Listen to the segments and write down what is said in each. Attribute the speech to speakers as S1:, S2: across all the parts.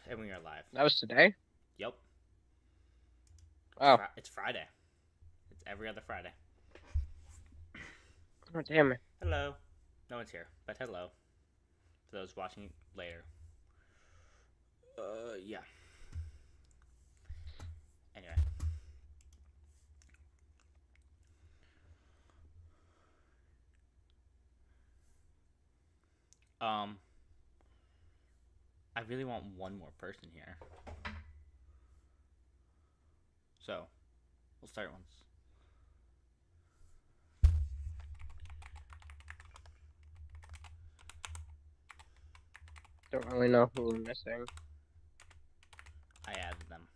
S1: And we are live.
S2: That was today?
S1: Yep.
S2: Oh.
S1: It's Friday. It's every other Friday.
S2: Oh, damn it.
S1: Hello. No one's here, but hello. For those watching later. Yeah. Anyway. Um, I really want one more person here. So, we'll start once.
S2: Don't really know who we're missing.
S1: I added them.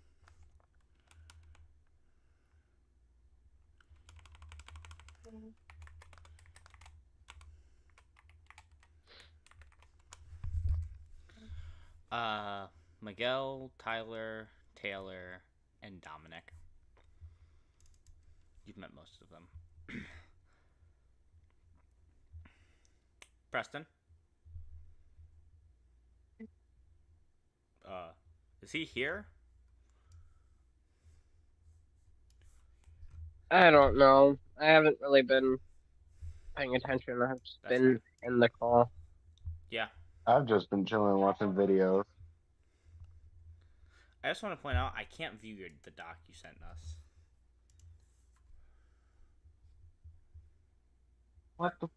S1: Miguel, Tyler, Taylor, and Dominic. You've met most of them. Preston? Is he here?
S2: I don't know. I haven't really been paying attention. I've just
S1: That's
S2: been
S1: fair.
S2: in the call.
S1: Yeah.
S3: I've just been chilling watching videos.
S1: I just want to point out I can't view the doc you sent us.
S3: What the?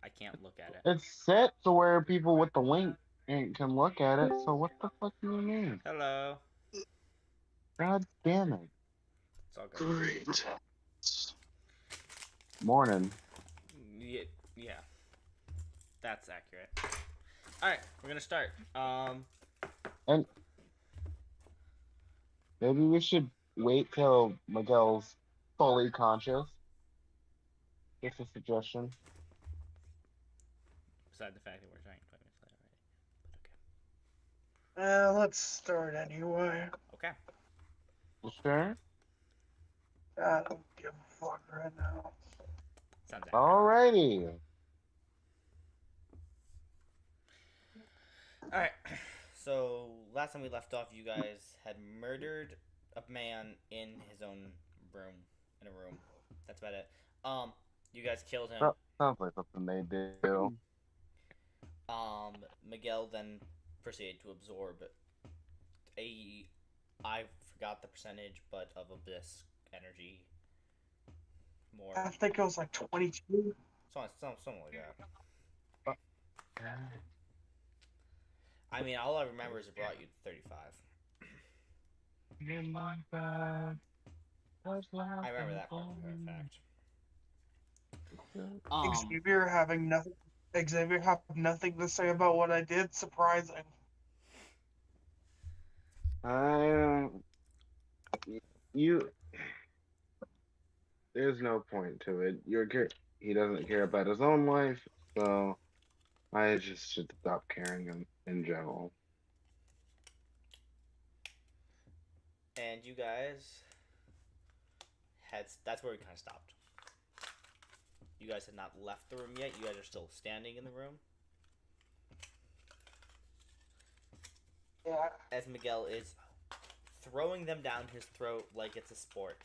S1: I can't look at it.
S3: It's set to where people with the link can look at it. So what the fuck do you mean?
S1: Hello.
S3: God damn it!
S1: It's all good.
S4: Great.
S3: Morning.
S1: Yeah. That's accurate. Alright, we're gonna start.
S3: And maybe we should wait till Miguel's fully conscious. Just a suggestion.
S1: Besides the fact that we're trying 20 minutes later already. But
S4: Let's start anyway.
S1: okay.
S3: You sure?
S4: I don't give a fuck right now.
S1: Sounds accurate.
S3: Alrighty.
S1: Alright. So last time we left off you guys had murdered a man in his own room. In a room. That's about it. You guys killed him.
S3: Sounds like something they do.
S1: Miguel then proceeded to absorb I forgot the percentage, but of abyss energy. More.
S4: I think it was like 22.
S1: Something like that. I mean, all I remember is it brought you to 35. I remember that part for a fact.
S4: Xavier having nothing. Xavier have nothing to say about what I did. Surprising.
S3: You. There's no point to it. He doesn't care about his own life, so I just should stop caring him in general.
S1: And you guys that's where we kind of stopped. You guys had not left the room yet. You guys are still standing in the room.
S4: Yeah.
S1: As Miguel is throwing them down his throat like it's a sport.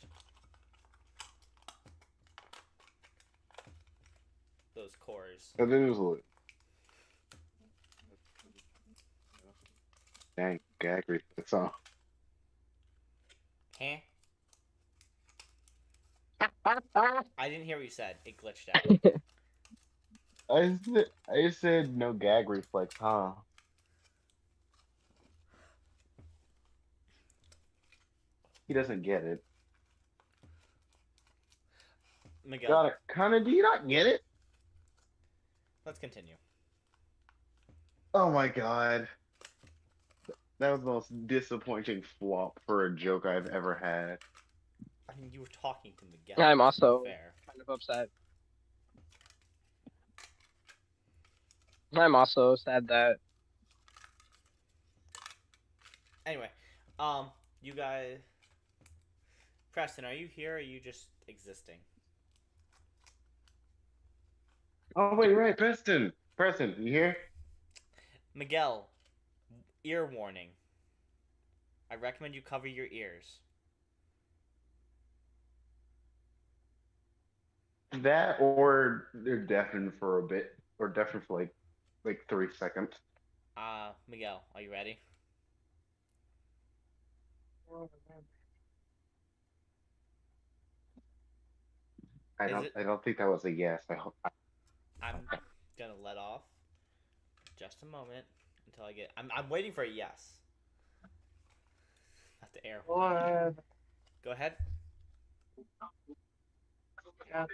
S1: Those cores.
S3: And then it was like, dang, gag reflex on.
S1: Huh? I didn't hear what you said. It glitched out.
S3: I said no gag reflex, huh? He doesn't get it.
S1: Miguel.
S3: Got it. Kinda, do you not get it?
S1: Let's continue.
S3: Oh my god. That was the most disappointing flop for a joke I've ever had.
S1: I mean, you were talking to Miguel.
S2: I'm also
S1: fair.
S2: kind of upset. I'm also sad that.
S1: Anyway, you guys. Preston, are you here or are you just existing?
S3: Oh wait, right, Preston. Preston, you here?
S1: Miguel, ear warning. I recommend you cover your ears.
S3: That or they're deafened for a bit, or deafened for like 3 seconds.
S1: Miguel, are you ready? Is it?
S3: I don't think that was a yes. I hope.
S1: I'm gonna let off just a moment until I get. I'm waiting for a yes. Not the air horn.
S4: What?
S1: Go ahead.
S4: Yeah.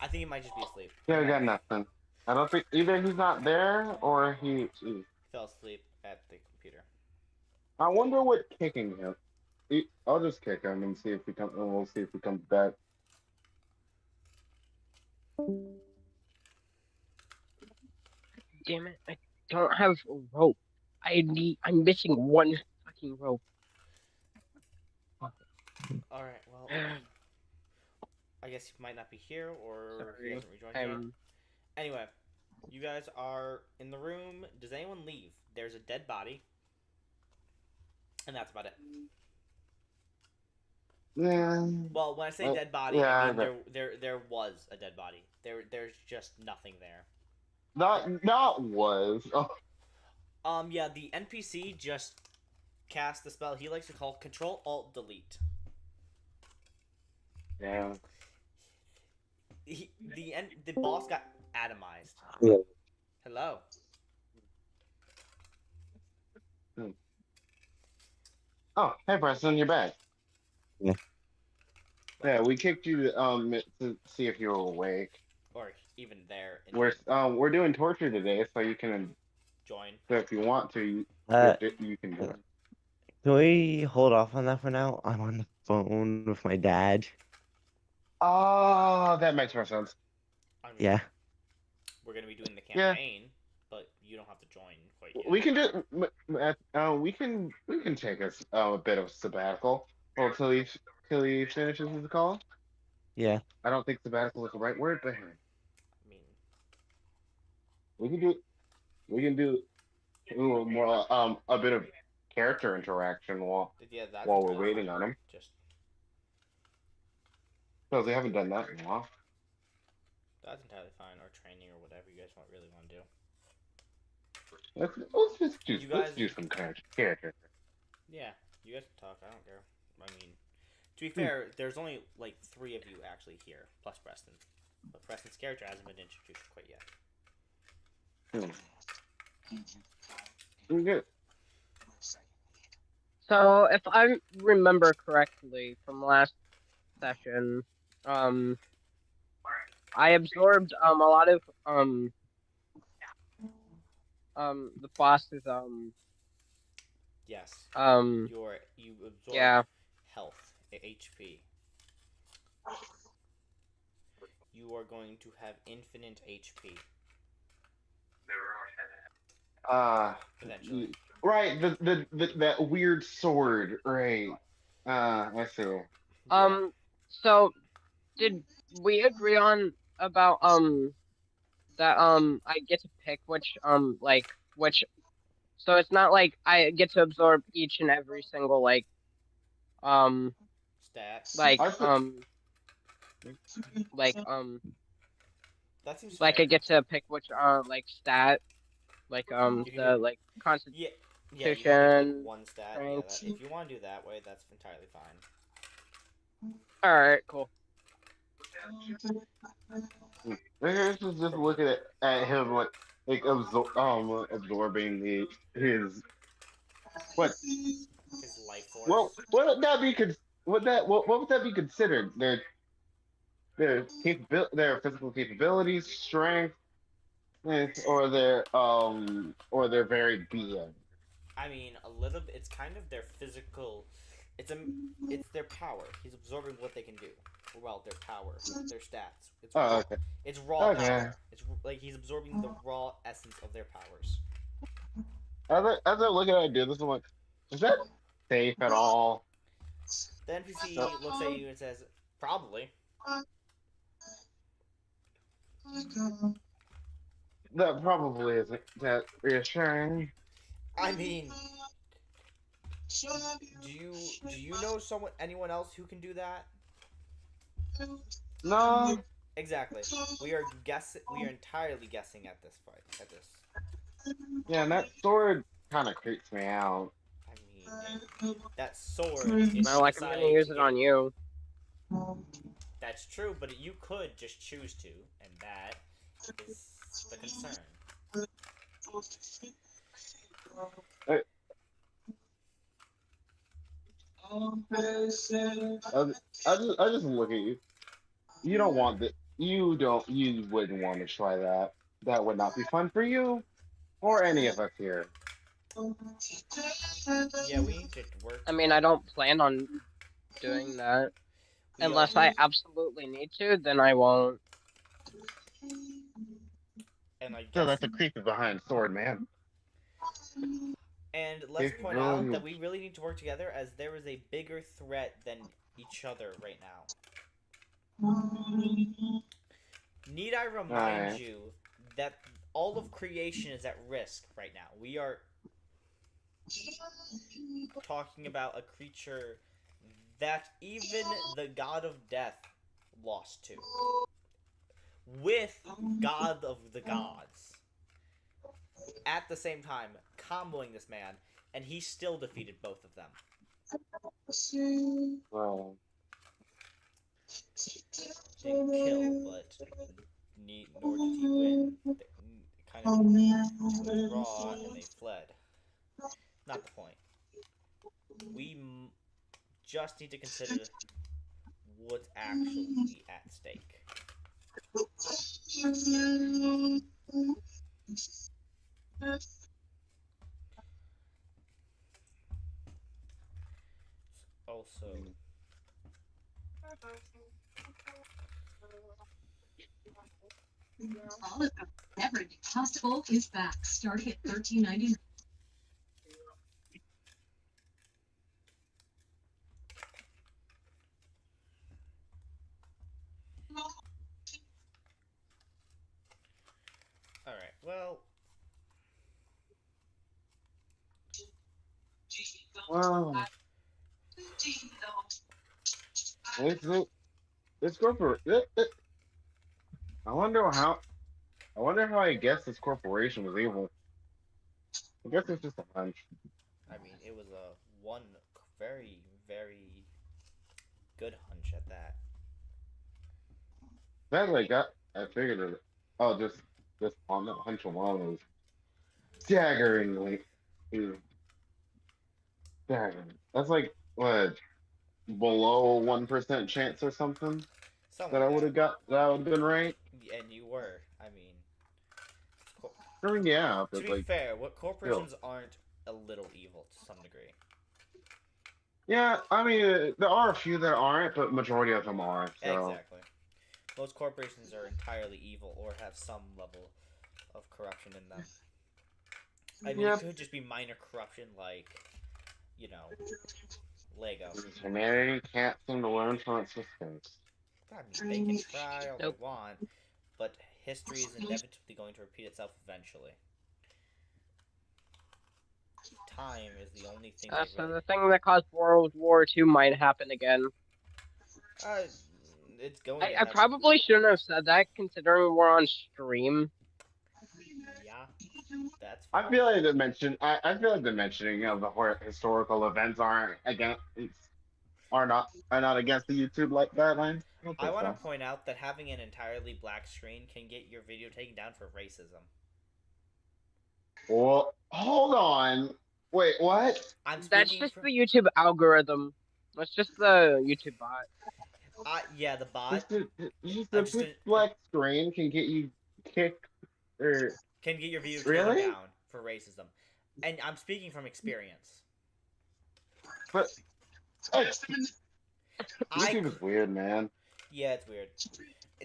S1: I think he might just be asleep.
S3: Yeah, I got nothing. I don't think either he's not there or he.
S1: Fell asleep at the computer.
S3: I wonder what kicking him. I'll just kick him and see if he comes. And we'll see if he comes back.
S2: Damn it! I don't have a rope. I'm missing one fucking rope.
S1: All right. Well, I guess he might not be here, or he
S2: Sorry.
S1: hasn't rejoined yet.
S2: I'm
S1: Anyway, you guys are in the room. Does anyone leave? There's a dead body, and that's about it.
S3: Yeah.
S1: Well, when I say dead body,
S3: yeah,
S1: I mean
S3: I
S1: there was a dead body. There's just nothing there.
S3: Not was. Oh,
S1: Yeah, the NPC just cast the spell he likes to call Control Alt Delete.
S3: yeah.
S1: The boss got atomized.
S3: Yeah.
S1: Hello.
S3: Oh, hey Preston, you're back.
S5: Yeah.
S3: Yeah, we kicked you to see if you were awake.
S1: Or even there.
S3: We're doing torture today, so you can.
S1: Join.
S3: So if you want to, you can do it.
S5: Can we hold off on that for now? I'm on the phone with my dad.
S3: Oh, that makes more sense.
S1: I mean,
S5: Yeah.
S1: We're gonna be doing the
S3: Yeah.
S1: campaign, but you don't have to join quite yet.
S3: We can do. We can take a bit of sabbatical. Well, till he finishes his call.
S5: Yeah.
S3: I don't think sabbatical is the right word, but
S1: I mean,
S3: we can do. We can do more a bit of character interaction while
S1: yeah, that's
S3: while we're
S1: entirely
S3: waiting
S1: fine.
S3: on him.
S1: Just
S3: Because we haven't done that in a while.
S1: that's entirely fine, or training, or whatever you guys really want to do.
S3: Let's do some character.
S1: Yeah, you guys can talk. I don't care. I mean, to be fair, there's only like 3 of you actually here, plus Preston. But Preston's character hasn't been introduced quite yet.
S3: Good.
S2: So, if I remember correctly from last session, I absorbed a lot of the boss's
S1: Yes. You absorb
S2: yeah.
S1: health, HP. You are going to have infinite HP. Eventually.
S3: Right, the that weird sword, right? I see.
S2: So did we agree on about that I get to pick which which, so it's not like I get to absorb each and every single
S1: Stats. That seems
S2: like
S1: fair.
S2: I get to pick which stat,
S1: You
S2: the
S1: can
S2: constant.
S1: Yeah, you can pick one stat. Yeah,
S2: strength.
S1: if you want to do that way, that's entirely fine.
S2: All right, cool.
S3: Here's just looking at him like absorbing his what?
S1: His life force.
S3: Well, what would that be? What would that be considered? Their physical capabilities, strength, or their very being.
S1: I mean, a little bit. It's kind of their physical. It's their power. He's absorbing what they can do. Well, their power, their stats.
S3: Okay.
S1: It's raw
S3: Okay.
S1: power. It's like he's absorbing the raw essence of their powers.
S3: As I look at it, this is like, is that safe at all?
S1: The NPC looks at you and says, "Probably."
S3: that probably isn't that reassuring.
S1: I mean, do you know anyone else who can do that?
S3: No,
S1: Exactly. We are entirely guessing at this fight. At this.
S3: yeah, and that sword kind of creeps me out.
S1: I mean, that sword. If
S2: Not
S1: you
S2: like I'm gonna
S1: decided
S2: use
S1: to
S2: it
S1: get
S2: on you.
S1: that's true, but you could just choose to, and that is the concern.
S3: I, I just look at you. You don't want that. You wouldn't want to try that. That would not be fun for you or any of us here.
S1: Yeah, we need to work
S2: I mean, I
S1: together.
S2: don't plan on doing that.
S1: We all
S2: Unless I absolutely need to, then I won't.
S1: and I
S3: So
S1: guess
S3: that's a creepy behind sword, man.
S1: and let's point out
S3: Capability.
S1: that we really need to work together as there is a bigger threat than each other right now. Need I remind
S3: Alright.
S1: you that all of creation is at risk right now? We are talking about a creature that even the god of death lost to. With God of the Gods. At the same time, comboing this man, and he still defeated both of them.
S3: Well,
S1: Didn't kill, but nor did he win. Kind of went raw, and they fled. Not the point. We just need to consider what's actually at stake. Also,
S6: All of every possible is back, starting at $13.99.
S1: alright, well,
S3: well, it's corporate. I wonder how. I wonder how I guess this corporation was evil. I guess it's just a hunch.
S1: I mean, it was a one very, very good hunch at that.
S3: That like I figured it. Oh, just on that hunch alone is staggeringly. Is staggering. That's like what below 1% chance or something
S1: Something
S3: that I
S1: like
S3: would
S1: that.
S3: have got. That would have been right.
S1: And you were. I mean,
S3: I mean, yeah,
S1: to
S3: but
S1: be
S3: like,
S1: fair, what
S3: still.
S1: corporations aren't a little evil to some degree.
S3: Yeah, I mean, there are a few that aren't, but majority of them are. So
S1: Exactly. Most corporations are entirely evil or have some level of corruption in them. I mean, it
S3: yep.
S1: could just be minor corruption, like, Lego.
S3: Humanity can't seem to learn from its mistakes.
S1: I mean, they can try all they
S2: Nope.
S1: want, but history is inevitably going to repeat itself eventually. Time is the only thing they
S2: So
S1: really...
S2: the thing that caused World War II might happen again.
S1: It's going to
S2: I
S1: happen.
S2: probably shouldn't have said that, considering we're on stream.
S1: Yeah, that's
S3: I
S1: fine.
S3: feel like I feel like the mentioning of the historical events are not against the YouTube like guidelines. I don't
S1: I
S3: think
S1: want
S3: so.
S1: to point out that having an entirely black screen can get your video taken down for racism.
S3: Well, hold on. Wait, what?
S1: I'm
S2: That's
S1: speaking
S2: just
S1: from...
S2: the YouTube algorithm. That's just the YouTube bot.
S1: Yeah, the bot.
S3: Just
S1: I'm
S3: a
S1: just
S3: pitch
S1: gonna...
S3: black screen can get you kicked or
S1: Can get your video taken
S3: really?
S1: down for racism. And I'm speaking from experience.
S3: But oh,
S1: I...
S3: YouTube is weird, man.
S1: Yeah, it's weird.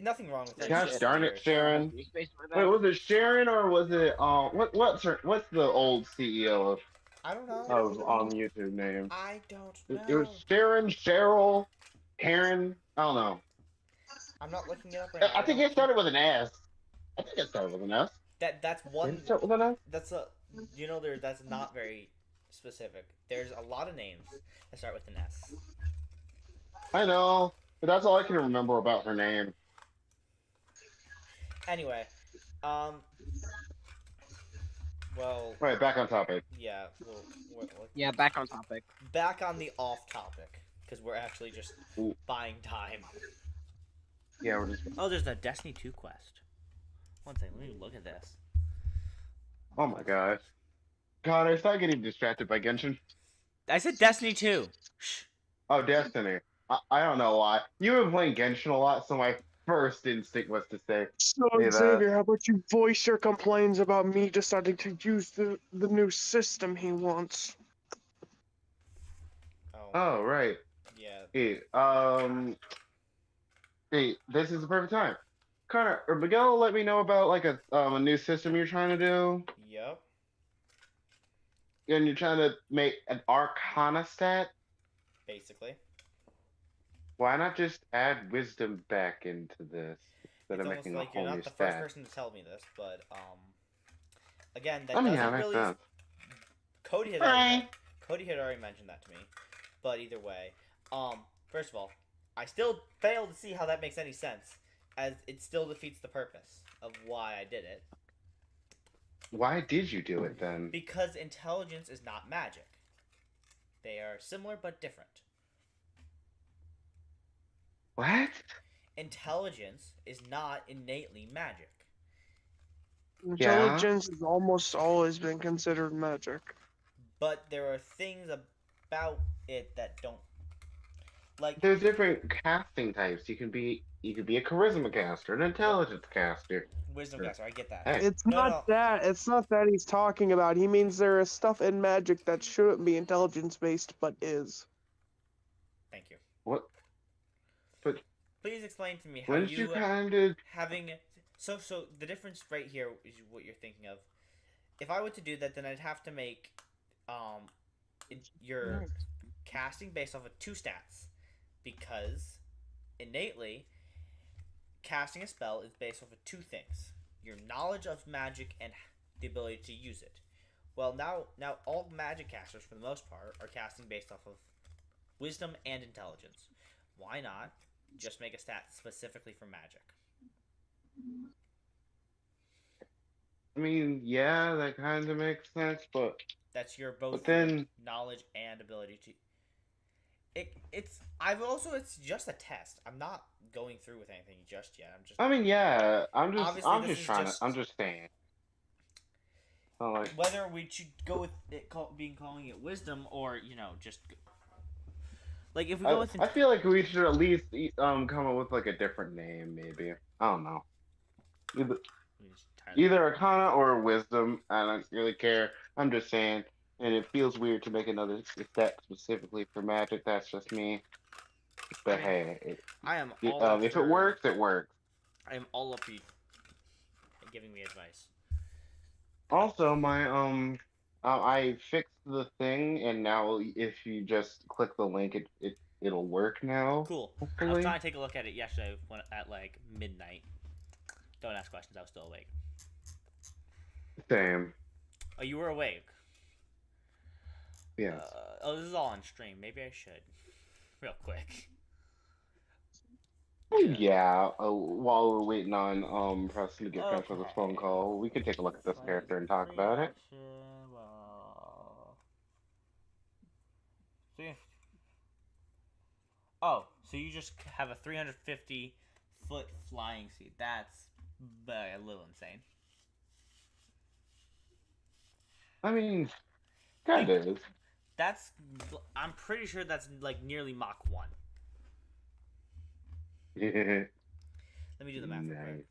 S1: Nothing wrong with it.
S3: Gosh
S1: It's just
S3: darn it,
S1: weird.
S3: Sharon. Wait, was it Sharon or was it what's the old CEO
S1: I don't know.
S3: of on YouTube name?
S1: I don't
S3: It was
S1: know.
S3: Sharon, Cheryl, Karen. I don't know.
S1: I'm not looking it up right now.
S3: I think it started with an S. I think it started with an S.
S1: That's one.
S3: Start with an S?
S1: That's a that's not very specific. There's a lot of names that start with an S.
S3: I know, but that's all I can remember about her name.
S1: Anyway, um, well,
S3: Right, back on topic.
S1: yeah, we're
S2: Yeah, back on topic.
S1: back on the off topic because we're actually just
S3: Ooh.
S1: buying time.
S3: Yeah, we're just.
S1: Oh, there's a Destiny 2 quest. One second, let me look at this.
S3: Oh my gosh. God, I started getting distracted by Genshin.
S1: I said Destiny 2. Shh.
S3: Oh, Destiny. I don't know why. You've been playing Genshin a lot, so my first instinct was to say,
S4: So
S3: Hey,
S4: Xavier, how about you voice your complaints about me deciding to use the new system he wants?
S1: Oh,
S3: oh, right.
S1: yeah.
S3: Hey, this is the perfect time. Connor or Miguel, let me know about like a new system you're trying to do,
S1: Yep.
S3: and you're trying to make an Arcana stat.
S1: Basically.
S3: Why not just add Wisdom back into this instead
S1: It's
S3: of
S1: almost
S3: making a
S1: like you're
S3: whole new
S1: not the first
S3: stat?
S1: person to tell me this, but again, that
S3: I mean,
S1: doesn't
S3: yeah, makes
S1: really.
S3: sense.
S1: Cody had
S3: Right.
S1: already mentioned that to me, but either way, first of all, I still fail to see how that makes any sense, as it still defeats the purpose of why I did it.
S3: Why did you do it then?
S1: Because intelligence is not magic. They are similar but different.
S3: What?
S1: Intelligence is not innately magic.
S4: Intelligence has almost always been considered magic.
S1: But there are things about it that don't. Like,
S3: There's different casting types. You can be a charisma caster, an intelligence caster.
S1: wisdom caster, I get that.
S3: Hey.
S4: It's
S1: No,
S4: not
S1: no.
S4: that. It's not that he's talking about. He means there is stuff in magic that shouldn't be intelligence based, but is.
S1: Thank you.
S3: What? But
S1: Please explain to me how
S3: wouldn't you kind of?
S1: having so the difference right here is what you're thinking of. If I were to do that, then I'd have to make your casting based off of two stats, because innately casting a spell is based off of two things: your knowledge of magic and the ability to use it. Well, now all magic casters for the most part are casting based off of wisdom and intelligence. Why not just make a stat specifically for magic?
S3: I mean, yeah, that kind of makes sense, but
S1: That's your both
S3: But then-
S1: your knowledge and ability to. It's just a test. I'm not going through with anything just yet. I'm just
S3: I mean, yeah,
S1: Obviously,
S3: I'm
S1: this
S3: just
S1: is
S3: trying
S1: just-
S3: to, I'm just saying. So, like,
S1: whether we should go with it calling it wisdom, or just like if we go with
S3: I feel like we should at least come up with like a different name, maybe. I don't know. Either Arcana or Wisdom. I don't really care. I'm just saying. And it feels weird to make another stat specifically for magic. That's just me. But hey,
S1: I am all
S3: if it works, it works.
S1: I am all up for you giving me advice.
S3: Also, my I fixed the thing, and now if you just click the link, it'll work now.
S1: Cool. I was
S3: Hopefully.
S1: trying to take a look at it yesterday at like midnight. Don't ask questions. I was still awake.
S3: Same.
S1: Oh, you were awake.
S3: Yes.
S1: Oh, this is all on stream. Maybe I should. Real quick.
S3: Yeah. While we're waiting on Preston to get finished with his phone call, we could take a look at this character and talk about it.
S1: Oh, so you just have a 350-foot flying speed. That's a little insane.
S3: I mean, kind of.
S1: I'm pretty sure that's like nearly Mach 1.
S3: Yeah.
S1: Let me do the math real quick.
S3: Nice.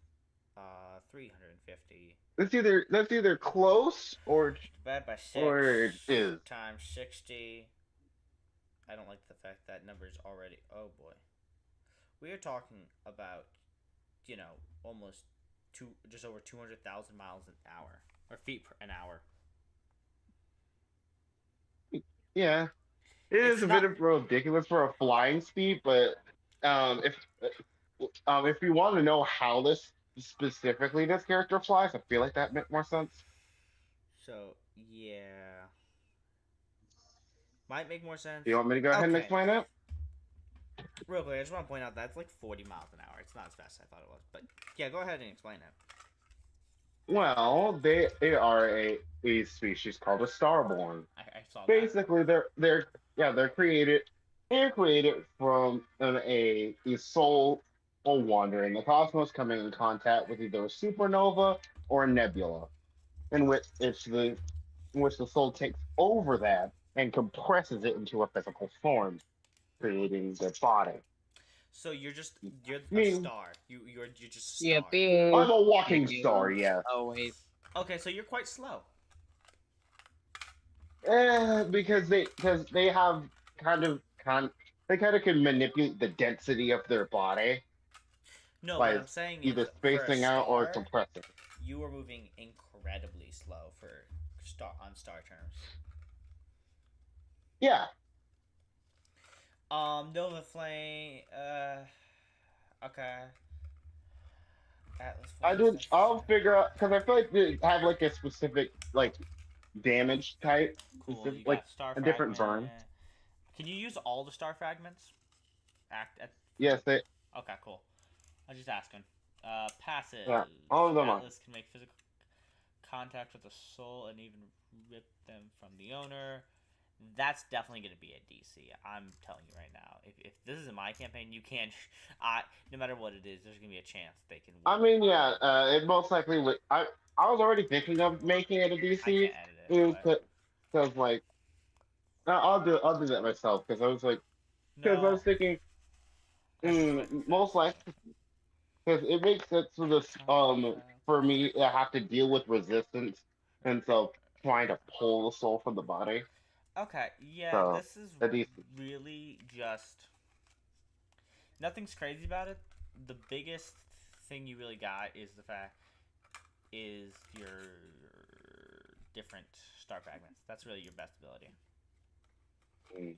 S1: 350
S3: That's either close or
S1: divided by 6
S3: or it is.
S1: times 60. I don't like the fact that number is already. Oh boy, we are talking about, almost just over 200,000 miles an hour, or feet an hour.
S3: Yeah,
S1: It's
S3: a
S1: not-
S3: bit of ridiculous for a flying speed, but if you want to know how this specifically this character flies. I feel like that makes more sense.
S1: So yeah, might make more sense.
S3: Do you want me to go ahead and
S1: Okay,
S3: explain it?
S1: real quick, I just want to point out that's like 40 miles an hour. It's not as fast as I thought it was, but yeah, go ahead and explain it.
S3: Well, they are a species called a starborn.
S1: I saw that.
S3: Basically, they're created. They're created from a soul or wander in the cosmos, coming in contact with either a supernova or a nebula, in which the soul takes over that and compresses it into a physical form, creating the body.
S1: So you're
S3: I
S1: a
S3: mean,
S1: star. You're just a
S2: Yeah,
S1: star.
S2: being.
S3: I'm a walking star, yes.
S2: Always.
S1: Okay, so you're quite slow.
S3: Because they have they kind of can manipulate the density of their body
S1: No,
S3: by
S1: what I'm saying is
S3: either
S1: for a
S3: spacing out or
S1: star,
S3: compressing.
S1: you are moving incredibly slow for star terms.
S3: Yeah,
S1: Nova Flame. Okay. Atlas
S3: I
S1: Flame.
S3: did. I'll figure out because I feel like they have like a specific like damage type,
S1: Cool. You
S3: like
S1: got star
S3: a different
S1: fragment.
S3: burn.
S1: Can you use all the star fragments? Act at.
S3: Yes, they.
S1: Okay, cool. I'm just asking. Passive.
S3: Yeah, all of them are.
S1: Atlas can make physical contact with the soul and even rip them from the owner. That's definitely going to be a DC. I'm telling you right now. If this isn't my campaign, you can't. No matter what it is, there's going to be a chance they can.
S3: I mean, yeah, it most likely would. I was already thinking of making it a
S1: I
S3: DC
S1: can't edit it.
S3: because like I'll do that myself because I was like because I
S1: No.
S3: was thinking most likely because it makes sense for this for me I have to deal with resistance and so trying to pull the soul from the body.
S1: Okay, yeah,
S3: So
S1: this is
S3: a DC.
S1: really just nothing's crazy about it. The biggest thing you really got is the fact is your different star fragments. That's really your best ability.
S3: Mm.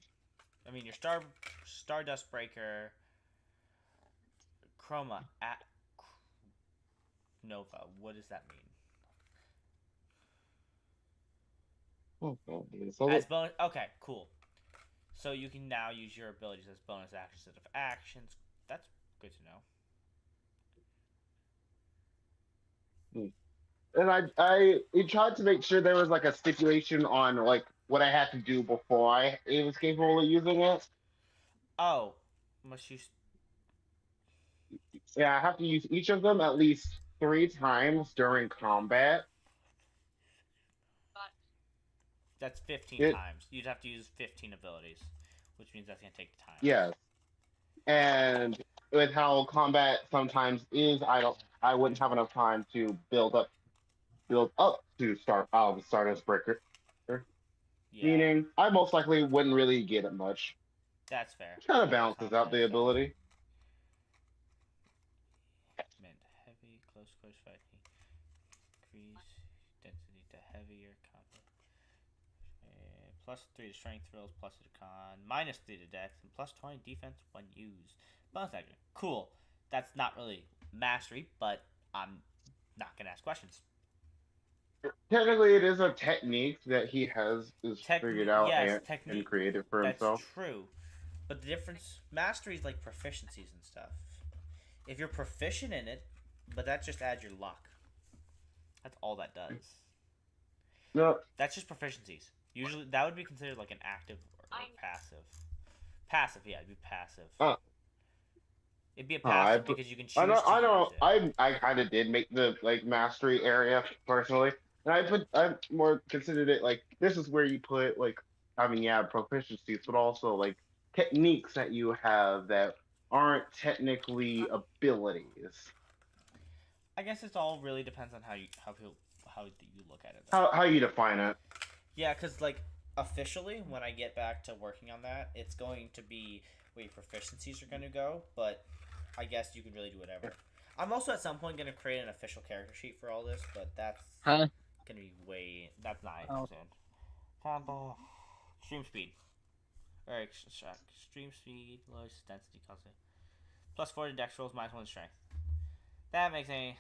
S1: I mean, your Stardust Breaker, Chroma at Nova. What does that mean?
S3: So
S1: As bonus. Okay, cool. So you can now use your abilities as bonus actions instead of actions. That's good to know.
S3: and I tried to make sure there was like a stipulation on like what I had to do before I was capable of using it.
S1: Oh, must use.
S3: Yeah, I have to use each of them at least 3 times during combat.
S1: That's 15
S3: It
S1: times. You'd have to use 15 abilities, which means that's gonna take time.
S3: yes, and with how combat sometimes is, I wouldn't have enough time to build up to start Stardust Breaker.
S1: Yeah,
S3: Meaning, I most likely wouldn't really get it much.
S1: that's fair.
S3: Kind of balances out the ability.
S1: Meant heavy, close quarters fighting. Increase density to heavier combat. +3 to strength rolls, +2 to con, -3 to dex, and +20 defense when used. Bonus action. Cool. That's not really mastery, but I'm not gonna ask questions.
S3: Technically, it is a technique that he has figured out and created for himself.
S1: That's true. But the difference, mastery is like proficiencies and stuff. If you're proficient in it, but that just adds your luck. That's all that does.
S3: No.
S1: That's just proficiencies. Usually, that would be considered like an active or passive. Passive, yeah, it'd be passive. It'd be a passive because you can choose.
S3: I kind of did make the like mastery area personally, and I more considered it like this is where you put like I mean yeah proficiencies, but also like techniques that you have that aren't technically abilities.
S1: I guess it all really depends on how you look at it.
S3: How you define it.
S1: Yeah, because like officially, when I get back to working on that, it's going to be where your proficiencies are going to go, but I guess you can really do whatever. I'm also at some point going to create an official character sheet for all this, but that's going to be that's not interesting. Combo. Stream speed. Or extreme speed, lowest density constant. +4 to dex rolls, -1 to strength. That makes me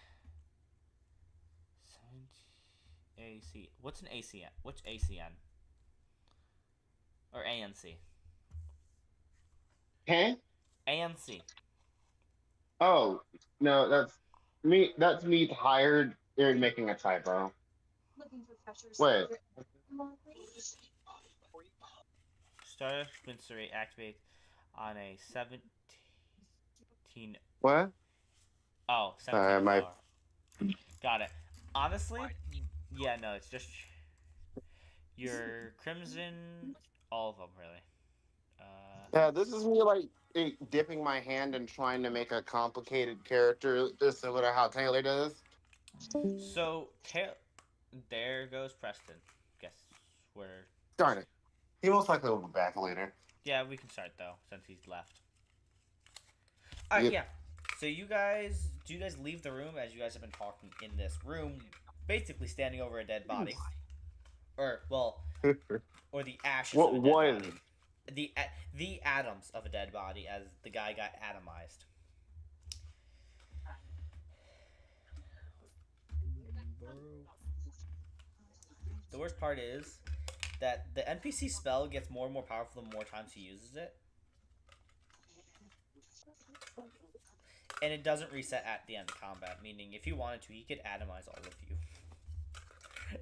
S1: 70 AC. What's an ACN? What's ACN? Or ANC?
S3: Huh?
S1: ANC.
S3: Oh, no, that's me. That's me tired and making a typo. Wait.
S1: Startup dispensary activate on a 17.
S3: What?
S1: Oh,
S3: Sorry,
S1: 17
S3: my.
S1: hour. Got it. Honestly, yeah, no, it's just your Crimson, all of them, really.
S3: Yeah, this is me like dipping my hand and trying to make a complicated character similar to how Taylor does.
S1: So, there goes Preston. Guess we're.
S3: Darn it. He most likely will be back later.
S1: Yeah, we can start, though, since he's left. Alright,
S3: Yep.
S1: yeah. So, do you guys leave the room as you guys have been talking in this room, basically standing over a dead body? Or, well, or the ashes
S3: What
S1: of a dead
S3: was?
S1: body. The atoms of a dead body as the guy got atomized. The worst part is that the NPC spell gets more and more powerful the more times he uses it. And it doesn't reset at the end of combat, meaning if he wanted to, he could atomize all of you.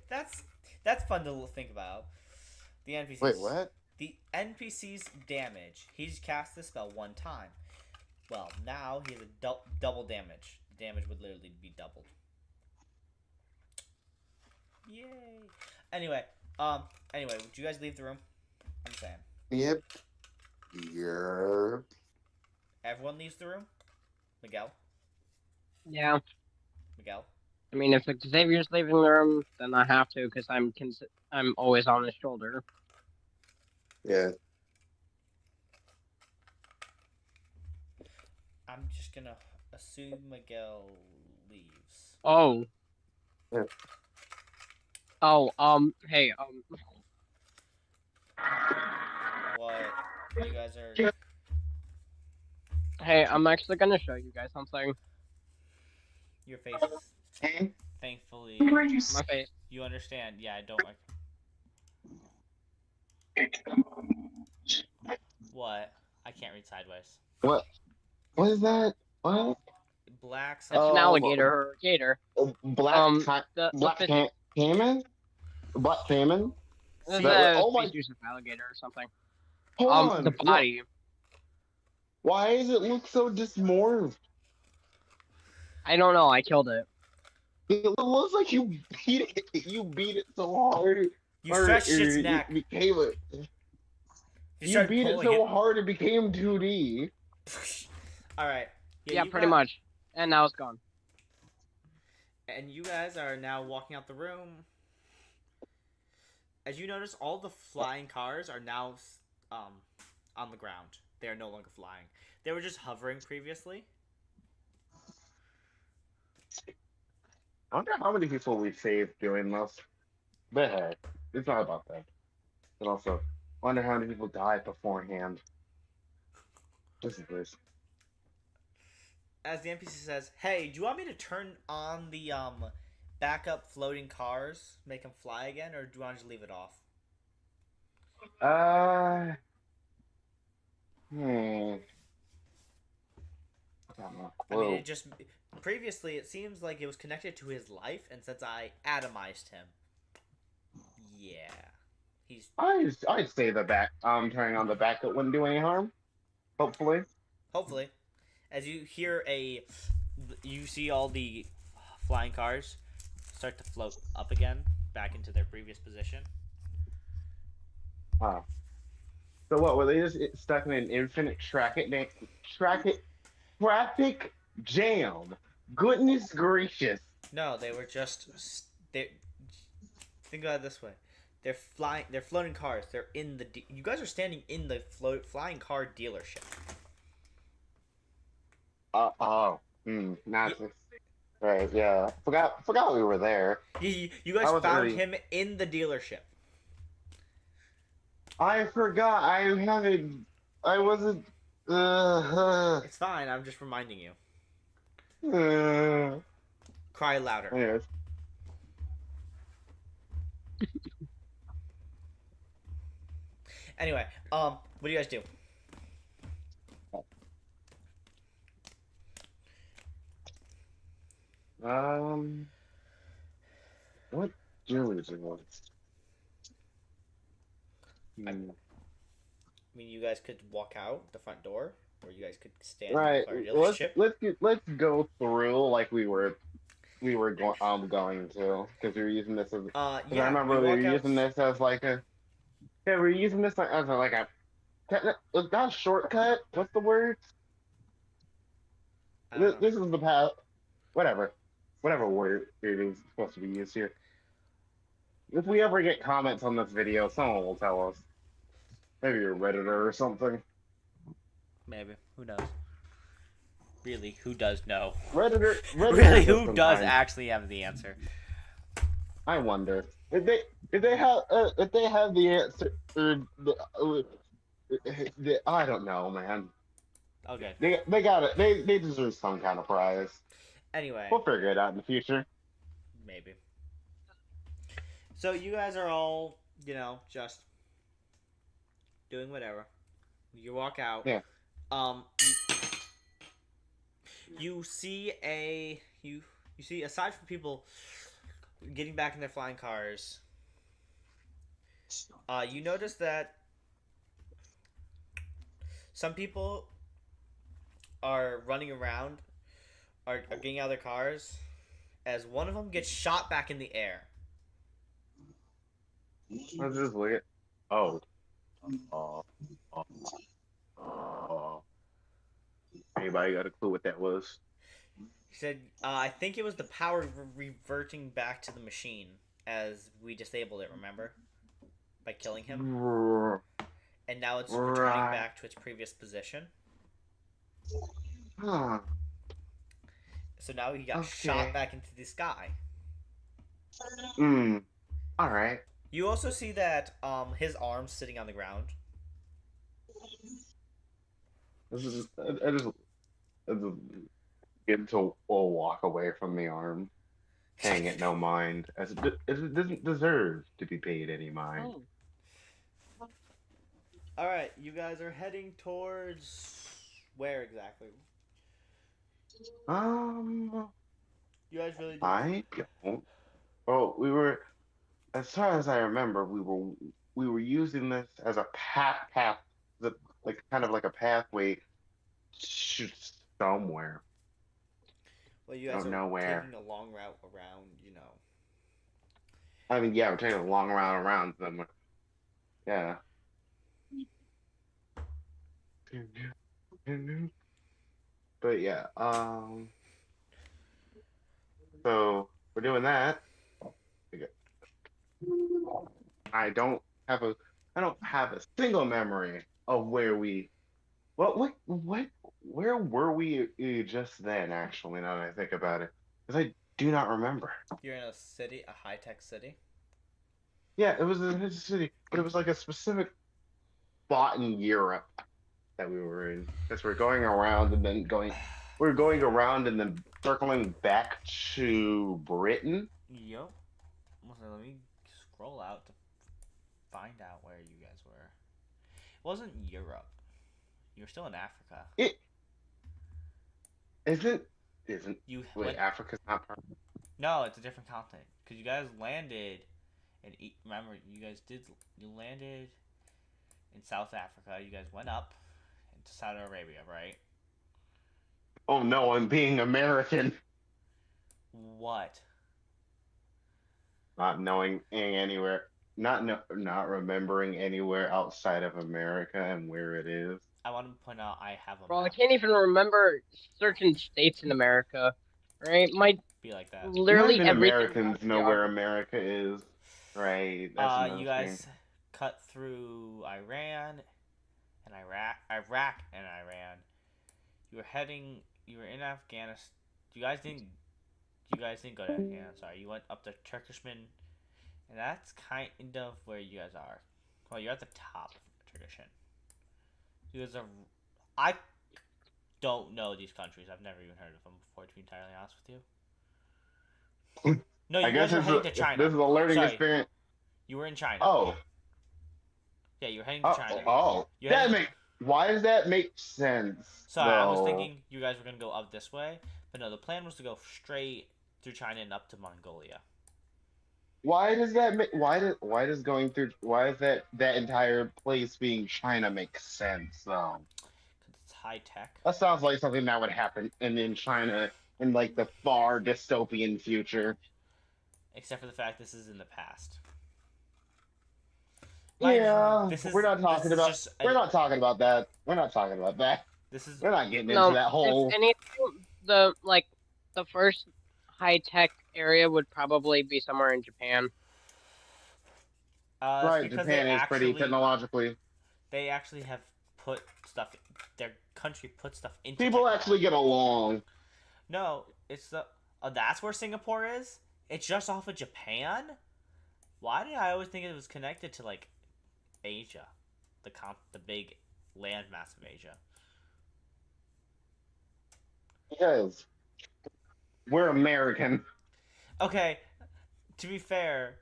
S1: That's fun to think about. The NPCs.
S3: Wait, what?
S1: The NPC's damage. He's cast the spell one time. Well, now he has a double damage. The damage would literally be doubled. Yay! Anyway, would you guys leave the room? I'm saying.
S3: Yep. Yep.
S1: Everyone leaves the room? Miguel?
S2: Yeah.
S1: Miguel?
S2: I mean, if Xavier's leaving the room, then I have to, because I'm always on his shoulder.
S3: Yeah.
S1: I'm just gonna assume Miguel leaves.
S2: Oh.
S3: Yeah.
S2: Oh, hey,
S1: What? You guys are...
S2: Hey, I'm actually gonna show you guys something.
S1: Your face
S3: Hey.
S1: is... Thankfully...
S2: My face.
S1: You understand. Yeah, I don't like... What? I can't read sideways.
S3: What? What is that? What?
S1: Black...
S2: It's an alligator or a gator.
S3: Black. Black
S2: fish-
S3: salmon. Black salmon.
S2: This is
S1: See,
S2: a
S3: oh my-
S2: species of alligator or something.
S3: Hold on.
S2: The body.
S3: Why does it look so dysmorphed?
S2: I don't know. I killed it.
S3: It looks like you beat it. You beat it so hard.
S1: You stretched its neck.
S3: It became a, you
S1: started
S3: beat it
S1: pulling
S3: so hard it became 2D.
S1: Alright.
S2: Yeah, pretty much. And now it's gone.
S1: And you guys are now walking out the room. As you notice, all the flying cars are now on the ground. They are no longer flying. They were just hovering previously.
S3: I wonder how many people we saved doing this. But hey, it's not about that. And also, I wonder how many people died beforehand. Just in case.
S1: As the NPC says, "Hey, do you want me to turn on the backup floating cars, make them fly again, or do you want to just leave it off?"
S3: I don't know.
S1: I mean, it just previously it seems like it was connected to his life, and since I atomized him, yeah, he's
S3: I'd say turning on the backup wouldn't do any harm. Hopefully.
S1: hopefully. As you hear you see all the flying cars start to float up again, back into their previous position.
S3: Wow. So what, were they just stuck in an infinite traffic jam? Goodness gracious.
S1: No, they were just think about it this way. They're floating cars. They're in the you guys are standing in the flying car dealership.
S3: Not right, yeah. Forgot we were there.
S1: You guys found him in the dealership.
S3: I forgot. I wasn't.
S1: It's fine. I'm just reminding you. Cry louder.
S3: Anyways,
S1: Anyway, what do you guys do?
S3: what do we do?
S1: I mean, you guys could walk out the front door, or you guys could stand
S3: Right.
S1: in the car
S3: Let's
S1: dealership.
S3: let's go through like we were going to, because we were using this as, because I
S1: Yeah,
S3: remember
S1: you
S3: we were
S1: walk out.
S3: using this as like a, yeah, we were using this as a, like a not a shortcut. What's the word?
S1: I don't know.
S3: This is the path. Whatever word it is supposed to be used here. If we ever get comments on this video, someone will tell us. Maybe a redditor or something.
S1: Maybe. Who knows? Really, who does know?
S3: Redditor
S1: Really, who does
S3: sometimes.
S1: actually have the answer?
S3: I wonder if they have the answer. I don't know, man.
S1: Okay.
S3: They got it. They deserve some kind of prize.
S1: Anyway,
S3: We'll figure it out in the future.
S1: maybe. So you guys are all, just doing whatever. You walk out.
S3: Yeah.
S1: You see you see, aside from people getting back in their flying cars, you notice that some people are running around, are getting out of their cars, as one of them gets shot back in the air.
S3: Let's just look at. Oh. Oh. Anybody got a clue what that was?
S1: He said, I think it was the power reverting back to the machine as we disabled it, remember? By killing him. And now it's returning back to its previous position.
S3: Huh.
S1: So now he got shot back into the sky.
S3: Alright.
S1: You also see that his arm's sitting on the ground.
S3: I just get to walk away from the arm, paying it no mind, as it doesn't deserve to be paid any mind.
S2: Oh.
S1: Alright, you guys are heading towards where exactly? You guys really do.
S3: I don't. Oh, as far as I remember, we were using this as a path, like kind of like a pathway to somewhere.
S1: Well, you guys
S3: Don't
S1: are
S3: know where.
S1: taking a long route around,
S3: I mean, yeah, we're taking a long round around somewhere. Yeah. But yeah, so we're doing that. I don't have a single memory of where where were we just then, actually, now that I think about it. Because I do not remember.
S1: You're in a city, a high-tech city.
S3: Yeah, it was in a city, but it was like a specific spot in Europe that we were in. Because we're going around and then circling back to Britain.
S1: Yep. Let me scroll out to find out where you guys were. It wasn't Europe. You were still in Africa.
S3: It isn't.
S1: Went.
S3: Africa's not part.
S1: No, it's a different continent. Because you guys landed, remember, you landed in South Africa. You guys went up into Saudi Arabia, right?
S3: Oh no, I'm being American.
S1: What?
S3: Not knowing anywhere, not remembering anywhere outside of America and where it is.
S1: I want to point out I have a
S2: Bro, I
S1: map.
S2: can't even remember certain states in America. Right? Might
S1: Be like that.
S2: literally
S3: Not even
S2: everything.
S3: Americans know where America is, right? That's another
S1: You
S3: thing.
S1: guys cut through Iran and Iraq and Iran. You were in Afghanistan. You guys didn't go to Afghanistan. Sorry, you went up the Turkishman, and that's kind of where you guys are. Well, you're at the top of Turkishman. You guys are. I don't know these countries. I've never even heard of them before, to be entirely honest with you. No,
S3: I
S1: you
S3: guess
S1: guys were
S3: this
S1: heading
S3: is
S1: to
S3: a,
S1: China.
S3: this is a learning
S1: Sorry,
S3: experience.
S1: you were in China.
S3: Oh,
S1: Yeah, you were heading to
S3: oh,
S1: China.
S3: oh.
S1: You
S3: That
S1: heading...
S3: make Why does that make sense
S1: Sorry, I was
S3: though?
S1: thinking you guys were gonna go up this way, but no, the plan was to go straight through China and up to Mongolia.
S3: Why does that make why does going through why is that entire place being China make sense though?
S1: Because it's high tech.
S3: That sounds like something that would happen in China in like the far dystopian future.
S1: Except for the fact this is in the past. Mind you,
S3: Yeah,
S1: this is
S3: we're not
S1: this
S3: talking
S1: is
S3: about
S1: just
S3: we're not talking about that. We're not talking about that.
S1: this is
S3: We're not getting into
S2: No,
S3: that
S2: if
S3: whole.
S2: anything, the first high tech area would probably be somewhere in Japan.
S1: it's
S3: Right,
S1: because
S3: Japan is pretty technologically.
S1: they actually have put stuff. Their country put stuff into.
S3: People
S1: technology.
S3: actually get along.
S1: No, it's the. Oh, that's where Singapore is. It's just off of Japan. Why did I always think it was connected to like Asia, the big landmass of Asia?
S3: Because we're American.
S1: Okay, to be fair,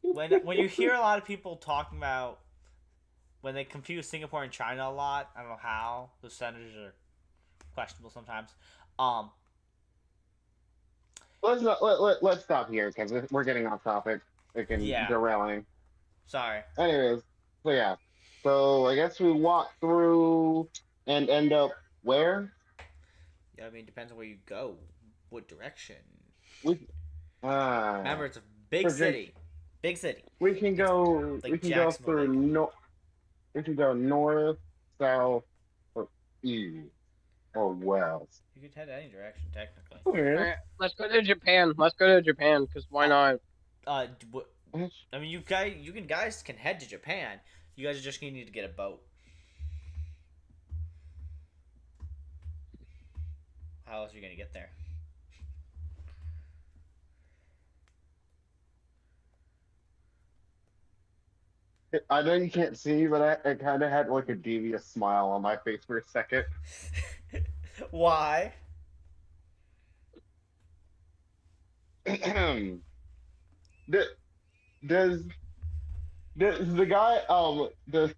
S1: when you hear a lot of people talking about when they confuse Singapore and China a lot, I don't know how those senators are questionable sometimes.
S3: Let's not, let's stop here because we're getting off topic. It can
S1: Yeah.
S3: derailing.
S1: Sorry.
S3: Anyways, so yeah. So I guess we walk through and end up where?
S1: Yeah, I mean, it depends on where you go, what direction.
S3: We
S1: Remember, it's a big
S3: Okay.
S1: city. Big city.
S3: we can go
S1: like
S3: we can go
S1: Jacksonville
S3: through
S1: Lake.
S3: we can go north, south, or east, or west.
S1: You could head any direction, technically.
S3: Okay.
S2: Alright, let's go to Japan. Let's go to Japan, because why not?
S1: I mean, you guys can head to Japan. You guys are just gonna need to get a boat. How else are you gonna get there?
S3: I know you can't see, but I kind of had like a devious smile on my face for a second.
S1: Why?
S3: Th- does the guy does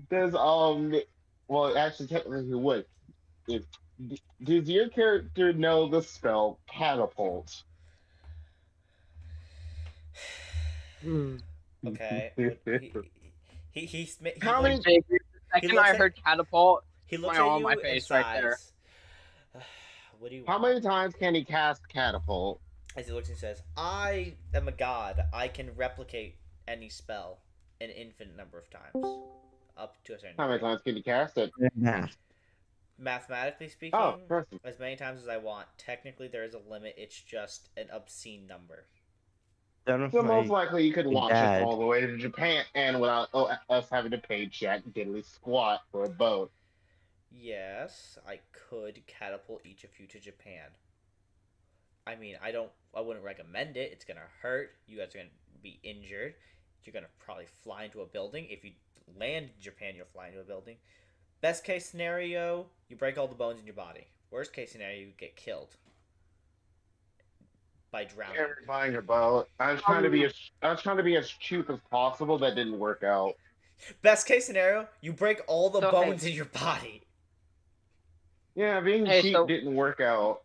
S3: does well actually technically he would if does your character know the spell catapult?
S1: Okay.
S3: How many-
S2: Jake, the second
S1: looks
S2: I
S1: at-
S2: heard catapult,
S1: He looks
S2: smile
S1: at
S2: on
S1: you
S2: my
S1: and
S2: face right there.
S1: sighs. What do you
S3: How
S1: want?
S3: many times can he cast catapult?
S1: As he looks and says, I am a god. I can replicate any spell an infinite number of times. Up to a certain
S3: How many
S1: degree.
S3: times can he cast it?
S5: Nah.
S1: Mathematically speaking,
S3: Oh, perfect.
S1: as many times as I want. Technically, there is a limit. It's just an obscene number.
S5: Don't know if
S3: So most
S5: my
S3: likely you could launch
S5: dad-
S3: it all the way to Japan and without us having to pay Jack diddly squat for a boat.
S1: Yes, I could catapult each of you to Japan. I mean, I wouldn't recommend it. It's gonna hurt. You guys are gonna be injured. You're gonna probably fly into a building. If you land in Japan, you'll fly into a building. Best case scenario, you break all the bones in your body. Worst case scenario, you get killed by drowning.
S3: You're buying a boat. I was trying to be as cheap as possible. That didn't work out.
S1: Best case scenario, you break all the
S2: So,
S1: bones in your body.
S3: Yeah, being
S2: Hey,
S3: cheap
S2: so-
S3: didn't work out.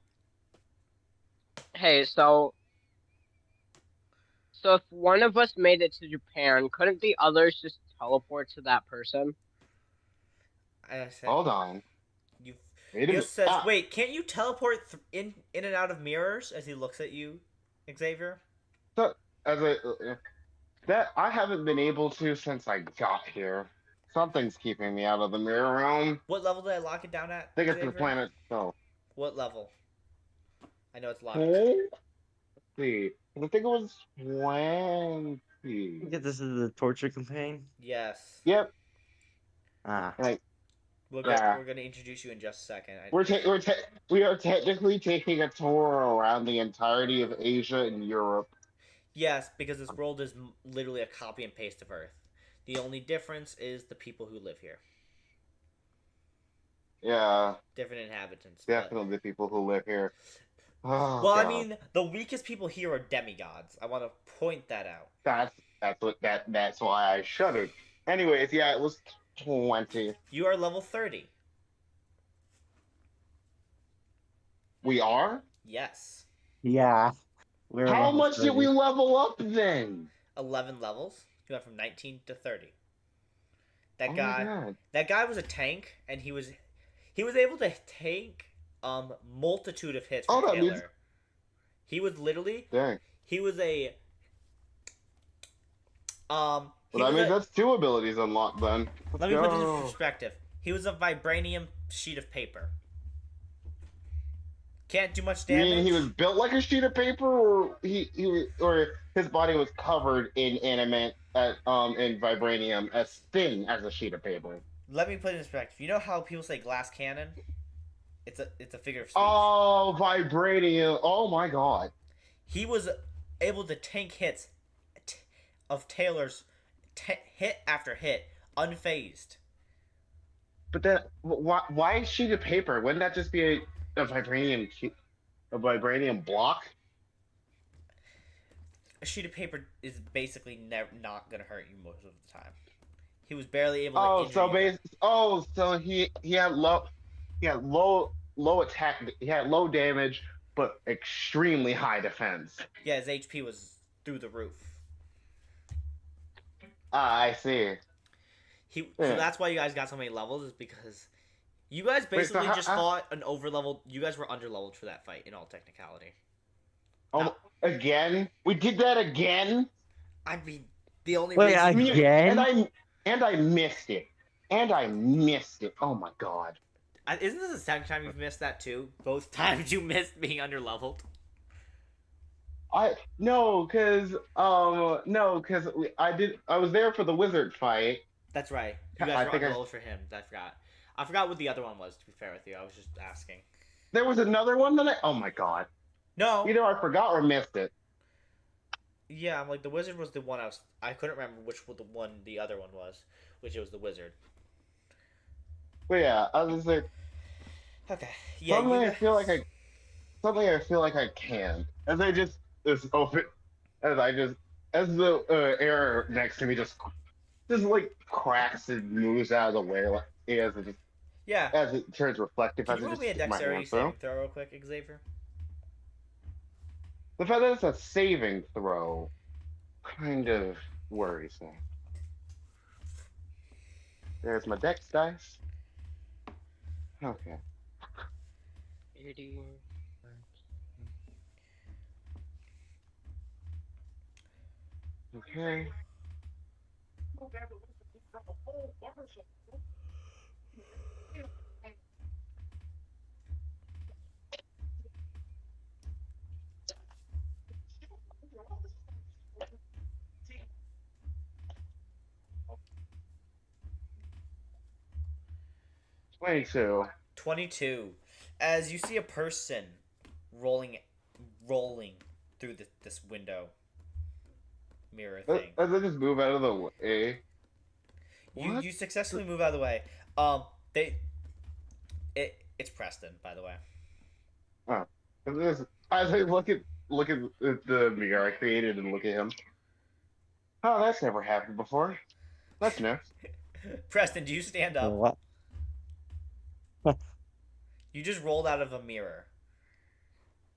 S2: Hey, so if one of us made it to Japan, couldn't the others just teleport to that person?
S1: I said,
S3: Hold on.
S1: you.
S3: Wait a
S1: He
S3: minute.
S1: just says,
S3: Ah,
S1: "Wait, can't you teleport in and out of mirrors?" As he looks at you, Xavier.
S3: so, as a that I haven't been able to since I got here. Something's keeping me out of the mirror realm.
S1: What level did I lock it down at?
S3: I think it's the
S1: Xavier?
S3: planet. So,
S1: What level? I know it's locked.
S3: let's see. I think it was 20.
S5: I think this is the torture campaign.
S1: Yes.
S3: Yep.
S5: Ah.
S1: We're gonna introduce you in just a second.
S3: We are technically taking a tour around the entirety of Asia and Europe.
S1: Yes, because this world is literally a copy and paste of Earth. The only difference is the people who live here.
S3: Yeah,
S1: different inhabitants. But...
S3: definitely the people who live here. Oh,
S1: Well, I
S3: God.
S1: mean, the weakest people here are demigods. I want to point that out.
S3: That's why I shuddered. Anyways, yeah, it was 20.
S1: You are level 30.
S3: We are?
S1: Yes.
S5: Yeah. We're
S3: How
S5: level
S3: much did
S5: 30.
S3: we level up then?
S1: 11 levels. You went from 19 to 30. That
S3: Oh
S1: guy.
S3: my God.
S1: That guy was a tank, and he was able to tank multitude of hits from
S3: Oh, that
S1: Taylor.
S3: means-
S1: He was literally
S3: Dang.
S1: he was a
S3: Well, that means that's 2 abilities unlocked then.
S1: let me put this in
S3: go.
S1: perspective. He was a vibranium sheet of paper. Can't do much
S3: You
S1: damage.
S3: mean he was built like a sheet of paper, or or his body was covered in animate in vibranium as thin as a sheet of paper?
S1: Let me put it in perspective. You know how people say glass cannon? It's a figure of speech.
S3: Oh, vibranium! Oh my God!
S1: He was able to tank hits of Taylor's hit after hit, unfazed.
S3: But then, why a sheet of paper? Wouldn't that just be a vibranium block?
S1: A sheet of paper is basically not gonna hurt you most of the time. He was barely able to
S3: Oh,
S1: injure
S3: so
S1: you.
S3: so he had low attack. He had low damage, but extremely high defense.
S1: Yeah, his HP was through the roof.
S3: Ah, I see.
S1: So
S3: Yeah.
S1: that's why you guys got so many levels, is because you guys
S3: Wait, so
S1: basically
S3: how-
S1: just fought an overleveled. You guys were underleveled for that fight, in all technicality.
S3: Oh, again? We did that again?
S1: I mean, the only
S5: Wait,
S1: reason.
S5: again?
S3: And I missed it. And I missed it. Oh my God.
S1: Isn't this the second time you've missed that too? Both times you missed being underleveled.
S3: I was there for the wizard fight.
S1: That's right. You
S3: I
S1: guys were
S3: think I-
S1: underleveled for him. I forgot. I forgot what the other one was. To be fair with you, I was just asking.
S3: There was another one that oh my God.
S1: No.
S3: Either I forgot or missed it.
S1: Yeah, I'm like the wizard was the one I couldn't remember which the other one was, which it was the wizard.
S3: But yeah, I was like,
S1: Okay. Yeah.
S3: suddenly I feel like I can. As I just open, as the air next to me just like cracks and moves out of the way, like
S1: Yeah.
S3: as it turns reflective.
S1: Can
S3: As
S1: you
S3: it
S1: roll
S3: just
S1: me a
S3: hits my
S1: dexterity
S3: hand through.
S1: saving throw real quick, Xavier?
S3: The fact that it's a saving throw kind of worries me. There's my dex dice. Okay.
S2: 80.
S3: Okay. $22.
S1: 22. As you see a person rolling through this window mirror thing.
S3: As I just move out of the way. What?
S1: You successfully move out of the way. It's Preston, by the way.
S3: As I look at the mirror I created and look at him. Oh, that's never happened before. That's new.
S1: Preston, do you stand up?
S5: What?
S1: You just rolled out of a mirror.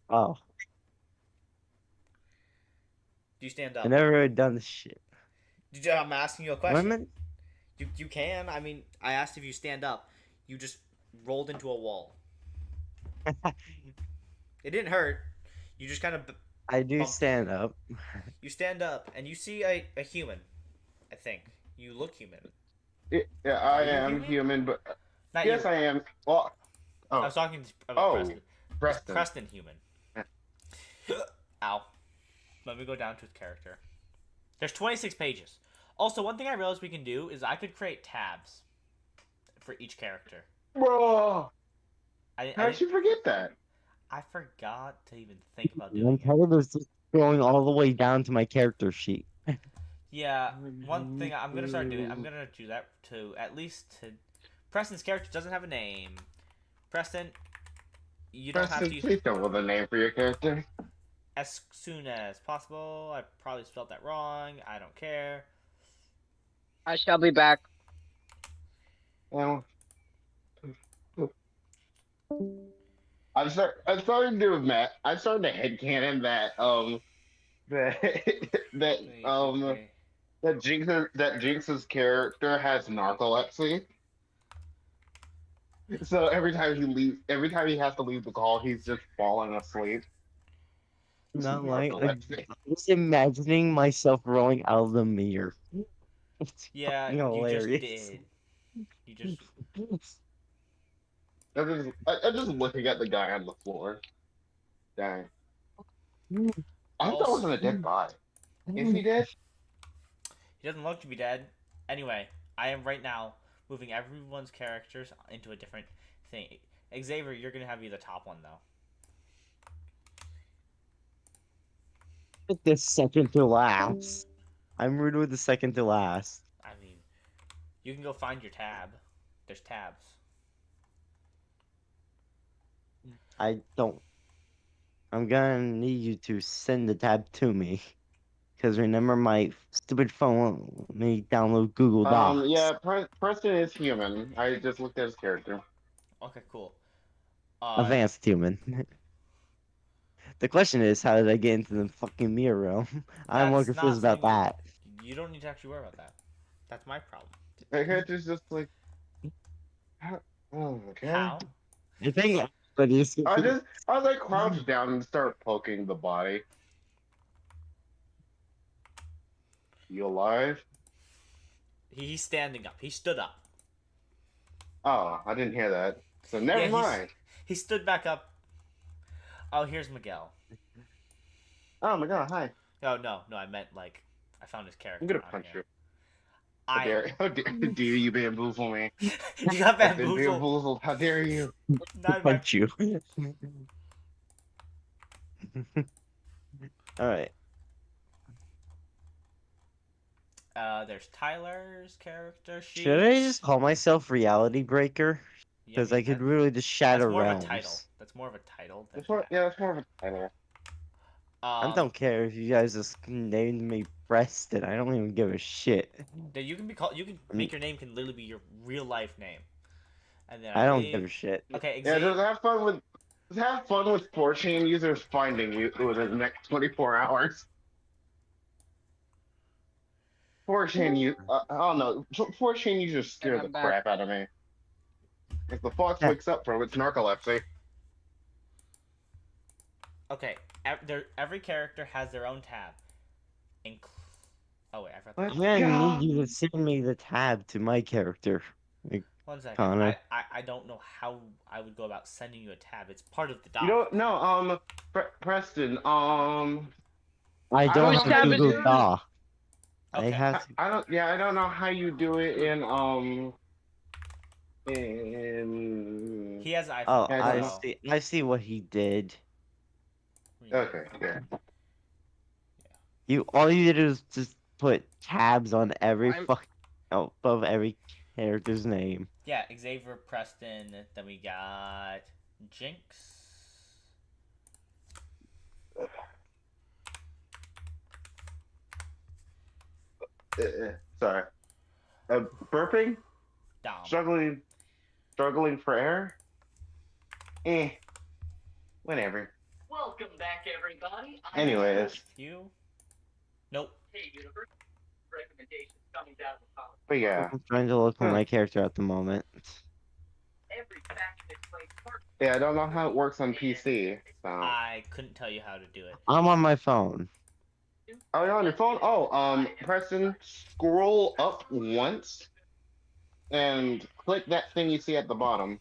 S5: Oh,
S1: Do you stand up?
S5: I never done this shit.
S1: I'm asking you a question.
S5: Women?
S1: You can. I mean, I asked if you stand up. You just rolled into a wall. It didn't hurt. You just kind of.
S5: I do
S1: Bumped.
S5: stand up.
S1: You stand up and you see a human. I think you look human.
S3: Yeah, I
S1: Are you
S3: am
S1: human?
S3: human, but
S1: Not
S3: yes,
S1: you.
S3: I am. Well,
S1: I
S3: oh,
S1: was talking about Preston.
S3: Preston.
S1: Preston human. Ow. Let me go down to his character. There's 26 pages. Also, one thing I realized we can do is I could create tabs for each character.
S3: Bro,
S1: I
S3: how did you forget that?
S1: I forgot to even think about
S5: My
S1: doing it.
S5: character's just going all the way down to my character sheet.
S1: Yeah, one thing I'm gonna start doing. I'm gonna do that to at least to. Preston's character doesn't have a name. Preston, you don't have
S3: Preston,
S1: to use
S3: please don't with a name for your character.
S1: as soon as possible. I probably spelled that wrong. I don't care.
S2: I shall be back.
S3: Well, I'm starting to admit, I'm starting to headcanon that that
S1: Wait, okay.
S3: that Jinx's character has narcolepsy. So every time he has to leave the call, he's just falling asleep.
S5: Not like I
S3: Narcolepsy.
S5: was imagining myself rolling out of the mirror. It's
S1: Yeah,
S5: fucking
S1: you just
S5: hilarious.
S1: did. You just.
S3: I'm just looking at the guy on the floor. Dang. I hope that
S1: Also,
S3: wasn't a dead body. Is he dead?
S1: he doesn't look to be dead. Anyway, I am right now moving everyone's characters into a different thing. Xavier, you're gonna have you the top one though.
S5: Like the second to last. I'm rude with the second to last.
S1: I mean, you can go find your tab. There's tabs.
S5: I don't. I'm gonna need you to send the tab to me. Because remember, my stupid phone won't let me download Google Docs.
S3: Yeah, Preston is human. I just looked at his character.
S1: Okay, cool.
S5: Advanced human. The question is, how did I get into the fucking mirror realm? I'm more
S1: That's
S5: confused
S1: not
S5: about
S1: something
S5: that.
S1: you don't need to actually worry about that. That's my problem.
S3: My character's just like, oh my god.
S1: How?
S5: I think, but it's
S3: I was like crouched down and start poking the body. You alive?
S1: He's standing up. He stood up.
S3: Oh, I didn't hear that. So never
S1: Yeah,
S3: mind.
S1: He stood back up. Oh, here's Miguel.
S3: Oh my god, hi.
S1: Oh no, I meant like I found his character.
S3: I'm gonna
S1: on
S3: punch
S1: here.
S3: you. How dare you bamboozle me?
S1: You got
S3: I've been
S1: bamboozled.
S3: bamboozled. How dare you?
S1: Not my...
S5: punch you. Alright.
S1: There's Tyler's character sheet.
S5: Should I just call myself Reality Breaker?
S1: Yeah,
S5: Because I could really just shatter
S1: that's more
S5: realms.
S1: of a title. That's more of a title. Than
S3: That's more of a title.
S5: I don't care if you guys just named me Preston. I don't even give a shit.
S1: You can be called. You can make your name can literally be your real life name. And then
S5: I don't give a shit.
S1: Okay,
S3: Yeah,
S1: Xavier.
S3: just have fun with 4chan users finding you within the next 24 hours. 4chan I don't know. 4chan users scare the
S2: I'm back.
S3: crap out of me. If the fox wakes up from its narcolepsy.
S1: Okay, every character has their own tab. Oh wait, I forgot.
S5: I'm gonna need you to send me the tab to my character.
S1: One second.
S5: Connor.
S1: I don't know how I would go about sending you a tab. It's part of the doc.
S3: You don't know, Preston,
S5: I
S3: I
S5: don't
S3: don't
S5: have
S2: tab
S5: a
S2: is
S5: Google
S2: yours.
S5: Doc.
S1: Okay.
S5: I have to.
S3: I don't know how you do it in
S1: He has an iPhone.
S5: Oh,
S3: I don't know.
S5: I see what he did.
S3: Okay, yeah.
S5: All you did is just put tabs on every
S2: I'm-
S5: above every character's name.
S1: Yeah, Xavier, Preston. Then we got Jinx.
S3: Sorry. Burping?
S1: Dom.
S3: Struggling for air? Whatever.
S7: Welcome back, everybody.
S3: Anyways,
S1: You. Nope.
S7: Hey, universe. Recommendations coming down the column.
S3: but yeah.
S5: I'm trying to look for
S3: Huh.
S5: my character at the moment.
S7: Every faction is playing part.
S3: Yeah, I don't know how it works on PC. So.
S1: I couldn't tell you how to do it.
S5: I'm on my phone.
S3: Oh, you're on your phone? Oh, Preston, scroll up once and click that thing you see at the bottom.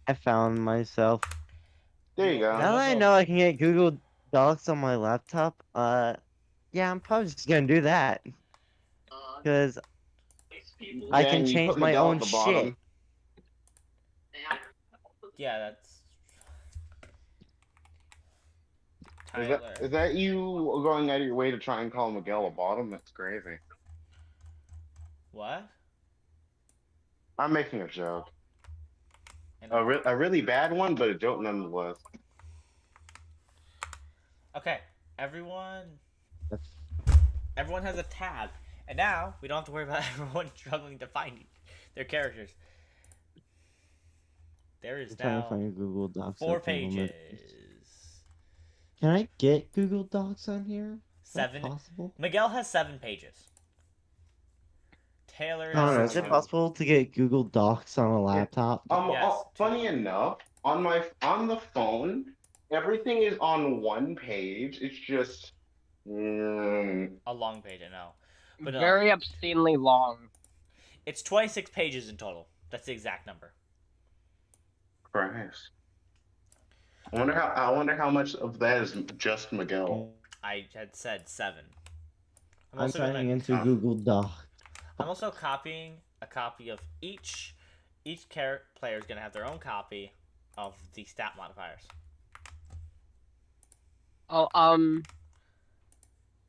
S5: I found myself.
S3: There you go.
S5: Now that I know I can get Google Docs on my laptop, yeah, I'm probably just gonna do that. Because I
S3: Yeah,
S5: can
S3: and you
S5: change
S3: put
S5: my
S3: Miguel
S5: own
S3: at the bottom.
S5: shit.
S1: Yeah, that's.
S3: Is
S1: Tyler.
S3: that you going out of your way to try and call Miguel a bottom? That's crazy.
S1: What?
S3: I'm making a joke.
S1: And
S3: A really bad one, but a joke nonetheless.
S1: okay, everyone
S5: That's-
S1: everyone has a tab, and now we don't have to worry about everyone struggling to find their characters. There is
S5: I'm trying to
S1: now
S5: find Google Docs
S1: 4
S5: at the moment.
S1: pages.
S5: Can I get Google Docs on here? Is that
S1: 7.
S5: possible?
S1: Miguel has 7 pages. Taylor
S5: I don't know.
S1: has
S5: Is it
S1: 2.
S5: possible to get Google Docs on a laptop?
S1: Yes,
S3: Funny enough, on the phone, everything is on one page. It's just
S1: a long page, I know. But
S2: Very obscenely long.
S1: it's 26 pages in total. That's the exact number.
S3: Christ. I wonder how much of that is just Miguel.
S1: I had said 7.
S5: I'm signing into Google Docs.
S1: I'm also copying a copy of each player is gonna have their own copy of the stat modifiers
S2: Oh,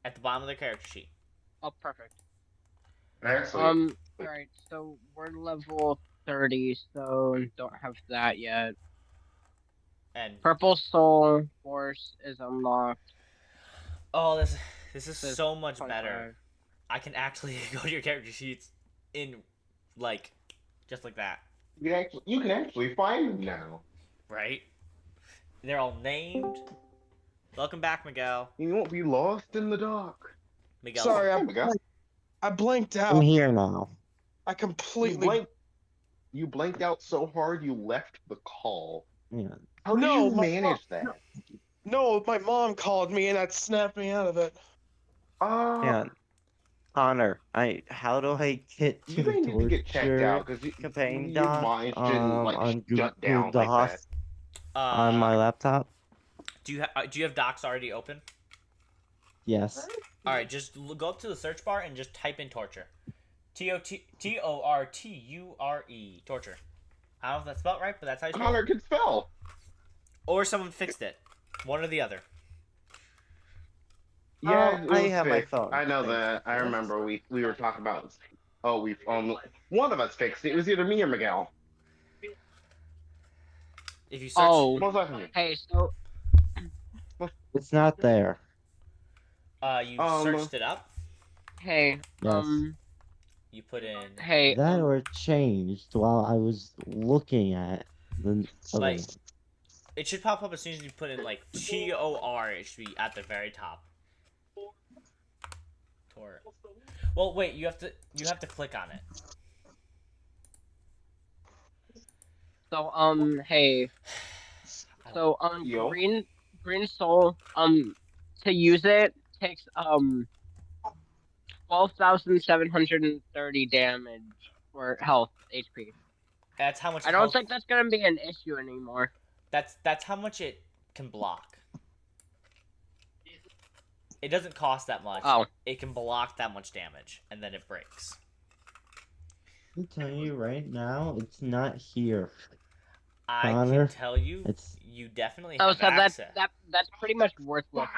S1: at the bottom of their character sheet.
S2: oh, perfect.
S3: Actually,
S2: Alright, so we're level 30, so don't have that yet.
S1: And
S2: Purple Soul Force is unlocked.
S1: oh, this is
S2: Says
S1: so much
S2: 25.
S1: better. I can actually go to your character sheets in like just like that,
S3: you can actually find them now.
S1: right? They're all named. Welcome back, Miguel.
S3: You won't be lost in the dark.
S1: Miguel.
S4: Sorry,
S3: Hey, Miguel.
S4: I blanked
S5: I'm
S4: out.
S5: here now.
S4: I
S3: You
S4: completely.
S3: blanked out so hard you left the call.
S5: Yeah.
S3: How did
S4: No,
S3: you
S4: my
S3: manage that?
S4: No, my mom called me and that snapped me out of it.
S5: Yeah. Connor, how do I get to
S3: You
S5: the
S3: may need to get checked
S5: torture
S3: out because
S5: companion
S3: your
S5: doc
S3: mind shouldn't like
S5: on
S3: shut
S5: Google
S3: down like that.
S5: Docs on my laptop?
S1: Do you have docs already open?
S5: Yes.
S1: All right, just go up to the search bar and just type in torture. Torture. Torture. I don't know if that's spelled right, but that's how you spell
S3: Connor
S1: it.
S3: can spell.
S1: Or someone fixed it. One or the other.
S3: Yeah,
S5: I
S3: it was
S5: have my
S3: fixed.
S5: phone.
S3: I know
S5: Thanks.
S3: that. I remember we were talking about. Oh, one of us fixed it. It was either me or Miguel.
S1: If you search,
S2: Oh,
S3: Most likely.
S2: hey, so
S5: It's not there.
S1: You searched it up.
S2: hey,
S5: Yes.
S1: You put in
S2: hey,
S5: That or it changed while I was looking at the other
S1: like
S5: one.
S1: it should pop up as soon as you put in like TOR. It should be at the very top. Tor. Well, wait. You have to click on it.
S2: so hey, so
S3: Yo.
S2: green soul to use it takes 12,730 damage for health HP.
S1: That's how much.
S2: I don't
S1: health-
S2: think that's gonna be an issue anymore.
S1: That's how much it can block. It doesn't cost that much.
S2: Oh.
S1: It can block that much damage, and then it breaks.
S5: I'm telling you right now, it's not here.
S1: I
S5: Connor,
S1: can tell you,
S5: it's-
S1: you definitely
S2: Oh,
S1: have
S2: so
S1: access.
S2: that's pretty much worthless.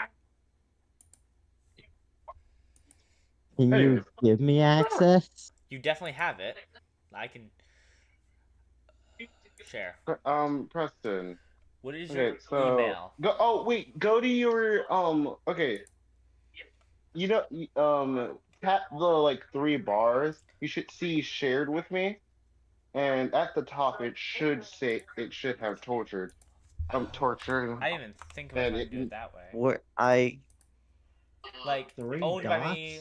S5: Can you give me access?
S1: You definitely have it. I can share.
S3: Preston.
S1: What is
S3: Okay,
S1: your
S3: so
S1: email?
S3: go to your okay. You know, tap the like 3 bars. You should see shared with me, and at the top it should have tortured. Tortured.
S1: I didn't even think about
S3: And
S1: how to do it that way.
S5: Where
S1: Like
S5: 3
S1: owned
S5: dots?
S1: by me.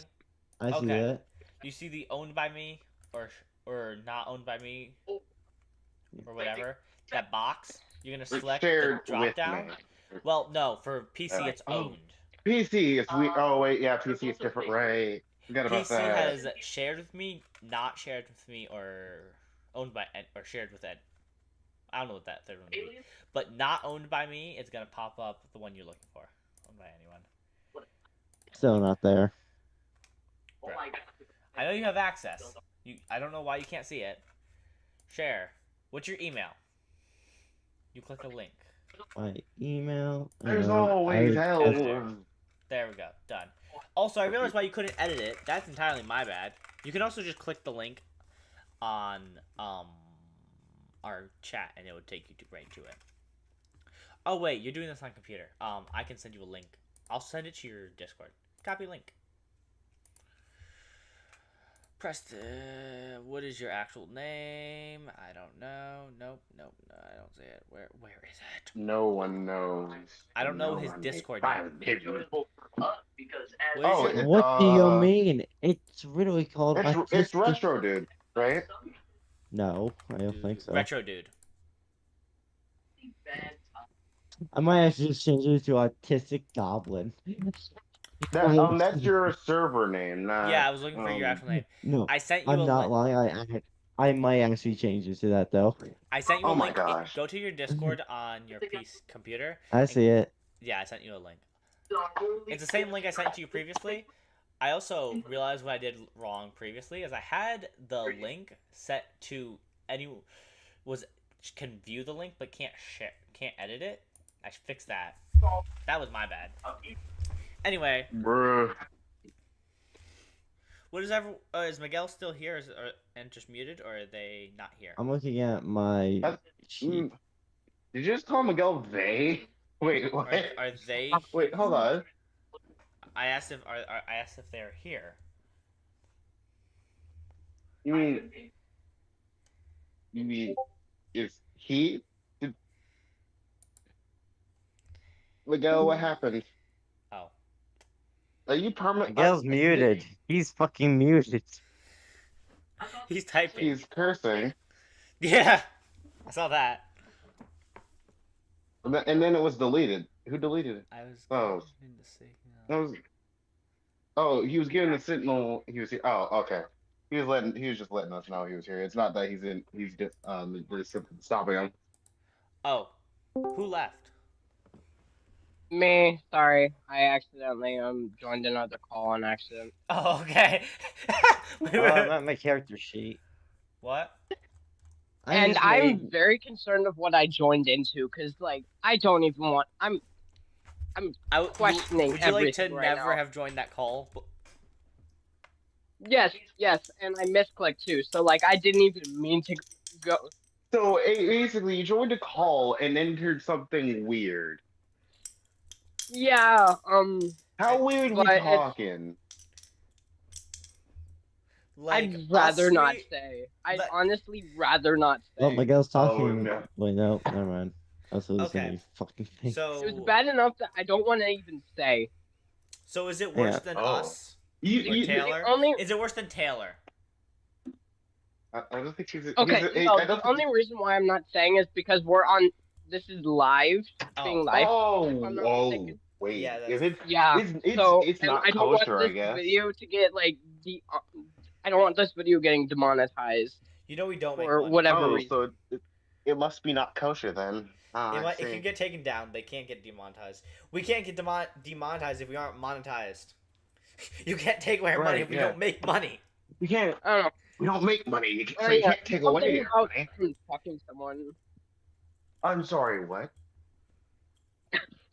S5: I see
S1: Okay.
S5: that.
S1: You see the owned by me or not owned by me or whatever. That box. You're gonna
S3: It's
S1: select
S3: shared
S1: the drop
S3: with
S1: down.
S3: me.
S1: Well, no, for PC it's owned.
S3: PC is we. Oh wait, yeah, PC is different, right? Forgot about
S1: PC
S3: that.
S1: has shared with me, not shared with me, or owned by Ed, or shared with Ed. I don't know what that third one would be. But not owned by me, it's gonna pop up the one you're looking for. Owned by anyone.
S5: Still not there.
S1: Bro. I know you have access. I don't know why you can't see it. Share. What's your email? You click a link.
S5: My email.
S3: There's always
S1: There we go. Done. Also, I realized why you couldn't edit it. That's entirely my bad. You can also just click the link on our chat, and it would take you right to it. Oh wait, you're doing this on computer. I can send you a link. I'll send it to your Discord. Copy link. Preston, what is your actual name? I don't know. Nope, no, I don't see it. Where is it?
S3: No one knows.
S1: I don't know his Discord name.
S7: Enjoyable for us because as
S3: Oh,
S1: What is
S3: it-
S1: it?
S5: What do you mean? It's really called
S3: it's
S5: autistic.
S3: retro, dude, right?
S5: No, I don't think so.
S1: Retro dude.
S5: I might actually just change it to autistic goblin.
S3: That's your server name, not.
S1: Yeah, I was looking for your actual name.
S5: No,
S1: I sent you
S5: I'm
S1: a
S5: not
S1: link.
S5: lying. I might actually change it to that though.
S1: I sent you a
S3: Oh my
S1: link.
S3: gosh.
S1: Go to your Discord on your computer.
S5: I see it.
S1: Yeah, I sent you a link. It's the same link I sent to you previously. I also realized what I did wrong previously, is I had the link set to can view the link but can't edit it. I fixed that. That was my bad. Anyway,
S3: Bruh.
S1: what is Miguel still here and just muted, or are they not here?
S5: I'm looking at my sheet.
S3: Did you just call Miguel they? Wait, what?
S1: Are they?
S3: Wait, hold on.
S1: I asked if they're here.
S3: You mean is he? Miguel, what happened?
S1: Oh,
S3: Are you permanent?
S5: Miguel's muted. He's fucking muted.
S1: he's typing.
S3: He's cursing.
S1: Yeah, I saw that.
S3: And then it was deleted. Who deleted it?
S1: I was.
S3: Oh.
S1: in the signal.
S3: That was. Oh, he was giving the signal. He was here. Oh, okay. He was just letting us know he was here. It's not that he's just stopping him.
S1: Oh, who left?
S2: Me, sorry. I accidentally joined another call on accident.
S1: Oh, okay.
S5: I'm at my character sheet.
S1: What?
S2: And I'm very concerned of what I joined into, because, like, I don't even want... I'm questioning
S1: Would you like to
S2: everything right
S1: never
S2: now.
S1: have joined that call?
S2: Yes, and I misclicked too, so, like, I didn't even mean to go...
S3: So basically, you joined a call and entered something weird.
S2: Yeah,
S3: How weird we
S2: But it's-
S3: talking?
S1: Like,
S2: I'd rather
S1: us
S2: not
S1: three-
S2: say. I'd
S1: but-
S2: honestly rather not say.
S5: Oh, Miguel's talking.
S3: Oh, no.
S5: Wait, no, never mind. I was listening
S1: Okay.
S5: to you fucking thing.
S1: So,
S2: It was bad enough that I don't want to even say.
S1: so is it worse
S5: Yeah.
S1: than
S3: Oh.
S1: us? Or
S3: You,
S1: Taylor?
S2: The only
S1: Is it worse than Taylor?
S3: I don't think he's.
S2: okay,
S3: he's
S2: no,
S3: I don't
S2: the only reason why I'm not saying is because we're on. This is live, being live.
S3: Oh,
S2: I'm not
S3: whoa,
S2: mistaken.
S3: wait.
S1: Yeah,
S3: Is it?
S2: Yeah.
S3: It's
S2: It's
S3: not
S2: I don't want
S3: kosher, I
S2: this
S3: guess.
S2: video to get like I don't want this video getting demonetized
S1: You know we don't make
S2: for
S1: money.
S2: whatever
S3: Oh,
S2: reason.
S3: so it must be not kosher then. Ah, I
S1: It
S3: see.
S1: can get taken down. They can't get demonetized. We can't get demonetized if we aren't monetized. You can't take away our money
S3: Right,
S1: if we
S3: yeah.
S1: don't make money.
S3: We can't.
S2: I don't know.
S3: We don't make money, so
S2: Oh,
S3: you
S2: yeah.
S3: can't take away
S2: Something
S3: your
S2: about
S3: money.
S2: fucking someone.
S3: I'm sorry. What?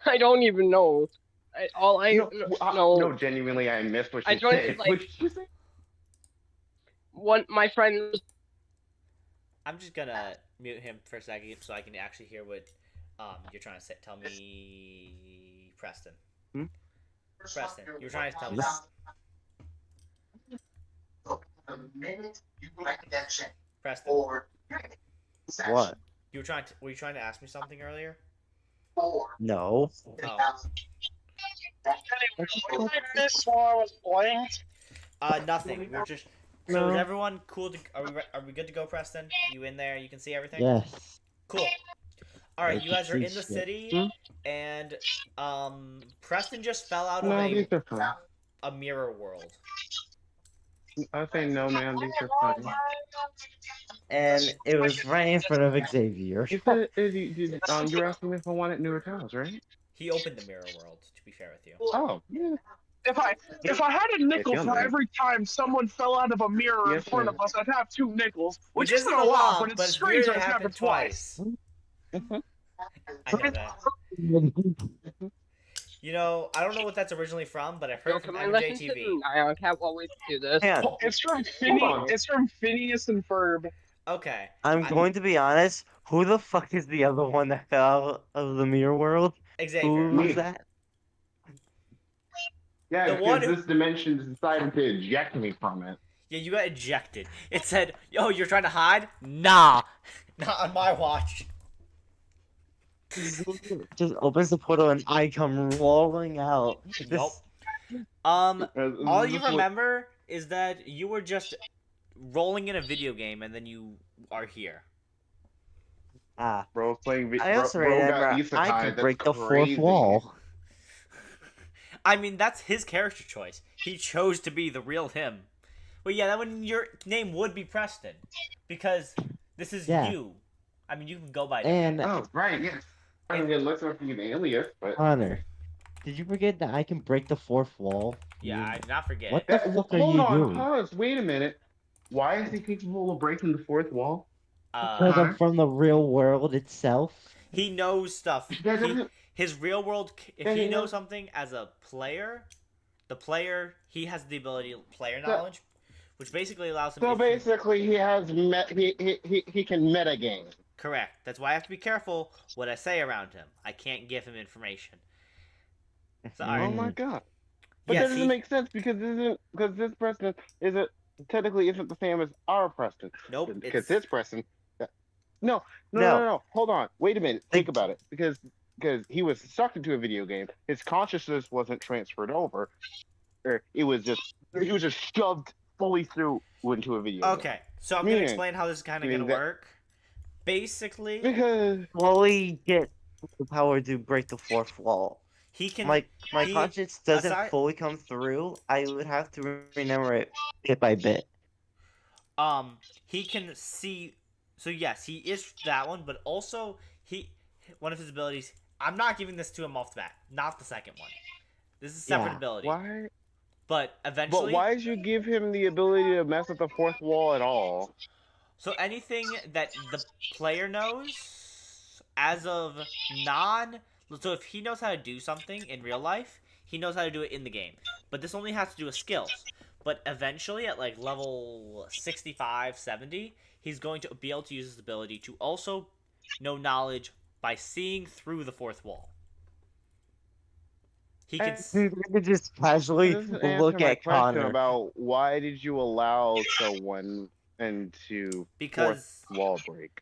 S2: I don't even know.
S3: No, genuinely, I missed what
S2: I
S3: you
S2: joined,
S3: said.
S2: like-
S3: What did you say?
S2: My friend.
S1: I'm just gonna mute him for a second so I can actually hear what you're trying to say. Tell me, Preston.
S3: Hmm?
S1: Preston, you were trying to tell me.
S5: Yes.
S8: The minute you like that check
S1: Preston,
S8: or
S5: What?
S1: were you trying to ask me something earlier?
S8: or
S5: No.
S1: Oh.
S4: This while I was playing.
S1: Nothing. We're just. So
S5: No.
S1: is everyone cool? Are we good to go, Preston? You in there? You can see everything.
S5: Yes.
S1: Cool. All right,
S5: Like
S1: you guys are in the
S5: shit.
S1: city, and Preston just fell out of
S3: No, these are fine.
S1: a mirror world.
S3: I say no, man. These are fine.
S5: And it was right in front of Xavier.
S3: You said you were asking me if I wanted newer tiles, right?
S1: He opened the mirror world. To be fair with you.
S3: Oh, yeah.
S4: If I had a nickel
S3: If
S4: for
S3: you're
S4: every time someone fell out of a mirror in
S3: Yes,
S4: front
S3: ma'am.
S4: of us, I'd have 2 nickels, which
S1: Which
S4: isn't a lot, but
S1: but
S4: it's
S1: it's
S4: strange
S1: weird
S4: that
S1: it
S4: it's
S1: happened
S4: happened twice.
S1: I know that. You know, I don't know what that's originally from, but I heard
S2: Yo,
S1: it from
S2: can we listen to
S1: MJTV.
S2: the Nyan Cat while we do this?
S5: Man,
S4: It's from
S3: on.
S4: It's from Phineas and Ferb.
S1: Okay.
S5: I'm
S1: I-
S5: going to be honest. Who the fuck is the other one that fell out of the mirror world?
S1: Xavier.
S5: Who was
S3: Me.
S5: that?
S3: Yeah,
S1: The one
S3: because
S1: who-
S3: this dimension decided to eject me from it.
S1: Yeah, you got ejected. It said, "Yo, you're trying to hide? Nah, not on my watch."
S5: Just opens the portal and I come rolling out.
S1: Yup.
S3: This
S1: All you
S3: is what-
S1: remember is that you were just rolling in a video game, and then you are here.
S5: Ah,
S3: Bro playing.
S5: I also
S3: bro got
S5: remember I
S3: isekai,
S5: could
S3: that's
S5: break the fourth
S3: crazy.
S5: wall.
S1: I mean, that's his character choice. He chose to be the real him. Well, yeah, that would your name would be Preston, because this is
S5: Yeah.
S1: you. I mean, you can go by.
S5: And
S3: Oh right, yes. I mean, it looks like an alias, but
S5: Connor, did you forget that I can break the fourth wall?
S1: Yeah, I did not forget.
S5: What the fuck are
S3: hold
S5: you
S3: on,
S5: doing?
S3: pause. Wait a minute. Why is he capable of breaking the fourth wall?
S5: Because I'm from the real world itself.
S1: He knows stuff.
S3: That doesn't-
S1: His real world. If
S3: Yeah,
S1: he
S3: he
S1: knows
S3: knows-
S1: something as a player, the player he has the ability player knowledge, which basically allows him.
S3: So
S1: if-
S3: basically, he has he can metagame.
S1: Correct. That's why I have to be careful what I say around him. I can't give him information. So,
S3: Oh
S1: alright.
S3: my god. But
S1: Yes,
S3: that doesn't
S1: he-
S3: make sense because this Preston isn't technically isn't the same as our Preston.
S1: Nope.
S3: Because
S1: It's,
S3: his Preston. No.
S5: No.
S3: Hold on. Wait a minute. Think about it. Because he was sucked into a video game. His consciousness wasn't transferred over. Or he was just shoved fully through into a video game.
S1: okay. So I'm gonna
S3: Meaning-
S1: explain how this is kind of
S3: meaning
S1: gonna
S3: that-
S1: work. Basically,
S3: Because
S5: Slowly get the power to break the fourth wall.
S1: he can.
S5: My
S1: he-
S5: conscience doesn't
S1: aside-
S5: fully come through. I would have to remember it bit by bit.
S1: He can see. So yes, he is that one, but also one of his abilities. I'm not giving this to him off the bat. Not the second one. This is a separate
S5: Yeah.
S1: ability.
S3: why?
S1: But eventually.
S3: But why did you give him the ability to mess with the fourth wall at all?
S1: So anything that the player knows, as of non. So if he knows how to do something in real life, he knows how to do it in the game. But this only has to do with skills. But eventually, at like level 65, 70, he's going to be able to use his ability to also know knowledge by seeing through the fourth wall. He can.
S5: You could just casually
S3: That doesn't answer
S5: look
S3: my
S5: at
S3: question
S5: Connor.
S3: about why did you allow someone into
S1: Because.
S3: fourth wall break?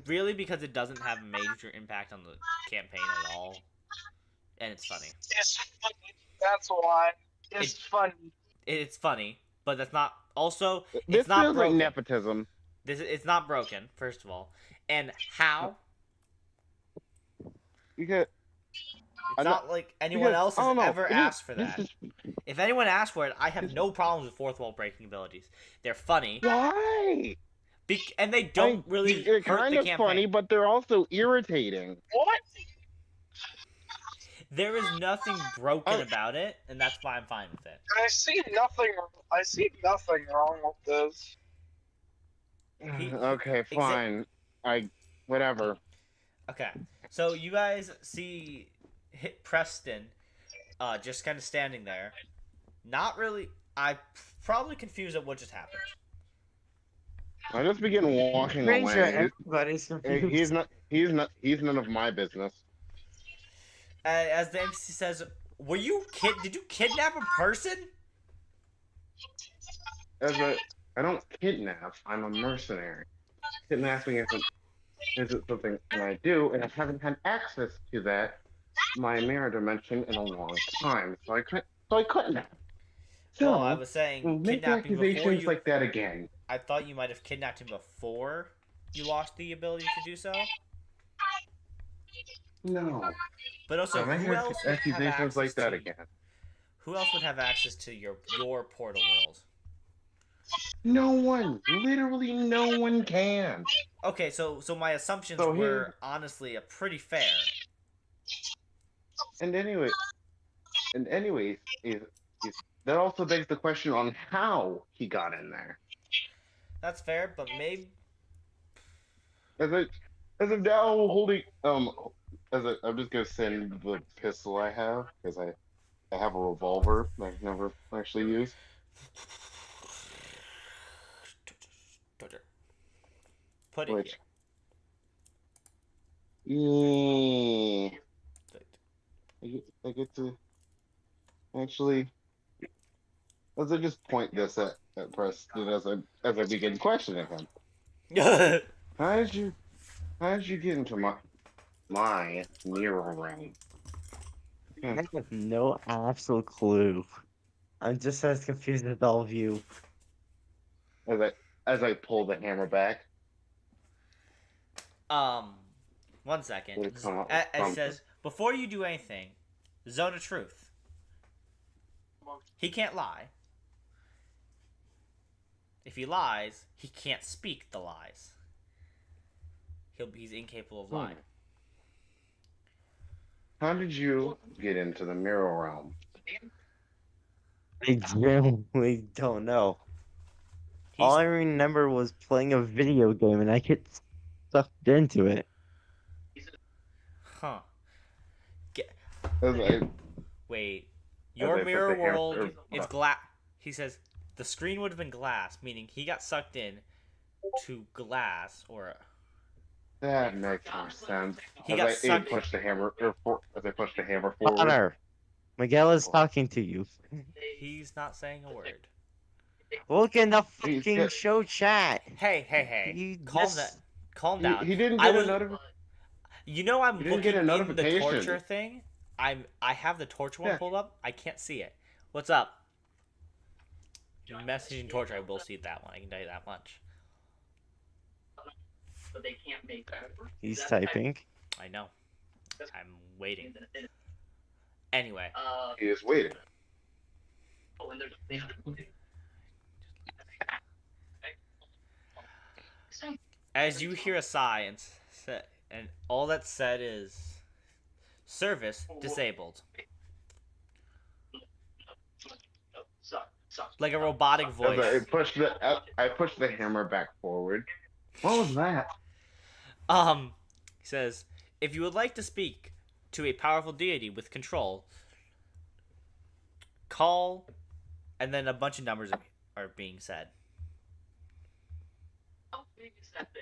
S1: Really, because it doesn't have a major impact on the campaign at all. And it's funny.
S4: It's funny. That's why. It's
S1: It-
S4: funny.
S1: It's funny, but that's not. Also,
S3: This
S1: it's not
S3: feels like
S1: broken.
S3: nepotism.
S1: It's not broken, first of all. And how?
S3: Because
S1: It's
S3: I
S1: not like anyone else
S3: I
S1: has
S3: don't know,
S1: ever
S3: this-
S1: asked for
S3: this
S1: that.
S3: is-
S1: If anyone asked for it, I have no problems with fourth wall breaking abilities. They're funny,
S3: why?
S1: and they don't really
S3: They're
S1: hurt
S3: kind
S1: the
S3: of
S1: campaign.
S3: funny, but they're also irritating.
S4: What?
S1: There is nothing broken
S3: Oh.
S1: about it, and that's why I'm fine with it.
S4: I see nothing. I see nothing wrong with this.
S3: Okay, fine. Whatever.
S1: Okay, so you guys see hit Preston, just kind of standing there. Not really. I probably confused at what just happened.
S3: I just begin walking
S5: Pretty sure
S3: away.
S5: everybody's confused.
S3: He's none of my business.
S1: As the MC says, did you kidnap a person?
S3: I don't kidnap. I'm a mercenary. Kidnapping isn't something that I do, and I haven't had access to that my mirror dimension in a long time. So I couldn't have. So
S1: Well, I was saying
S3: we'll make
S1: kidnapping before
S3: accusations
S1: you.
S3: like that again.
S1: I thought you might have kidnapped him before you lost the ability to do so.
S3: No.
S1: But also,
S3: I'll make
S1: who else would have
S3: accusations like
S1: access
S3: that
S1: to-
S3: again.
S1: Who else would have access to your portal world?
S3: No one. Literally no one can.
S1: Okay, so my assumptions
S3: So
S1: were honestly pretty fair.
S3: And anyways, that also begs the question on how he got in there.
S1: That's fair, but maybe
S3: As of now, holding I'm just gonna send the pistol I have because I have a revolver that I've never actually used.
S1: Put it
S3: Which,
S1: here.
S3: yeah, I get to actually. As I just point this at Preston as I begin questioning him. How did you how did you get into my mirror realm?
S5: I have no actual clue. I'm just as confused as all of you.
S3: As I pull the hammer back,
S1: One second.
S3: did it come up
S1: It
S3: from
S1: says, before you do anything, zone of truth. He can't lie. If he lies, he can't speak the lies. He's incapable of lying.
S3: How did you get into the mirror realm?
S5: I genuinely don't know. All I remember was playing a video game and I get sucked into it.
S1: Huh.
S3: As I,
S1: Wait.
S3: As I
S1: Your
S3: put
S1: mirror
S3: the hammer-
S1: world
S3: or-
S1: is glass. He says the screen would have been glass, meaning he got sucked in to glass, or
S3: that makes more sense.
S1: He
S3: as
S1: got
S3: I
S1: sucked-
S3: pushed the hammer, as I pushed the hammer forward.
S5: Connor, Miguel is talking to you.
S1: he's not saying a word.
S5: Look in the
S3: He's
S5: fucking
S3: got-
S5: show chat.
S1: Hey.
S5: You
S1: Calm
S5: just-
S1: calm down.
S3: He didn't
S1: I
S3: get a
S1: was-
S3: notification.
S1: You know I'm
S3: You didn't
S1: looking
S3: get a
S1: in the
S3: notification.
S1: torture thing. I have the torture one
S3: Yeah.
S1: pulled up. I can't see it. What's up? Messaging torture. I will see that one. I can tell you that much.
S7: But they can't make that.
S5: He's
S7: That's
S5: typing.
S1: I know. I'm waiting. Anyway,
S3: He is waiting.
S7: Oh, and there's
S1: as you hear a sigh and all that's said is service disabled, like a robotic
S3: As
S1: voice.
S3: I pushed the hammer back forward. What was that?
S1: He says, if you would like to speak to a powerful deity with control, call, and then a bunch of numbers are being said.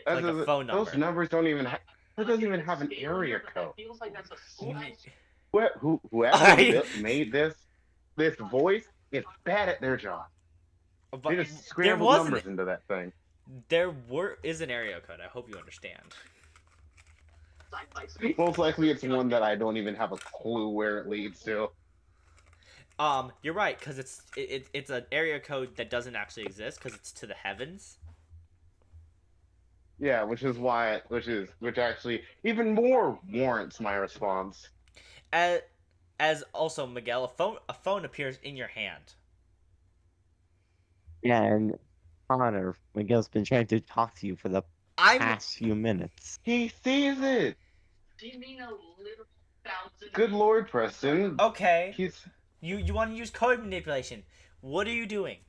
S1: Like a phone number.
S3: Those numbers don't even. That doesn't even have an area code.
S7: feels like that's a slight.
S3: Whoever made this voice is bad at their job. They
S1: But
S3: just
S1: there
S3: scrambled
S1: wasn't.
S3: numbers into that thing.
S1: There is an area code. I hope you understand.
S3: Most likely, it's one that I don't even have a clue where it leads to.
S1: You're right, because it's an area code that doesn't actually exist because it's to the heavens.
S3: Yeah, which actually even more warrants my response.
S1: As also, Miguel, a phone appears in your hand.
S5: Yeah, and Connor, Miguel's been trying to talk to you for the past few minutes.
S3: He sees it.
S7: Do you mean a little thousand?
S3: Good Lord, Preston.
S1: Okay.
S3: He's
S1: You want to use code manipulation. What are you doing?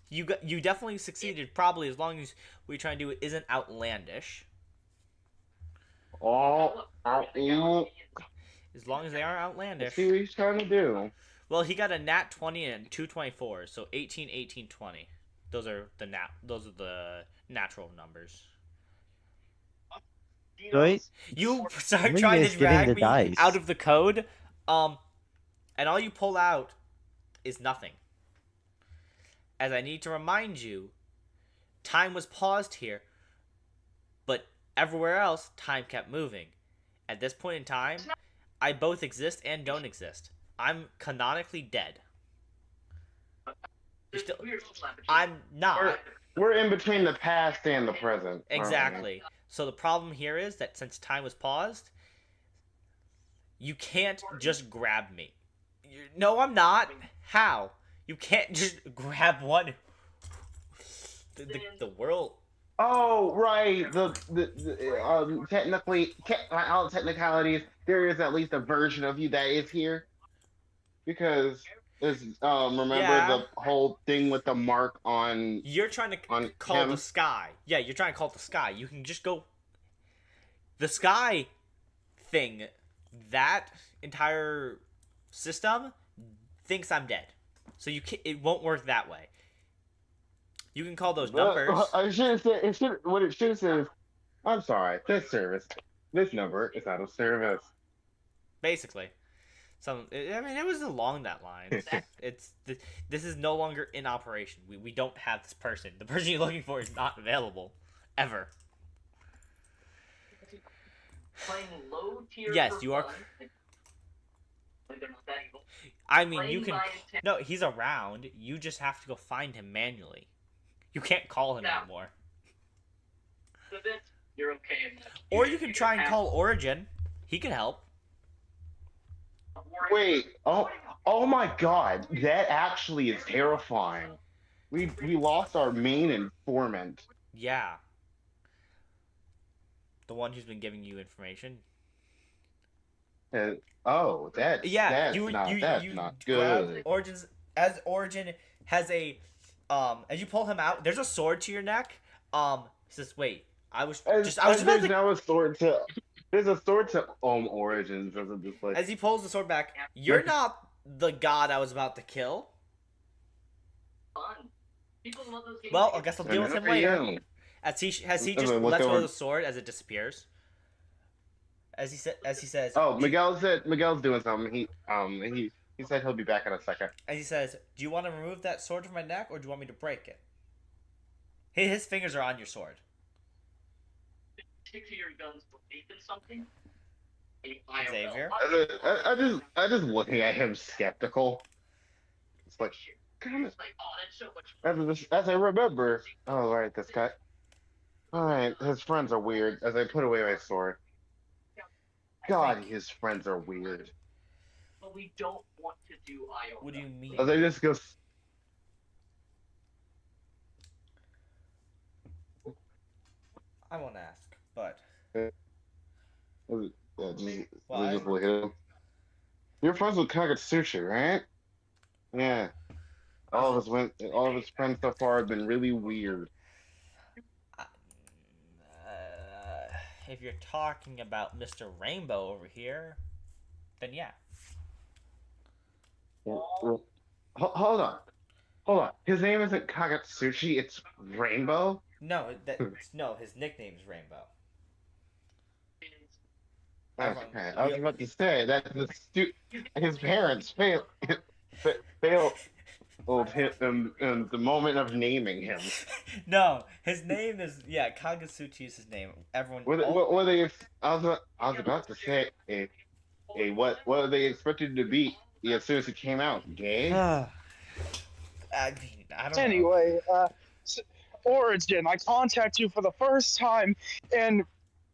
S1: You definitely succeeded, probably, as long as what you're trying to do isn't outlandish.
S3: all out.
S1: As long as they aren't outlandish.
S3: See what he's trying to do.
S1: Well, he got a nat 20 and 224, so 18, 18, 20. Those are the natural numbers.
S5: Right?
S1: You start
S5: When
S1: trying
S5: you
S1: to
S5: guys getting
S1: drag
S5: the
S1: me
S5: dice?
S1: out of the code, and all you pull out is nothing. As I need to remind you, time was paused here, but everywhere else, time kept moving. At this point in time, I both exist and don't exist. I'm canonically dead. You're still, I'm not.
S3: We're in between the past and the present. aren't we?
S1: Exactly. So the problem here is that since time was paused, you can't just grab me. No, I'm not. How? You can't just grab one. The world.
S3: Oh, right. Technically, all technicalities, there is at least a version of you that is here. Because remember
S1: Yeah.
S3: the whole thing with the mark on
S1: You're trying to
S3: on
S1: call
S3: him?
S1: the sky. Yeah, you're trying to call it the sky. You can just go. The sky thing that entire system thinks I'm dead. So it won't work that way. You can call those numbers.
S3: I should have said. It should. What it should have said is, "I'm sorry. This number is out of service."
S1: Basically. I mean, it was along that line. This is no longer in operation. We don't have this person. The person you're looking for is not available, ever.
S7: Playing low tier.
S1: Yes,
S7: for
S1: you are.
S7: fun. Like they're not that evil.
S1: I mean, you
S7: Playing
S1: can.
S7: by intent.
S1: No, he's around. You just have to go find him manually. You can't call him
S7: Yeah.
S1: anymore.
S7: So that you're okay in that.
S1: Or you can try and call Origin. He can help.
S3: Wait. Oh my God. That actually is terrifying. We lost our main informant.
S1: Yeah. The one who's been giving you information.
S3: That's
S1: Yeah,
S3: that's
S1: you
S3: not
S1: grab
S3: good.
S1: Origin's Origin has a as you pull him out, there's a sword to your neck. He says, "Wait, I was just about
S3: there's
S1: to."
S3: now a sword to. There's a sword to Origins. Doesn't just like.
S1: As he pulls the sword back, you're not the god I was about to kill.
S7: Fun. People love those games.
S1: Well, I guess I'll deal with him
S3: Who are
S1: later.
S3: you?
S1: As he just
S3: look
S1: lets go
S3: over.
S1: of the sword as it disappears. As he says,
S3: Oh, Miguel's doing something. He said he'll be back in a second.
S1: as he says, "Do you want to remove that sword from my neck, or do you want me to break it?" His fingers are on your sword.
S7: Stick to your guns belief in something.
S1: Xavier?
S3: I just looking at him skeptical. It's like, damn it.
S7: It's like, oh, that's so much fun.
S3: As I remember. Oh, right, this guy. All right, his friends are weird. As I put away my sword. God, his friends are weird.
S7: But we don't want to do IO.
S1: What do you mean?
S3: As I just go.
S1: I won't ask, but
S3: Just look at him. You're friends with Kagetsuchi, right? Yeah. All of his friends so far have been really weird.
S1: If you're talking about Mr. Rainbow over here, then yeah.
S3: Hold on. His name isn't Kagetsuchi, it's Rainbow?
S1: No, his nickname's Rainbow.
S3: Okay, I was about to say that his parents failed him in the moment of naming him.
S1: No, his name is Kagetsuchi is his name. Everyone.
S3: What were they? I was about to say what were they expected to be as soon as he came out? Gay?
S1: I mean, I don't know.
S9: Anyway, Origin, I contact you for the first time in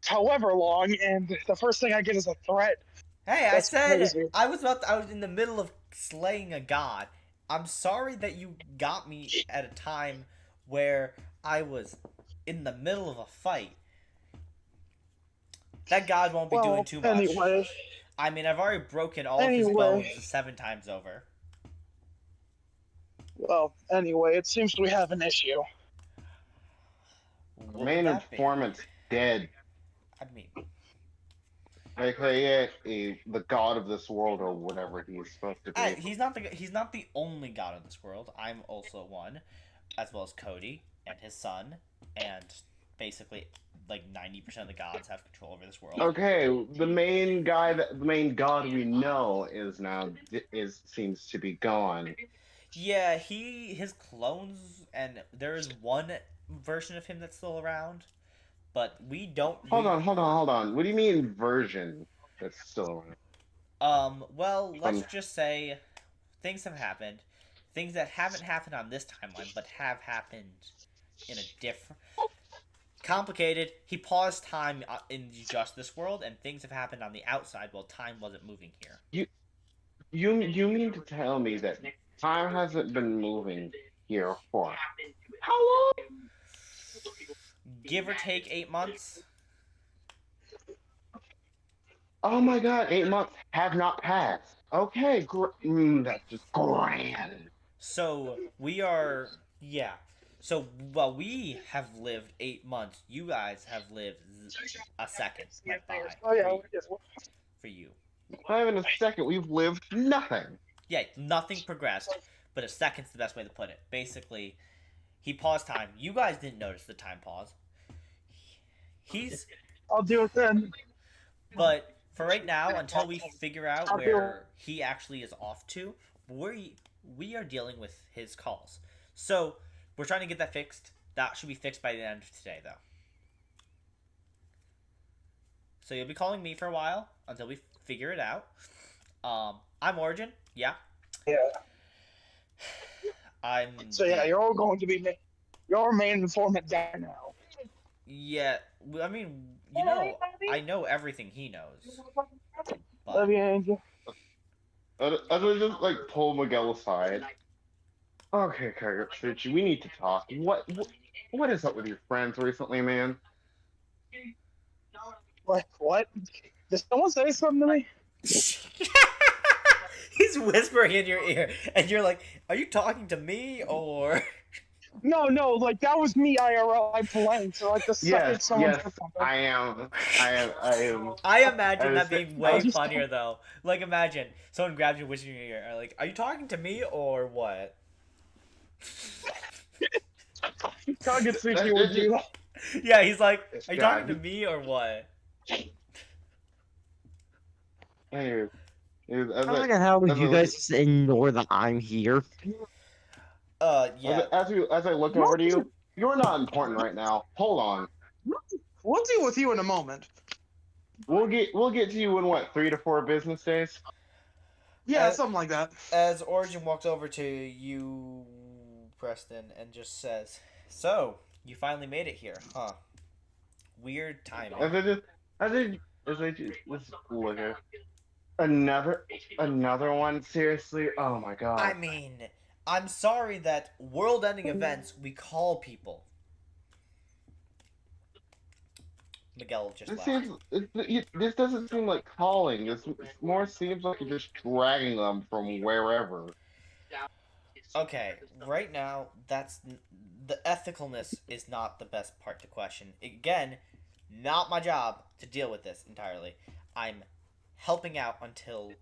S9: however long, and the first thing I get is a threat.
S1: Hey,
S9: That's crazy.
S1: I was in the middle of slaying a god. I'm sorry that you got me at a time where I was in the middle of a fight. That god won't be doing too much.
S9: Anyway,
S1: I mean, I've already broken all of his bones 7 times over.
S9: anyway, it seems we have an issue.
S1: What
S3: The
S1: would
S3: main
S1: that be?
S3: informant's dead.
S1: I mean,
S3: AKA the god of this world or whatever he's supposed to be.
S1: he's not the only god of this world. I'm also one, as well as Cody and his son, and basically like 90% of the gods have control over this world.
S3: Okay, the main god we know seems to be gone.
S1: Yeah, his clones, and there is one version of him that's still around, but we don't.
S3: Hold on. What do you mean version that's still around?
S1: Well, let's just say things have happened. Things that haven't happened on this timeline, but have happened in a different. Complicated. He paused time in just this world, and things have happened on the outside while time wasn't moving here.
S3: You mean to tell me that time hasn't been moving here for how long?
S1: Give or take 8 months.
S3: Oh my god, 8 months have not passed. Okay, that's just grand.
S1: So we are, So while we have lived 8 months, you guys have lived a second went by
S9: Oh yeah,
S1: for you.
S3: Not even a second. We've lived nothing.
S1: Yeah, nothing progressed, but a second's the best way to put it. Basically, he paused time. You guys didn't notice the time pause. He's
S9: I'll do it then.
S1: But for right now, until we figure out
S9: I'll do it.
S1: where he actually is off to, we are dealing with his calls. So we're trying to get that fixed. That should be fixed by the end of today, though. So you'll be calling me for a while until we figure it out. I'm Origin. Yeah.
S9: Yeah.
S1: I'm.
S9: So yeah, you're all going to be your main informant down now.
S1: Yeah. I mean, you know, I know everything he knows.
S9: Love you, Angel.
S3: As I just like pull Miguel aside. Okay, Kagachi, we need to talk. What is up with your friends recently, man?
S9: What? Did someone say something to me?
S1: He's whispering in your ear, and you're like, "Are you talking to me or?"
S9: No, like that was me IRL. I blanked. So like the second
S3: Yes,
S9: someone
S3: yes,
S9: said something.
S3: I am.
S1: I imagine
S3: I
S1: that
S3: was-
S1: being way funnier though. Like, imagine someone grabs you, whispering in your ear, like, "Are you talking to me or what?"
S9: Kagachi would do that.
S1: Yeah, he's like, "Are you
S3: God.
S1: talking to me or what?"
S3: Anyways,
S5: How the hell would you guys just ignore that I'm here?
S1: Yeah.
S3: As I look over to you, you're not important right now. Hold on.
S4: We'll deal with you in a moment.
S3: We'll get to you in what, 3 to 4 business days?
S4: Yeah,
S1: Uh,
S4: something like that.
S1: As Origin walks over to you, Preston, and just says, "So, you finally made it here, huh? Weird timing."
S3: As I just look at another one. Seriously, oh my god.
S1: I mean, I'm sorry that world-ending events we call people. Miguel just laughed.
S3: This doesn't seem like calling. This more seems like you're just dragging them from wherever.
S1: Okay, right now, the ethicalness is not the best part to question. Again, not my job to deal with this entirely. I'm helping out until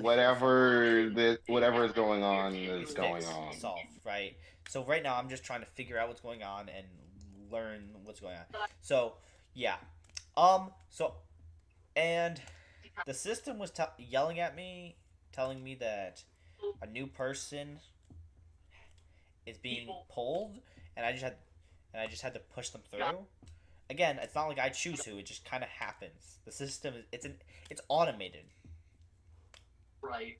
S3: Whatever is going on
S1: it's
S3: is going
S1: fixed,
S3: on.
S1: solved, right? So right now, I'm just trying to figure out what's going on and learn what's going on. So yeah, and the system was yelling at me, telling me that a new person is being pulled, and I just had to push them through. Again, it's not like I choose to; it just kind of happens. The system is it's automated.
S7: Right.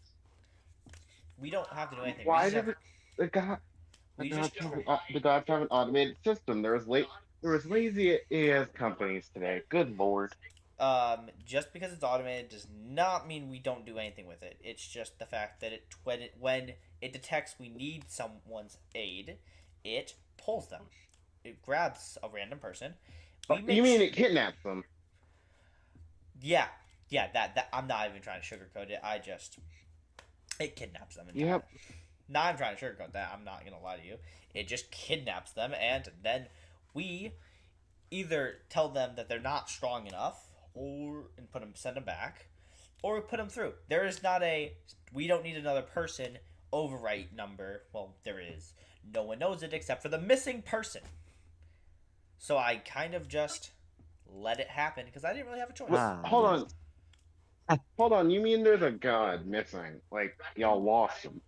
S1: We don't have to do anything.
S3: Why
S1: we just
S3: did the god?
S1: we
S3: The
S1: just
S3: gods have an automated system. There was lazy AS companies today. Good lord.
S1: just because it's automated does not mean we don't do anything with it. It's just the fact that when it detects we need someone's aid, it pulls them. It grabs a random person.
S3: You mean it kidnaps them?
S1: Yeah, that I'm not even trying to sugarcoat it. It kidnaps them.
S3: Yep.
S1: Not I'm trying to sugarcoat that. I'm not gonna lie to you. It just kidnaps them, and then we either tell them that they're not strong enough, and send them back, or put them through. There is not we don't need another person overwrite number. Well, there is. No one knows it except for the missing person. So I kind of just let it happen because I didn't really have a choice.
S3: Hold on. You mean there's a god missing? Like y'all lost him?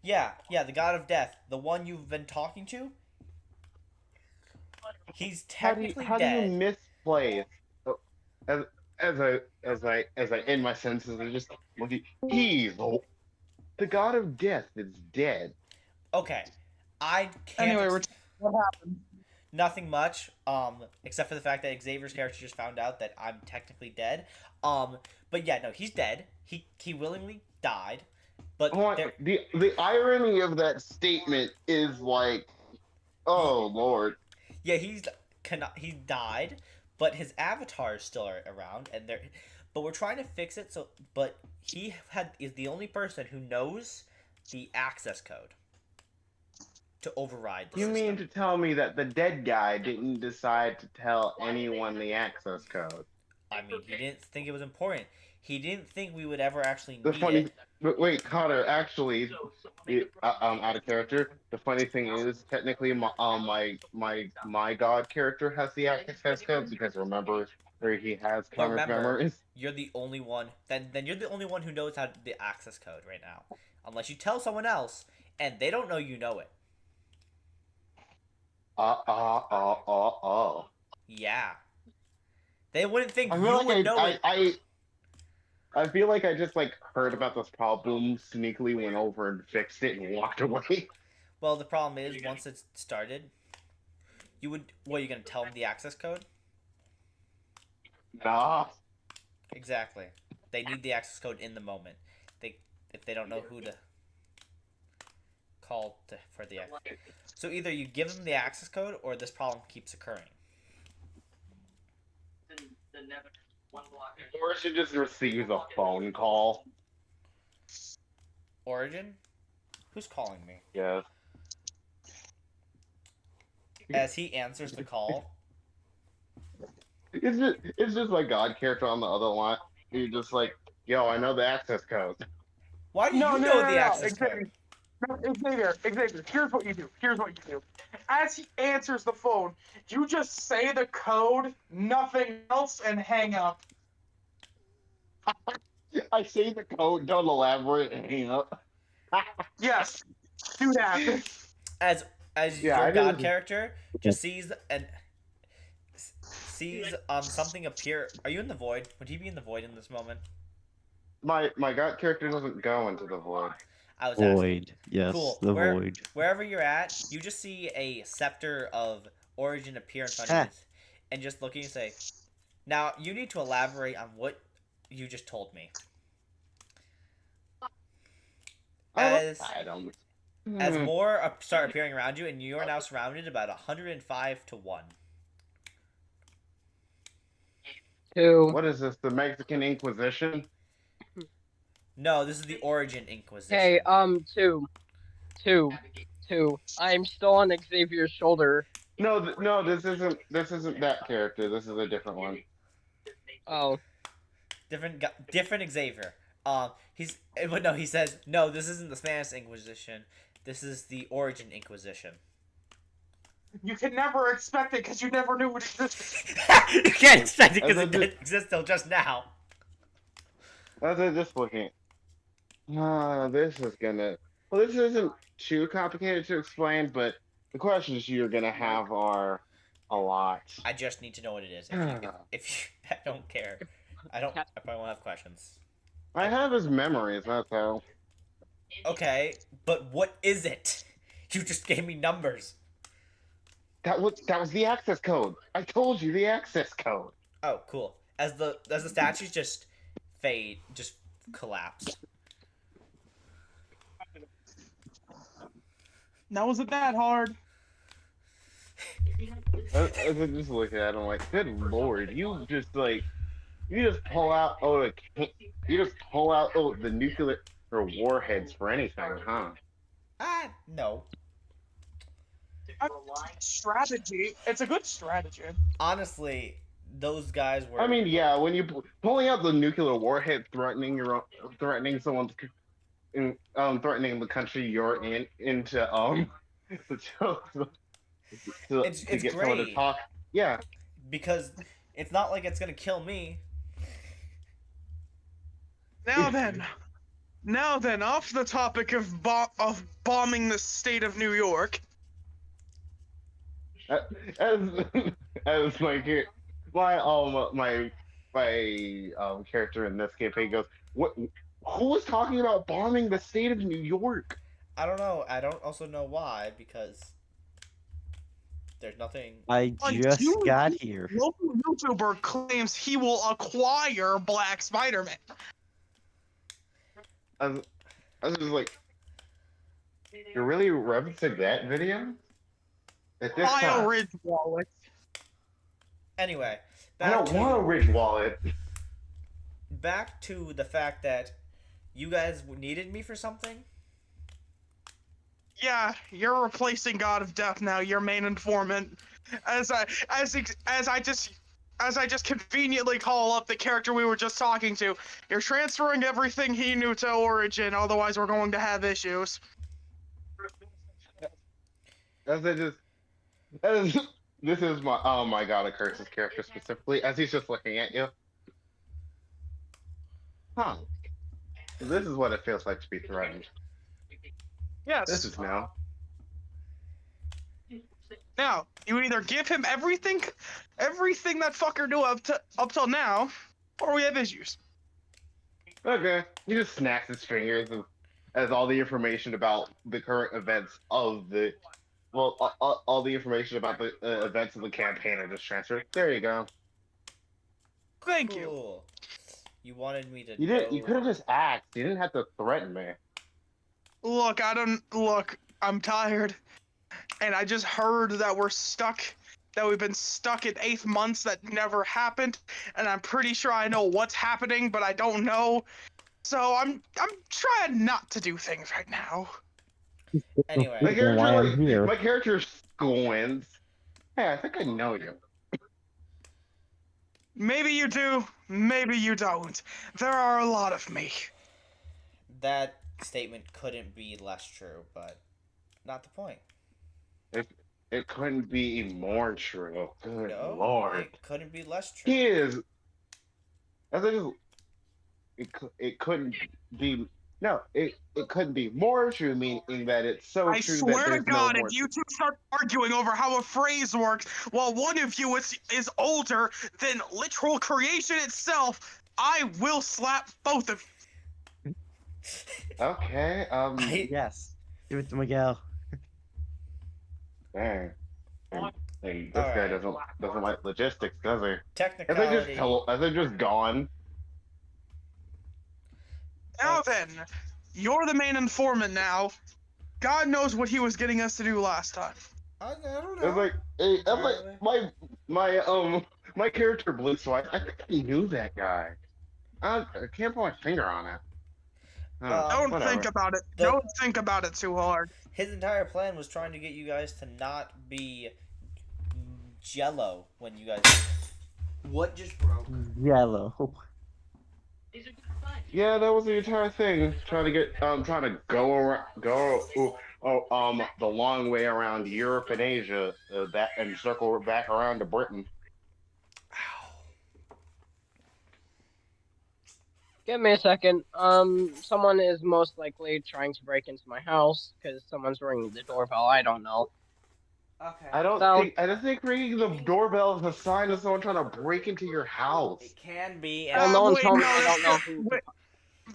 S1: Yeah, the god of death, the one you've been talking to. He's technically
S3: how
S1: dead.
S3: do you misplace? As I end my sentences, I just look at evil. The god of death is dead.
S1: Okay, I can't.
S4: Anyway, what happened?
S1: Nothing much, except for the fact that Xavier's character just found out that I'm technically dead. But yeah, no, he's dead. He willingly died. But
S3: the irony of that statement is like, oh lord.
S1: Yeah, he died, but his avatar is still around, but we're trying to fix it. But he is the only person who knows the access code to override the system.
S3: Mean to tell me that the dead guy didn't decide to tell anyone the access code?
S1: I mean, he didn't think it was important. He didn't think we would ever actually
S3: The
S1: need
S3: funny,
S1: it.
S3: wait, Connor. Actually, out of character. The funny thing is, technically, my god character has the access codes because remember, where he has
S1: But
S3: Connor's
S1: remember,
S3: memories.
S1: you're the only one. Then you're the only one who knows how the access code right now, unless you tell someone else, and they don't know you know it. Yeah, they wouldn't think
S3: I
S1: you
S3: feel
S1: would
S3: like
S1: know it.
S3: I feel like I just like heard about this problem, sneakily went over and fixed it and walked away.
S1: Well, the problem is once it's started, you would. What, are you gonna tell them the access code?
S3: Nah.
S1: Exactly. They need the access code in the moment. If they don't know who to call for the access. So either you give them the access code, or this problem keeps occurring.
S3: Or she just receives a phone call.
S1: Origin? Who's calling me?
S3: Yes.
S1: As he answers the call,
S3: It's just my god character on the other line. You're just like, yo, I know the access code.
S1: why do you know the access
S9: Xavier.
S1: code?
S9: No, Xavier, here's what you do. As he answers the phone, you just say the code, nothing else, and hang up.
S3: I say the code, don't elaborate, and hang up.
S9: Yes, do that.
S1: As
S3: Yeah,
S1: your
S3: I
S1: god
S3: didn't-
S1: character just sees something appear. Are you in the void? Would he be in the void in this moment?
S3: My god character doesn't go into the void.
S1: I was asking.
S5: Void. Yes,
S1: Cool.
S5: the void.
S1: Wherever you're at, you just see a scepter of origin appear in front of you, and just looking and say, "Now you need to elaborate on what you just told me." As more start appearing around you, and you are now surrounded about 105 to 1.
S2: 2.
S3: What is this? The Mexican Inquisition?
S1: No, this is the Origin Inquisition.
S2: Okay, 2. I'm still on Xavier's shoulder.
S3: No, this isn't that character. This is a different one.
S2: Oh.
S1: Different Xavier. He says, no, this isn't the Spanish Inquisition. This is the Origin Inquisition.
S9: You can never expect it because you never knew it existed.
S1: You can't expect it because it didn't exist till just now.
S3: As I'm just looking. This isn't too complicated to explain, but the questions you're gonna have are a lot.
S1: I just need to know what it is. If you I don't care. I probably won't have questions.
S3: I have his memories, that's how.
S1: Okay, but what is it? You just gave me numbers.
S3: That was the access code. I told you the access code.
S1: Oh, cool. As the statues just fade, just collapse.
S9: Now, was it that hard?
S3: As I just look at him like, good lord, you just pull out the nuclear warheads for anything, huh?
S1: No.
S9: Strategy. It's a good strategy.
S1: Honestly, those guys were.
S3: I mean, yeah, when you pulling out the nuclear warhead, threatening someone's, threatening the country you're into to
S1: It's
S3: get someone to
S1: great.
S3: talk. Yeah.
S1: Because it's not like it's gonna kill me.
S9: Now then, off the topic of bombing the state of New York.
S3: As my character in this campaign goes, what? Who was talking about bombing the state of New York?
S1: I don't know. I don't also know why, because there's nothing.
S5: I just got here.
S9: Local YouTuber claims he will acquire Black Spider-Man.
S3: I was just like, you're really referencing that video? At this
S9: Buy a
S3: time?
S9: Ridge wallet.
S1: Anyway,
S3: I don't want a Ridge wallet.
S1: Back to the fact that you guys needed me for something.
S9: Yeah, you're replacing God of Death now, your main informant. As I just as I just conveniently call up the character we were just talking to, you're transferring everything he knew to Origin, otherwise we're going to have issues.
S3: As I just, as, this is my, oh my god, a curse's character specifically, as he's just looking at you. Huh. This is what it feels like to be threatened.
S9: Yes.
S3: This is now.
S9: Now, you either give him everything that fucker knew up till now, or we have issues.
S3: Okay. He just snaps his fingers as all the information about the current events of the, well, all the information about the events of the campaign are just transferred. There you go.
S9: Thank you.
S1: Cool. You wanted me to
S3: You didn't.
S1: know...
S3: You could have just asked. You didn't have to threaten me.
S9: Look, I'm tired. And I just heard that we've been stuck in 8th months that never happened, and I'm pretty sure I know what's happening, but I don't know. So I'm trying not to do things right now.
S1: Anyway.
S3: My character,
S5: Why I'm here.
S3: my character squints. Hey, I think I know you.
S9: Maybe you do, maybe you don't. There are a lot of me.
S1: That statement couldn't be less true, but not the point.
S3: It couldn't be more true. Good
S1: No,
S3: lord.
S1: it couldn't be less true.
S3: He is. As I just, it couldn't be. No, it couldn't be more true, meaning that it's so
S9: I
S3: true
S9: swear
S3: that
S9: to
S3: there's
S9: God,
S3: no more.
S9: if you two start arguing over how a phrase works, while one of you is older than literal creation itself, I will slap both of you.
S3: Okay.
S5: Yes. Give it to Miguel.
S3: Dang. And this guy
S1: Alright.
S3: doesn't like logistics, does he?
S1: Technicality.
S3: As I just gone.
S9: Now then, you're the main informant now. God knows what he was getting us to do last time.
S1: I don't
S3: It's
S1: know.
S3: like, my character Blue, so I think I knew that guy. I can't put my finger on it.
S9: Don't
S3: whatever.
S9: think about it.
S1: The-
S9: Don't think about it too hard.
S1: His entire plan was trying to get you guys to not be jello when you guys... What just broke?
S5: Yellow.
S3: Yeah, that was the entire thing. Trying to go around, the long way around Europe and Asia, and circle back around to Britain.
S2: Give me a second. Someone is most likely trying to break into my house because someone's ringing the doorbell. I don't know.
S1: Okay.
S3: I don't
S2: So-
S3: think ringing the doorbell is a sign of someone trying to break into your house.
S1: It can be.
S2: Well, no one
S9: wait,
S2: told me.
S9: no,
S2: I don't know
S9: this-
S2: who.
S9: wait.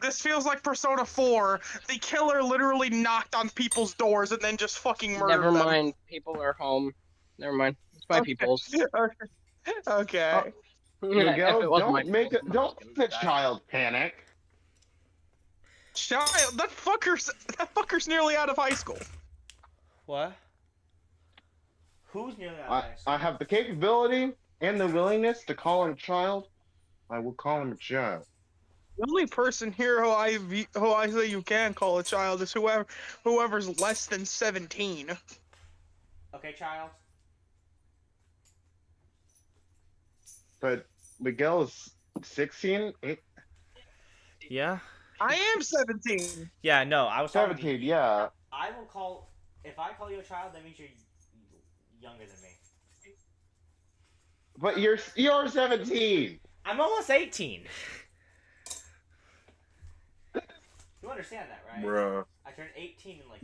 S9: This feels like Persona 4. The killer literally knocked on people's doors and then just fucking murdered
S2: Never
S9: them.
S2: mind. People are home. Never mind. It's my people's.
S9: Okay.
S3: Miguel,
S2: If it wasn't my
S3: don't make
S2: people's,
S3: don't
S2: no one
S3: the
S2: would die.
S3: child panic.
S9: Child, that fucker's nearly out of high school.
S1: What? Who's nearly out of high school?
S3: I have the capability and the willingness to call him a child. I will call him a child.
S9: The only person here who I say you can call a child is whoever's less than 17.
S1: Okay, child.
S3: But Miguel is 16,
S1: Yeah?
S9: I am 17.
S1: Yeah, no, I was talking to
S3: 17, yeah.
S1: I will call... If I call you a child, that means you're younger than me.
S3: But you're 17.
S1: I'm almost 18. You understand that, right?
S3: Bruh.
S1: I turned 18 in like...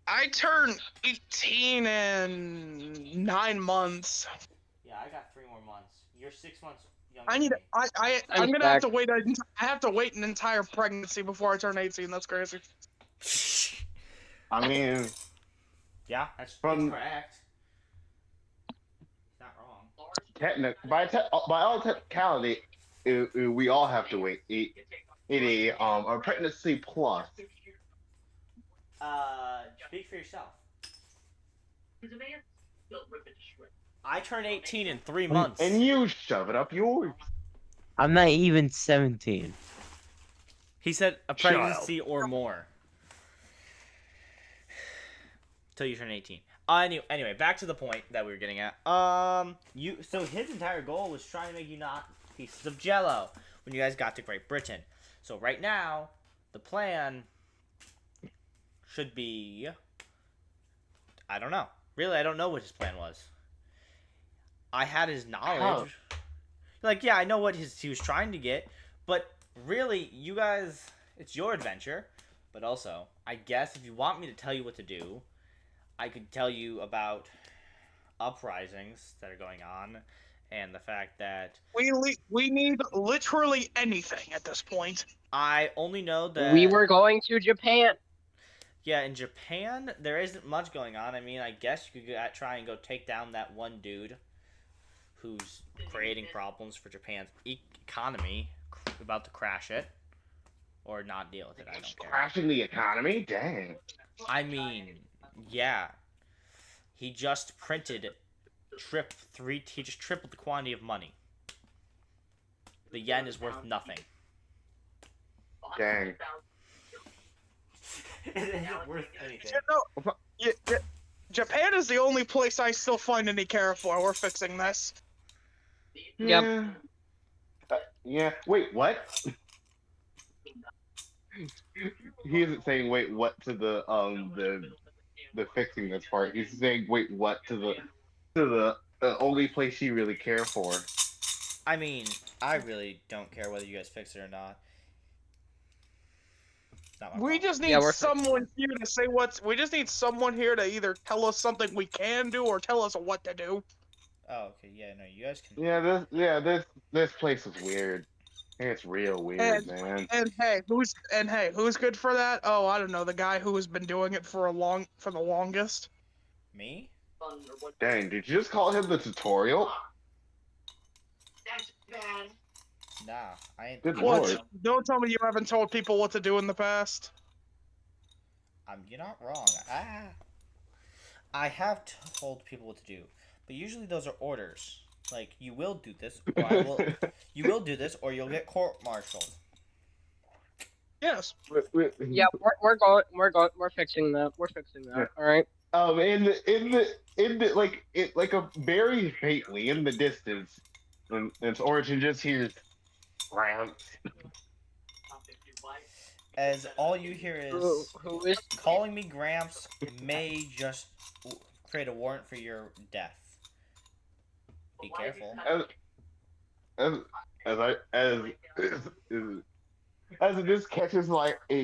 S9: I turned 18 in 9 months.
S1: Yeah, I got 3 more months. You're 6 months younger
S9: I'm
S1: than me.
S9: gonna
S2: back.
S9: have to wait. I have to wait an entire pregnancy before I turn 18. That's crazy.
S3: I mean,
S1: Yeah, that's
S3: From-
S1: correct. It's not wrong.
S3: by all technicality, we all have to wait a pregnancy plus.
S1: Speak for yourself. I turn 18 in 3 months.
S3: And you shove it up yours.
S5: I'm not even 17.
S1: He said a
S3: Child.
S1: pregnancy or more. Till you turn 18. Anyway, back to the point that we were getting at. So his entire goal was trying to make you not pieces of Jello when you guys got to Great Britain. So right now, the plan should be. I don't know. Really, I don't know what his plan was. I had his knowledge. Like, yeah, I know what he was trying to get, but really, you guys, it's your adventure. But also, I guess if you want me to tell you what to do, I could tell you about uprisings that are going on, and the fact that
S9: We need literally anything at this point.
S1: I only know that
S2: We were going to Japan.
S1: Yeah, in Japan there isn't much going on. I mean, I guess you could try and go take down that one dude who's creating problems for Japan's economy, about to crash it, or not deal with it. I don't care.
S3: Crashing the economy? Dang.
S1: I mean, yeah, he just printed he just tripled the quantity of money. The yen is worth nothing.
S3: Dang.
S1: It isn't worth anything.
S9: Japan is the only place I still find any care for. We're fixing this.
S2: Yep.
S3: Yeah. Yeah. Wait, what? He isn't saying wait what to the fixing this part. He's saying wait what to the only place you really care for.
S1: I mean, I really don't care whether you guys fix it or not. Not my
S9: We
S1: problem.
S9: just need
S2: Yeah, we're
S9: someone here to say what's. We just need someone here to either tell us something we can do or tell us what to do.
S1: Oh, okay, yeah, no, you guys can.
S3: Yeah, this place is weird. It's real weird, man.
S9: And hey, who's good for that? Oh, I don't know, the guy who has been doing it for the longest.
S1: Me?
S3: Dang, did you just call him the tutorial?
S8: That's bad.
S1: Nah, I ain't.
S3: Good
S9: What?
S3: lord.
S9: Don't tell me you haven't told people what to do in the past.
S1: You're not wrong. I have told people what to do, but usually those are orders. Like, you will do this, or I will. You will do this, or you'll get court-martialed.
S9: Yes.
S2: Yeah, we're fixing that. We're fixing that. All right.
S3: In the like a very faintly in the distance, and its origin just hears Gramps.
S1: As all you hear is
S2: Who is?
S1: calling me Gramps may just create a warrant for your death. Be careful.
S3: As this catches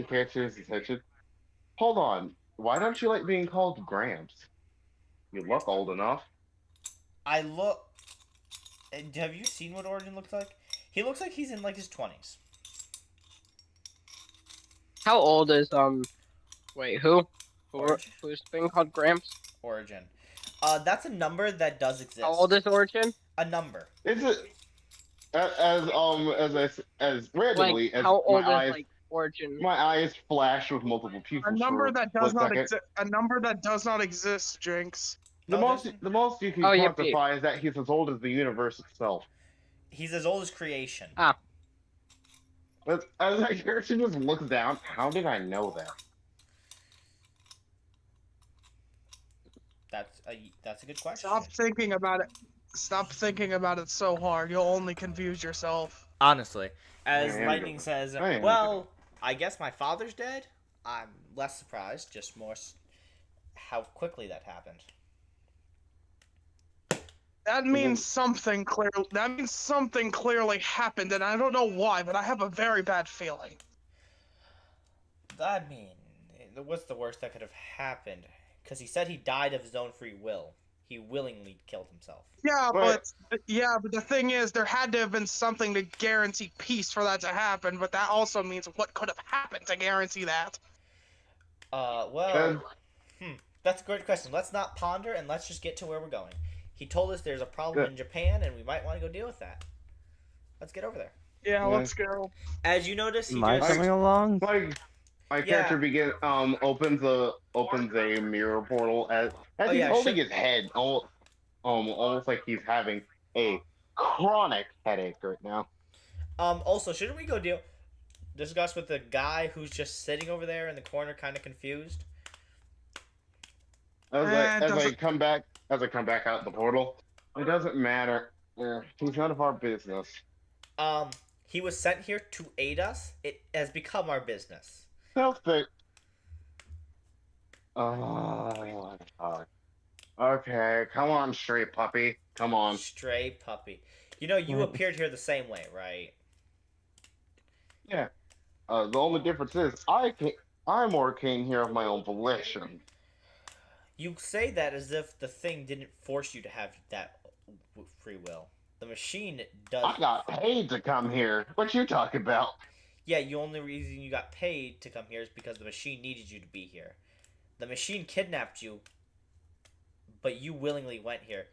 S3: catches attention. Hold on, why don't you like being called Gramps? You look old enough.
S1: I look. Have you seen what Origin looks like? He looks like he's in like his 20s.
S2: How old is Wait, who?
S1: Origin.
S2: Who's being called Gramps?
S1: Origin. That's a number that does exist.
S2: How old is Origin?
S1: A number.
S3: Is it as randomly
S2: Like,
S3: as
S2: how old
S3: my
S2: is
S3: eyes
S2: like Origin?
S3: my eyes flash with multiple pupils?
S9: A number
S3: for
S9: that does
S3: 1
S9: not
S3: second.
S9: exist. A number that does not exist, Jinx.
S3: The
S1: No,
S3: most you can
S2: Oh, yeah,
S3: quantify is that he's as old as the universe itself.
S1: He's as old as creation.
S3: But as my character just looks down, how did I know that?
S1: That's a good question.
S9: Stop thinking about it. Stop thinking about it so hard. You'll only confuse yourself.
S1: Honestly, as
S3: I am
S1: Lightning
S3: good.
S1: says,
S3: I am
S1: well, I guess my father's dead. I'm less surprised, just more how quickly that happened.
S9: That means something clear. That means something clearly happened, and I don't know why, but I have a very bad feeling.
S1: I mean, what's the worst that could have happened? Because he said he died of his own free will. He willingly killed himself.
S9: Yeah,
S3: Right.
S9: but the thing is, there had to have been something to guarantee peace for that to happen. But that also means what could have happened to guarantee that.
S1: Well, that's a great question. Let's not ponder and let's just get to where we're going. He told us there's a problem in Japan and we might want to go deal with that. Let's get over there.
S9: Yeah,
S3: Yeah.
S9: let's go.
S1: As you notice, he
S5: Am I
S1: just
S5: coming along?
S3: Like my character opens a mirror portal as
S1: Oh,
S3: he's
S1: yeah,
S3: holding his head, almost like he's having a chronic headache right now.
S1: Also, shouldn't we go discuss with the guy who's just sitting over there in the corner, kind of confused?
S3: As I come back out the portal, it doesn't matter. He's none of our business.
S1: He was sent here to aid us. It has become our business.
S3: Self-fix. Oh, God. Okay, come on, stray puppy. Come on.
S1: Stray puppy. You know, you appeared here the same way, right?
S3: Yeah. The only difference is I more came here of my own volition.
S1: You say that as if the thing didn't force you to have that free will. The machine does.
S3: I got paid to come here. What you talking about?
S1: Yeah, the only reason you got paid to come here is because the machine needed you to be here. The machine kidnapped you, but you willingly went here.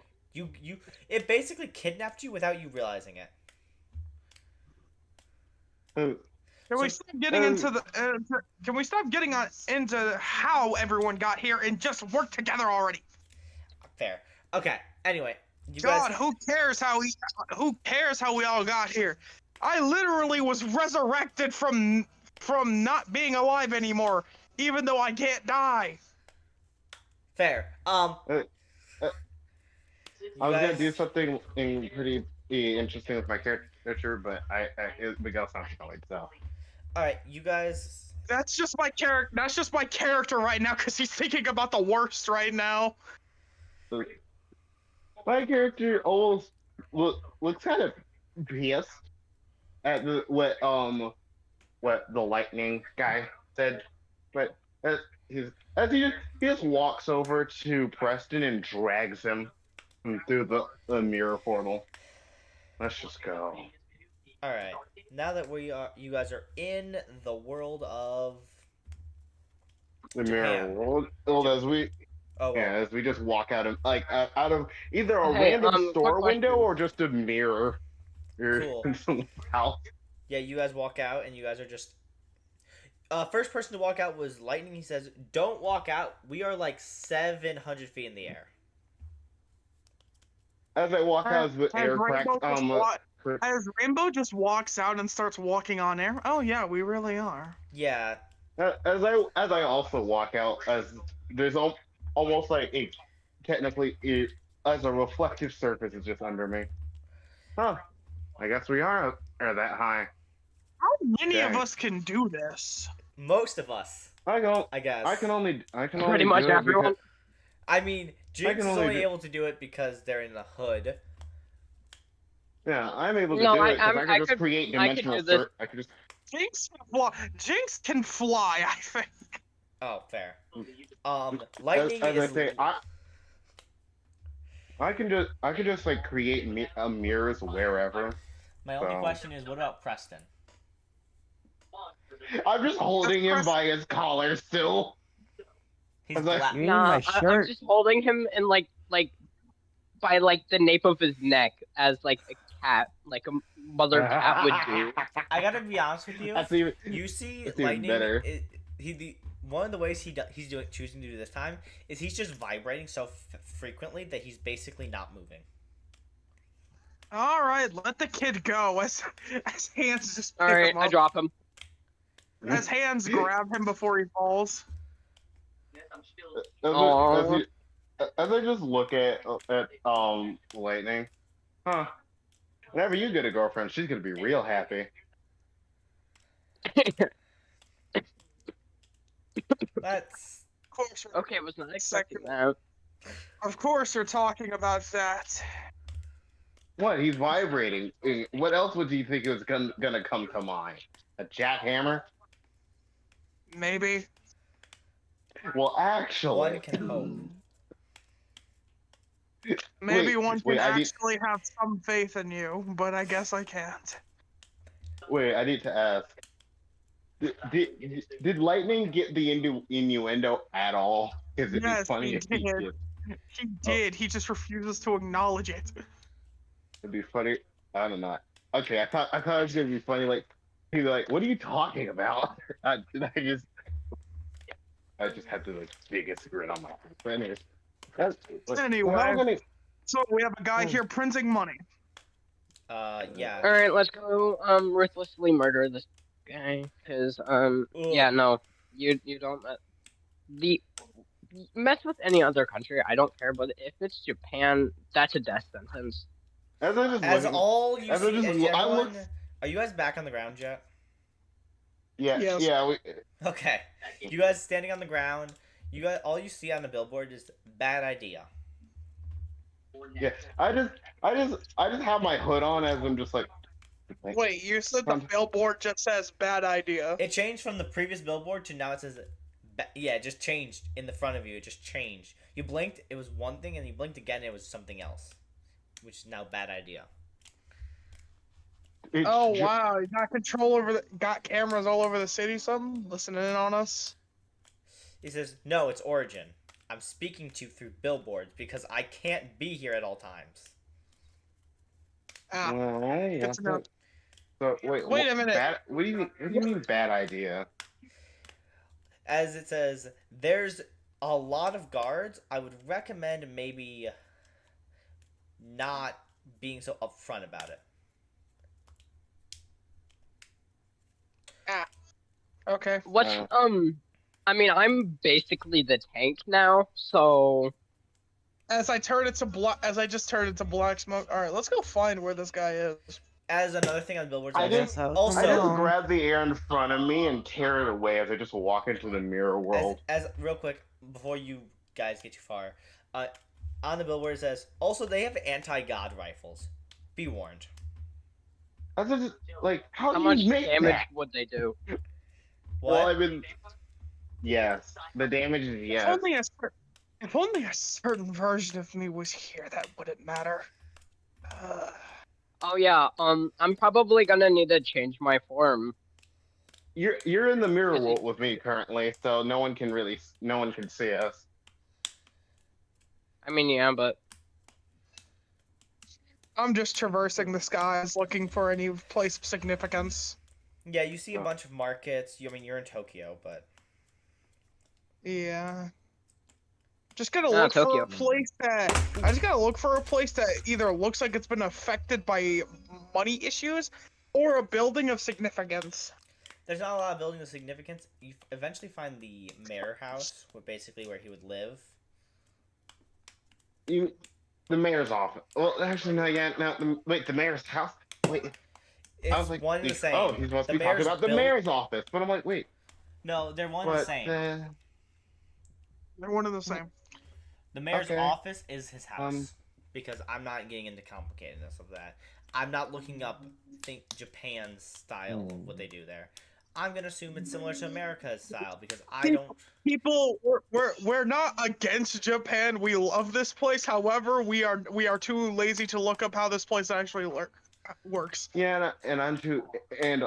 S1: It basically kidnapped you without you realizing it.
S9: Can we stop getting into the? Can we stop getting into how everyone got here and just work together already?
S1: Fair. Okay. Anyway,
S9: God, who cares how we all got here? I literally was resurrected from not being alive anymore, even though I can't die.
S1: Fair.
S3: I was gonna do something pretty interesting with my character, but Miguel sounds annoyed, so.
S1: All right, you guys.
S9: That's just my character. That's just my character right now, because he's thinking about the worst right now.
S3: My character almost looks kind of pissed at what the lightning guy said, but he just walks over to Preston and drags him through the mirror portal. Let's just go.
S1: All right. Now that you guys are in the world of
S3: The
S1: Japan.
S3: mirror world, as we.
S1: Oh, well.
S3: Yeah, as we just walk out of either a random store window or just a mirror.
S1: Cool.
S3: In some house.
S1: Yeah, you guys walk out and you guys are just. First person to walk out was Lightning. He says, "Don't walk out. We are like 700 feet in the air."
S3: As I walk out, the air cracks.
S9: As Rainbow just walks out and starts walking on air. Oh yeah, we really are.
S1: Yeah.
S3: As I also walk out, as there's almost like as a reflective surface is just under me. Huh. I guess we are that high.
S9: How many of us can do this?
S1: Most of us.
S3: I
S1: guess.
S3: I can only
S2: Pretty much
S3: do it
S2: everyone.
S1: I mean, Jinx is only able to do it because they're in the hood.
S3: Yeah, I'm able to do it because I can just create dimensional surface. I could just.
S9: Jinx can fly, I think.
S1: Oh, fair. Lightning is.
S3: I say, I can just like create mirrors wherever.
S1: My only question is, what about Preston?
S3: I'm just holding him by his collar still.
S1: He's black.
S2: Nah, I'm just holding him in like by like the nape of his neck as like a cat, like a mother cat would do.
S1: I gotta be honest with you. You see, Lightning. One of the ways he's choosing to do this time is he's just vibrating so frequently that he's basically not moving.
S9: All right, let the kid go. As hands just.
S2: All right, I drop him.
S9: As hands grab him before he falls.
S3: As I just look at Lightning, huh? Whenever you get a girlfriend, she's gonna be real happy.
S1: That's
S9: of course.
S2: Okay, I was not expecting that.
S9: Of course, you're talking about that.
S3: What? He's vibrating. What else would you think was gonna come to mind? A jackhammer?
S9: Maybe.
S3: Well, actually,
S1: one can hope.
S9: Maybe one can actually have some faith in you, but I guess I can't.
S3: Wait, I need to ask. Did Lightning get the innuendo at all? Because it'd be funny if he did.
S9: He did. He just refuses to acknowledge it.
S3: It'd be funny. I don't know. Okay, I thought it was gonna be funny. Like he'd be like, "What are you talking about?" I just had the biggest grin on my face. But
S9: anyway, so we have a guy here printing money.
S1: Yeah.
S2: All right, let's go. Ruthlessly murder this guy, because yeah, no, you don't. mess with any other country, I don't care. But if it's Japan, that's a death sentence.
S3: As I just
S1: As
S3: looking,
S1: all you
S3: as I
S1: see,
S3: just,
S1: as
S3: I
S1: everyone,
S3: looked.
S1: are you guys back on the ground yet?
S3: Yeah,
S4: Yes.
S3: yeah.
S1: Okay. You guys standing on the ground. You guys, all you see on the billboard is bad idea.
S3: Yeah, I just have my hood on as I'm just like.
S9: Wait, you said the billboard just says bad idea.
S1: It changed from the previous billboard to now it says, yeah, it just changed in the front of you. It just changed. You blinked, it was one thing, and you blinked again, it was something else, which is now bad idea.
S9: Oh wow, you got control over got cameras all over the city, something listening in on us.
S1: He says, no, it's Origin. I'm speaking to you through billboards because I can't be here at all times.
S9: Ah,
S3: Yeah,
S9: good to know.
S3: so wait
S9: a minute.
S3: What do you mean? What do you mean bad idea?
S1: As it says, there's a lot of guards. I would recommend maybe not being so upfront about it.
S9: Okay.
S2: What's I mean, I'm basically the tank now, so
S9: As I just turned into black smoke. All right, let's go find where this guy is.
S1: As another thing on billboards,
S3: I
S5: That's
S3: just
S5: how it
S1: also-
S3: I just
S5: goes.
S3: grab the air in front of me and tear it away as I just walk into the mirror world.
S1: as real quick before you guys get too far, on the billboard it says also they have anti-god rifles. Be warned.
S3: I was just like, how
S2: how
S3: do
S2: much
S3: you make
S2: damage
S3: that?
S2: would they do?
S1: What?
S3: Well, I mean, yes, the damage is yes.
S9: If only a certain version of me was here, that wouldn't matter.
S2: Oh yeah, I'm probably gonna need to change my form.
S3: You're in the mirror
S2: Is it-
S3: world with me currently, so no one can see us.
S2: I mean, yeah, but
S9: I'm just traversing the skies looking for any place of significance.
S1: Yeah, you see a bunch of markets. I mean, you're in Tokyo, but
S9: Yeah. Just gotta
S2: Ah,
S9: look for
S2: Tokyo.
S9: a place that either looks like it's been affected by money issues or a building of significance.
S1: there's not a lot of buildings of significance. You eventually find the mayor house, where he would live.
S3: The mayor's office. Well, actually, no. Yeah, no. Wait, the mayor's house. Wait,
S1: It's
S3: I was like,
S1: one and the same.
S3: oh, he's supposed to
S1: The
S3: be talking
S1: mayor's
S3: about the
S1: built-
S3: mayor's office, but I'm like, wait,
S1: No, they're one and the
S3: but
S1: same.
S9: They're one and the same.
S1: The mayor's
S3: Okay.
S1: office is his house. Because I'm not getting into complicatedness of that. I'm not looking up Japan's style of what they do there. I'm gonna assume it's similar to America's style because I don't.
S9: People, we're not against Japan. We love this place. However, we are too lazy to look up how this place actually works.
S3: yeah, and I'm too, and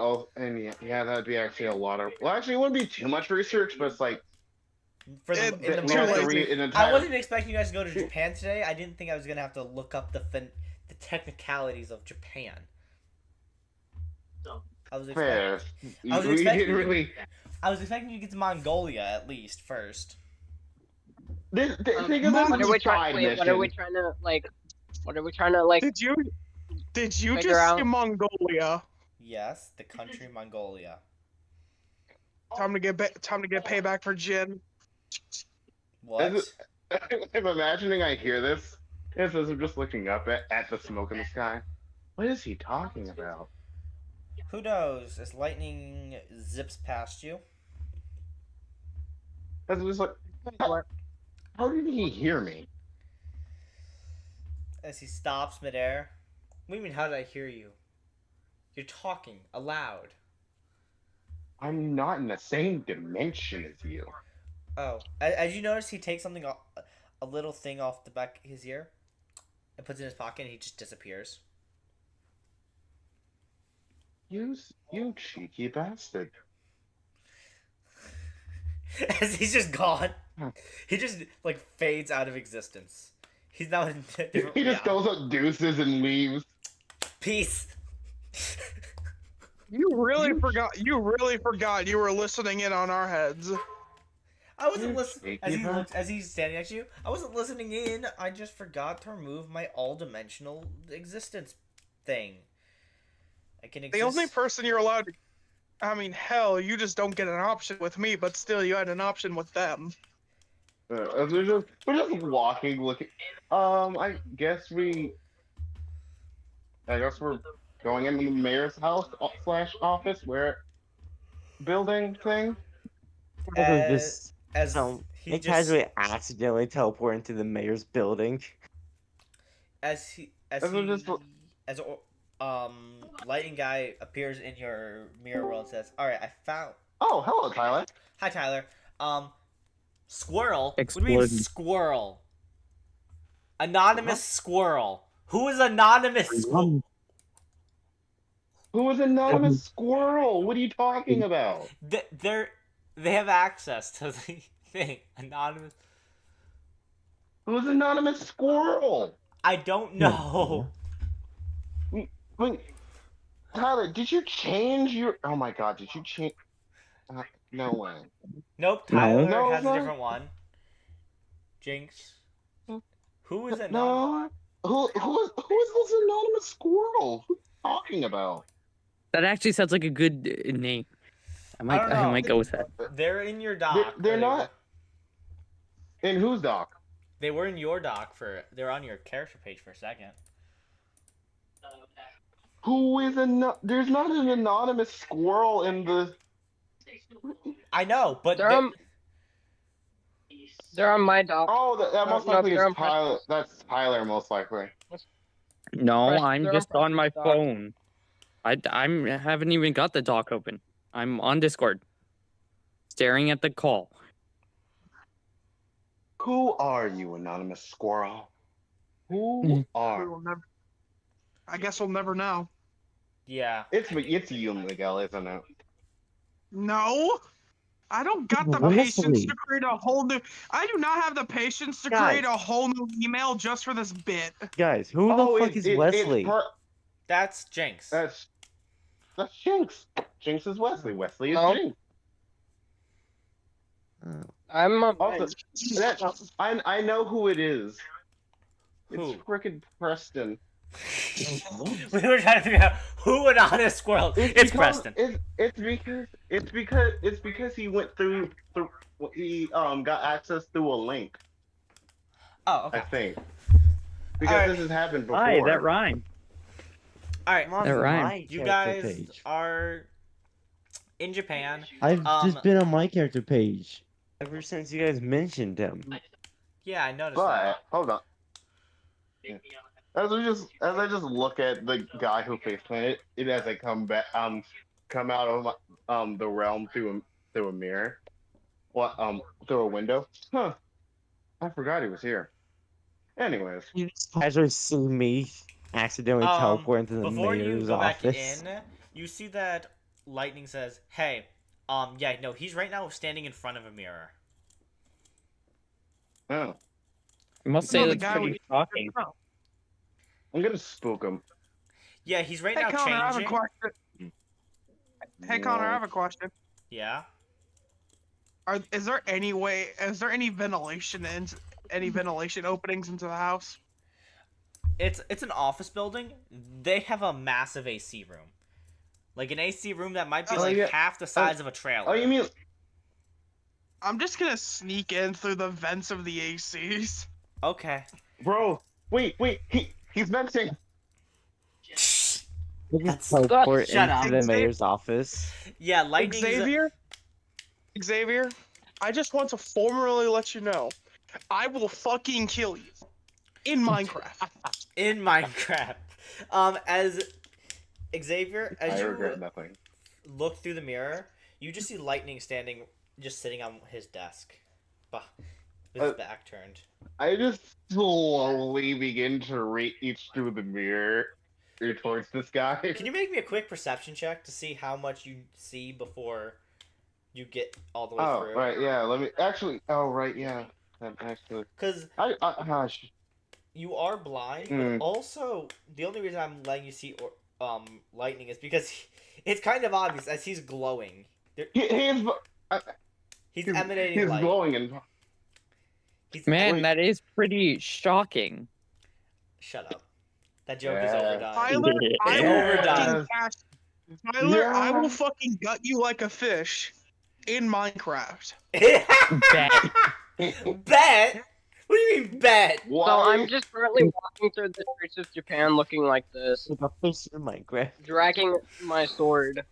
S3: yeah, that'd be actually a lot of. Well, actually, it wouldn't be too much research, but it's like
S1: For the,
S9: It-
S1: in the
S3: we have to
S1: moment,
S3: read an
S1: I
S3: entire.
S1: wasn't expecting you guys to go to Japan today. I didn't think I was gonna have to look up the technicalities of Japan. I was expecting.
S3: Fair.
S1: I was
S3: We
S1: expecting-
S3: didn't really.
S1: I was expecting you to get to Mongolia at least first.
S3: Think of this
S2: What
S3: as
S2: are we
S3: a side
S2: trying? What are we
S3: mission.
S2: trying to like? What are we trying to like?
S9: Did you
S2: Figure
S9: just
S2: out-
S9: say Mongolia?
S1: Yes, the country Mongolia.
S9: Time to get payback for Jin.
S1: What?
S3: I'm imagining I hear this. As I'm just looking up at the smoke in the sky. What is he talking about?
S1: Who knows? As lightning zips past you.
S3: As I'm just like, how did he hear me?
S1: As he stops midair. What do you mean, how did I hear you? You're talking aloud.
S3: I'm not in the same dimension as you.
S1: Oh, as you notice, he takes something off, a little thing off the back of his ear, and puts it in his pocket, and he just disappears.
S3: You cheeky bastard.
S1: As he's just gone, he just like fades out of existence. He's now in a different
S3: He just
S1: reality.
S3: goes up deuces and leaves.
S1: Peace.
S9: You really forgot you were listening in on our heads.
S1: I wasn't
S3: You
S1: listening
S3: cheeky
S1: as he's standing next to you. I wasn't listening in. I just forgot to remove my all-dimensional existence thing. I can exist.
S9: The only person you're allowed to. I mean, hell, you just don't get an option with me, but still, you had an option with them.
S3: we're just walking, looking. I guess we're going into the mayor's house slash office, where building thing.
S5: Casually just
S1: As
S5: some
S1: he
S5: and
S1: just
S5: casually accidentally teleport into the mayor's building.
S1: as he
S3: As we're just
S1: as lighting guy appears in your mirror world and says, "All right, I found."
S3: Oh, hello, Tyler.
S1: Hi, Tyler. Squirrel. What do you mean
S10: Exploding.
S1: squirrel? Anonymous squirrel. Who is anonymous squirrel?
S3: Who is anonymous squirrel? What are you talking about?
S1: They have access to the thing. Anonymous.
S3: Who's anonymous squirrel?
S1: I don't know.
S3: Wait, Tyler, did you change your? Oh my God, did you change? No way.
S1: Nope. Tyler
S3: No,
S1: has
S3: no.
S1: a different one. Jinx. Who is anonymous?
S3: No. Who is this anonymous squirrel? Who are you talking about?
S10: That actually sounds like a good name.
S1: I don't know.
S10: might go with that.
S1: They're in your doc.
S3: They're not. In whose doc?
S1: They were in your doc they're on your character page for a second.
S3: Who is there's not an anonymous squirrel in the.
S1: I know, but
S2: They're on my dock.
S3: Oh, that most
S2: No,
S3: likely
S2: they're
S3: is
S2: on
S3: Tyler. That's Tyler, most likely.
S10: No,
S2: Press-
S10: I'm
S2: they're
S10: just
S2: on
S10: on my
S2: dock.
S10: phone. I haven't even got the dock open. I'm on Discord, staring at the call.
S3: Who are you, anonymous squirrel? Who are?
S9: I guess we'll never know.
S1: yeah.
S3: It's you, Miguel, isn't it?
S9: No. I don't got the patience to create a whole new. I do not have the patience to create a whole new email just for this bit.
S5: Guys, who the fuck is Wesley?
S1: That's Jinx.
S3: That's Jinx. Jinx is Wesley. Wesley is
S2: No.
S3: Jinx.
S2: I'm a.
S3: Also, I know who it is.
S1: Who?
S3: It's frickin' Preston.
S1: We were trying to figure out who an honest squirrel. It's Preston.
S3: It's because he went through he got access through a link.
S1: Oh, okay.
S3: I think. Because
S1: Alright.
S3: this has happened before.
S10: Hi, that rhymed.
S1: All right,
S5: I'm
S10: They're
S5: on
S10: right.
S5: my
S1: you
S5: character
S1: guys
S5: page.
S1: are in Japan.
S5: I've
S1: um,
S5: just been on my character page ever since you guys mentioned him.
S1: Yeah, I noticed
S3: But
S1: that.
S3: hold on. As I just look at the guy who face planted it as I come out of the realm through a mirror, through a window. Huh? I forgot he was here. Anyways,
S5: You just casually see me accidentally teleport into the
S1: Before you
S5: mayor's
S1: go back
S5: office.
S1: in, you see that Lightning says, "Hey, yeah, no, he's right now standing in front of a mirror."
S3: oh,
S10: I must say
S9: No, the
S10: that's
S9: guy
S10: pretty
S9: we-
S10: shocking.
S3: I'm gonna spook him.
S1: Yeah, he's right
S9: Hey
S1: now
S9: Connor, I have a
S1: changing.
S9: question. Hey Connor, I have a question.
S1: Yeah.
S9: Is there any ventilation openings into the house?
S1: It's an office building. They have a massive AC room. Like an AC room that might be
S3: Oh,
S1: like
S3: yeah.
S1: half the size of a trailer.
S3: Oh, you mean?
S9: I'm just gonna sneak in through the vents of the ACs.
S1: Okay.
S3: Bro, wait, he's venting.
S5: Just teleport
S1: Shut
S5: into
S1: up.
S5: the mayor's office.
S1: Yeah, Lightning.
S9: Xavier, I just want to formally let you know, I will fucking kill you in Minecraft.
S1: In Minecraft. As Xavier, as
S3: I
S1: you
S3: regret nothing.
S1: look through the mirror, you just see Lightning just sitting on his desk, with his back turned.
S3: I just slowly begin to reach through the mirror towards this guy.
S1: Can you make me a quick perception check to see how much you see before you get all the way
S3: Oh,
S1: through?
S3: right, yeah. Let me actually. Oh, right, yeah. Actually,
S1: Because
S3: gosh.
S1: you are blind,
S3: Mm.
S1: but also the only reason I'm letting you see Lightning is because it's kind of obvious as he's glowing. He's emanating
S3: He's
S1: light.
S3: glowing and.
S10: Man,
S3: Wait.
S10: that is pretty shocking.
S1: Shut up. That joke is
S3: Yeah.
S1: overdone.
S9: Tyler, I
S1: It's
S9: will
S1: overdone.
S9: fucking Tyler, I
S3: Yeah.
S9: will fucking gut you like a fish in Minecraft.
S10: Bet.
S1: Bet? What do you mean bet?
S3: Why?
S2: So I'm just currently walking through the streets of Japan looking like this,
S5: Like a fish in my grave.
S2: dragging my sword.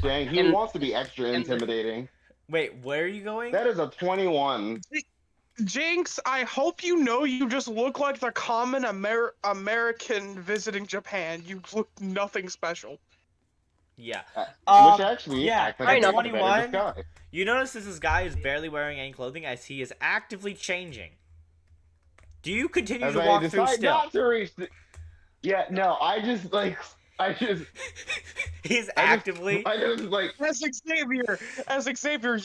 S3: Dang, he
S2: And-
S3: wants to be extra
S2: and-
S3: intimidating.
S1: Wait, where are you going?
S3: That is a 21.
S9: Jinx, I hope you know you just look like the common American visiting Japan. You look nothing special.
S1: Yeah.
S3: Which actually
S1: yeah,
S3: acts
S2: I
S3: like
S2: know.
S3: a better
S1: 21.
S3: disguise.
S1: You notice this guy is barely wearing any clothing as he is actively changing. Do you continue
S3: As
S1: to
S3: I
S1: walk through
S3: decide
S1: still?
S3: not to reach the... Yeah, no, I just
S1: He's actively.
S3: I just like
S9: As Xavier,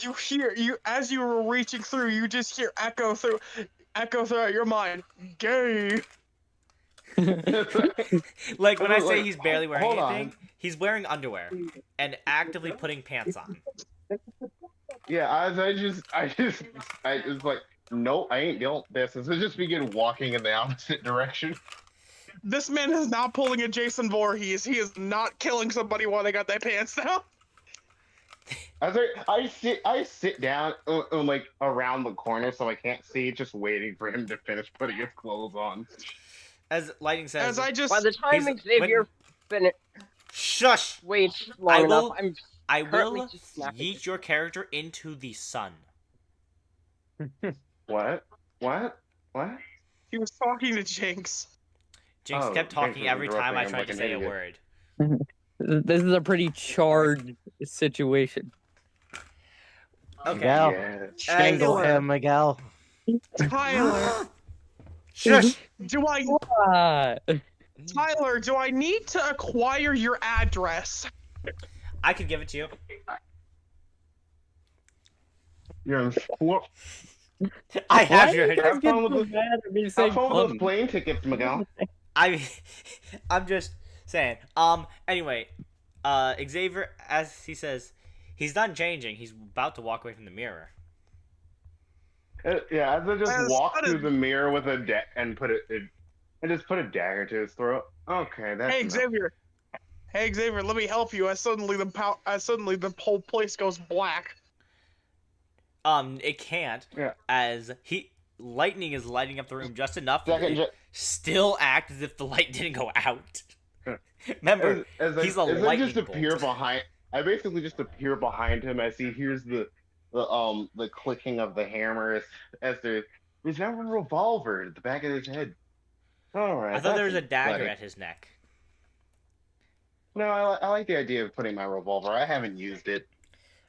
S9: you as you were reaching through, you just hear echo throughout your mind. Gay.
S1: Like when I say
S3: Like,
S1: he's barely wearing
S3: hold
S1: anything,
S3: on.
S1: he's wearing underwear and actively putting pants on.
S3: Yeah, as I just like, nope, I ain't dealing with this. So just begin walking in the opposite direction.
S9: This man is not pulling a Jason Voorhees. He is not killing somebody while they got their pants down.
S3: As I sit down like around the corner so I can't see, just waiting for him to finish putting his clothes on.
S1: As Lightning says,
S9: As I just
S2: By the time
S1: He's-
S2: Xavier
S1: shush!
S2: waits long
S1: I
S2: enough,
S1: will-
S2: I'm
S1: I
S2: currently
S1: will
S2: just snapping.
S1: yeet your character into the sun.
S3: What?
S9: he was talking to Jinx.
S1: Jinx
S3: Oh,
S1: kept
S3: thanks
S1: talking
S3: for
S1: every time I
S3: interrupting him
S1: tried
S3: like
S1: to
S3: an
S1: say a
S3: idiot.
S1: word.
S10: This is a pretty charged situation.
S1: Okay.
S5: Miguel,
S3: Yeah.
S5: strangle
S9: As-
S5: him, Miguel.
S9: Tyler,
S1: Shush!
S9: do I
S10: Ah,
S9: Tyler, do I need to acquire your address?
S1: I could give it to you.
S3: You're in four.
S1: I have
S10: why
S1: your
S10: do you guys
S3: Have
S10: get
S3: fun with
S10: so
S3: this-
S10: mad at me
S3: Have
S10: saying
S3: fun with those
S10: fun?
S3: plane tickets, Miguel.
S1: I'm just saying. Anyway, Xavier, as he says, he's done changing. He's about to walk away from the mirror.
S3: Yeah, as I just
S9: As
S3: walk
S9: sudden-
S3: through the mirror with a and just put a dagger to his throat. Okay, that's
S9: Hey
S3: enough.
S9: Xavier. Hey Xavier, let me help you. As suddenly the whole place goes black.
S1: It can't.
S3: Yeah.
S1: As lightning is lighting up the room just enough to
S3: Second,
S1: still act as if the light didn't go out. Remember, he's a
S3: as I
S1: lightning
S3: just appear
S1: bolt.
S3: behind. I basically just appear behind him as he hears the clicking of the hammer as there's now a revolver at the back of his head. All right.
S1: I thought there was a
S3: that's
S1: dagger
S3: exciting.
S1: at his neck.
S3: No, I like the idea of putting my revolver. I haven't used it.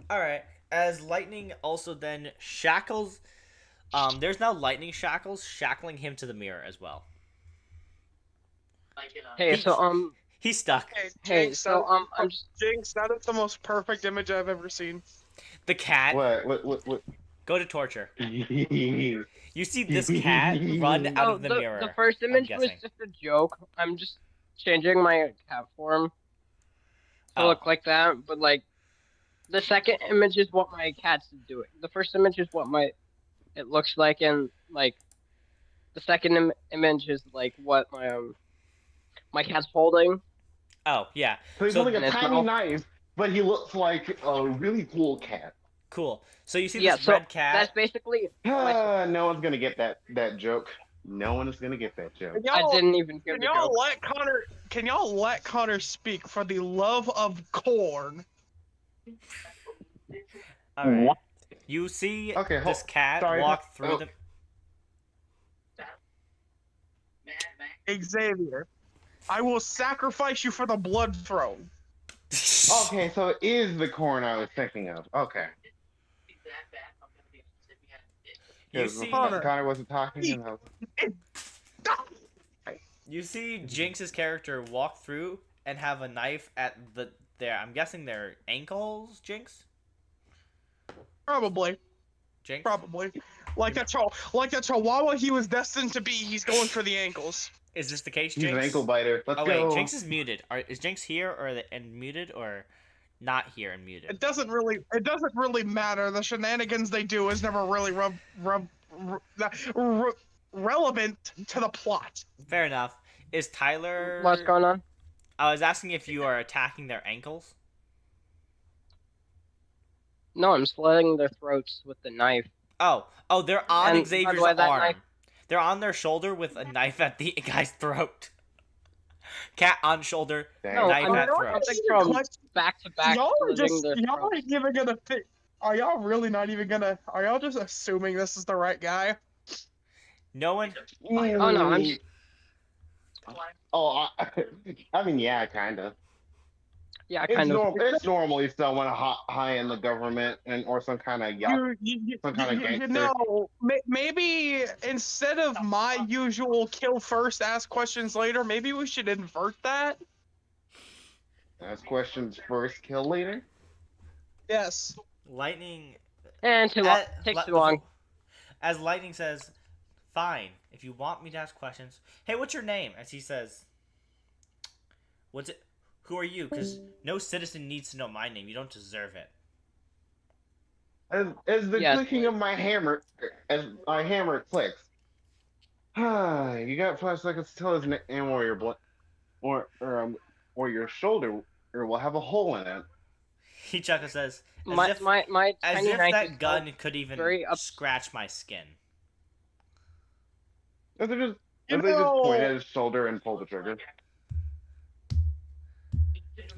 S1: All right. As lightning also then shackles, there's now lightning shackles shackling him to the mirror as well.
S2: Hey,
S1: He-
S2: so
S1: He's stuck.
S9: Hey,
S2: hey,
S9: Jinx,
S2: so I'm just
S9: Jinx, that is the most perfect image I've ever seen.
S1: The cat.
S3: What?
S1: Go to torture.
S3: What?
S1: You see this cat run out
S2: oh,
S1: of the mirror.
S2: The first image was
S1: guessing.
S2: just a joke. I'm just changing my cat form to
S1: Oh.
S2: look like that, but like the second image is what my cat's doing. The first image is what it looks like, and like the second image is like what my cat's holding.
S1: Oh yeah,
S3: So he's
S1: So-
S3: holding a
S2: And it's
S3: tiny
S2: all-
S3: knife, but he looks like a really cool cat.
S1: cool. So you see
S2: Yeah,
S1: this
S2: so
S1: red cat.
S2: that's basically.
S3: No one's gonna get that joke. No one is gonna get that joke.
S9: Can
S2: I
S9: y'all,
S2: didn't even hear
S9: can
S2: the
S9: y'all
S2: joke.
S9: let Connor? Can y'all let Connor speak for the love of corn?
S1: All right. You see
S3: Okay,
S1: this cat
S3: sorry,
S1: walk through
S3: oh.
S1: the.
S9: Xavier, I will sacrifice you for the blood throne.
S3: Okay, so it is the corn I was thinking of. Okay.
S1: You
S3: 'Cause
S1: see,
S3: Connor wasn't talking. And I was...
S1: you see Jinx's character walk through and have a knife at their. I'm guessing their ankles. Jinx.
S9: Probably,
S1: Jinx.
S9: probably. Like that chihuahua he was destined to be. He's going for the ankles.
S1: Is this the case,
S3: He's
S1: Jinx?
S3: an ankle biter. Let's
S1: Oh
S3: go.
S1: wait, Jinx is muted. Is Jinx here and muted or not here and muted?
S9: It doesn't really matter. The shenanigans they do is never really relevant to the plot.
S1: Fair enough. Is Tyler?
S2: What's going on?
S1: I was asking if you are attacking their ankles.
S2: No, I'm slitting their throats with the knife.
S1: Oh, they're on
S2: And by the
S1: Xavier's
S2: way, that
S1: arm.
S2: knife-
S1: They're on their shoulder with a knife at the guy's throat. Cat on shoulder,
S3: Dang.
S2: No,
S1: knife
S2: I'm
S1: at
S9: not
S1: throat.
S9: even
S2: jumping from
S9: question-
S2: back to back.
S9: Y'all are
S2: slitting
S9: just
S2: their
S9: y'all
S2: throat.
S9: aren't even gonna fit. Are y'all really not even gonna? Are y'all just assuming this is the right guy?
S1: No one.
S2: Oh no, I'm just
S3: Oh, I mean, yeah, kind of.
S2: yeah,
S3: It's
S2: kind of.
S3: It's normally someone high in the government or some kind of some kind of gangster.
S9: know, maybe instead of my usual kill first, ask questions later, maybe we should invert that.
S3: Ask questions first, kill later.
S9: Yes.
S1: Lightning.
S2: And too long.
S1: At-
S2: Takes
S1: li-
S2: too long.
S1: As Lightning says, fine. If you want me to ask questions, hey, what's your name? As he says, what's it? Who are you? Because no citizen needs to know my name. You don't deserve it.
S3: As the
S2: Yes.
S3: clicking of my hammer, as my hammer clicks. You got 5 seconds to tell his name or your or your shoulder, or will have a hole in it.
S1: He chuckles says, as
S2: My
S1: if,
S2: my
S1: as
S2: tiny
S1: if
S2: knife
S1: that
S2: is
S1: gun could even
S2: very
S1: scratch my skin.
S3: As they
S9: You
S3: just
S9: know-
S3: point at his shoulder and pull the trigger.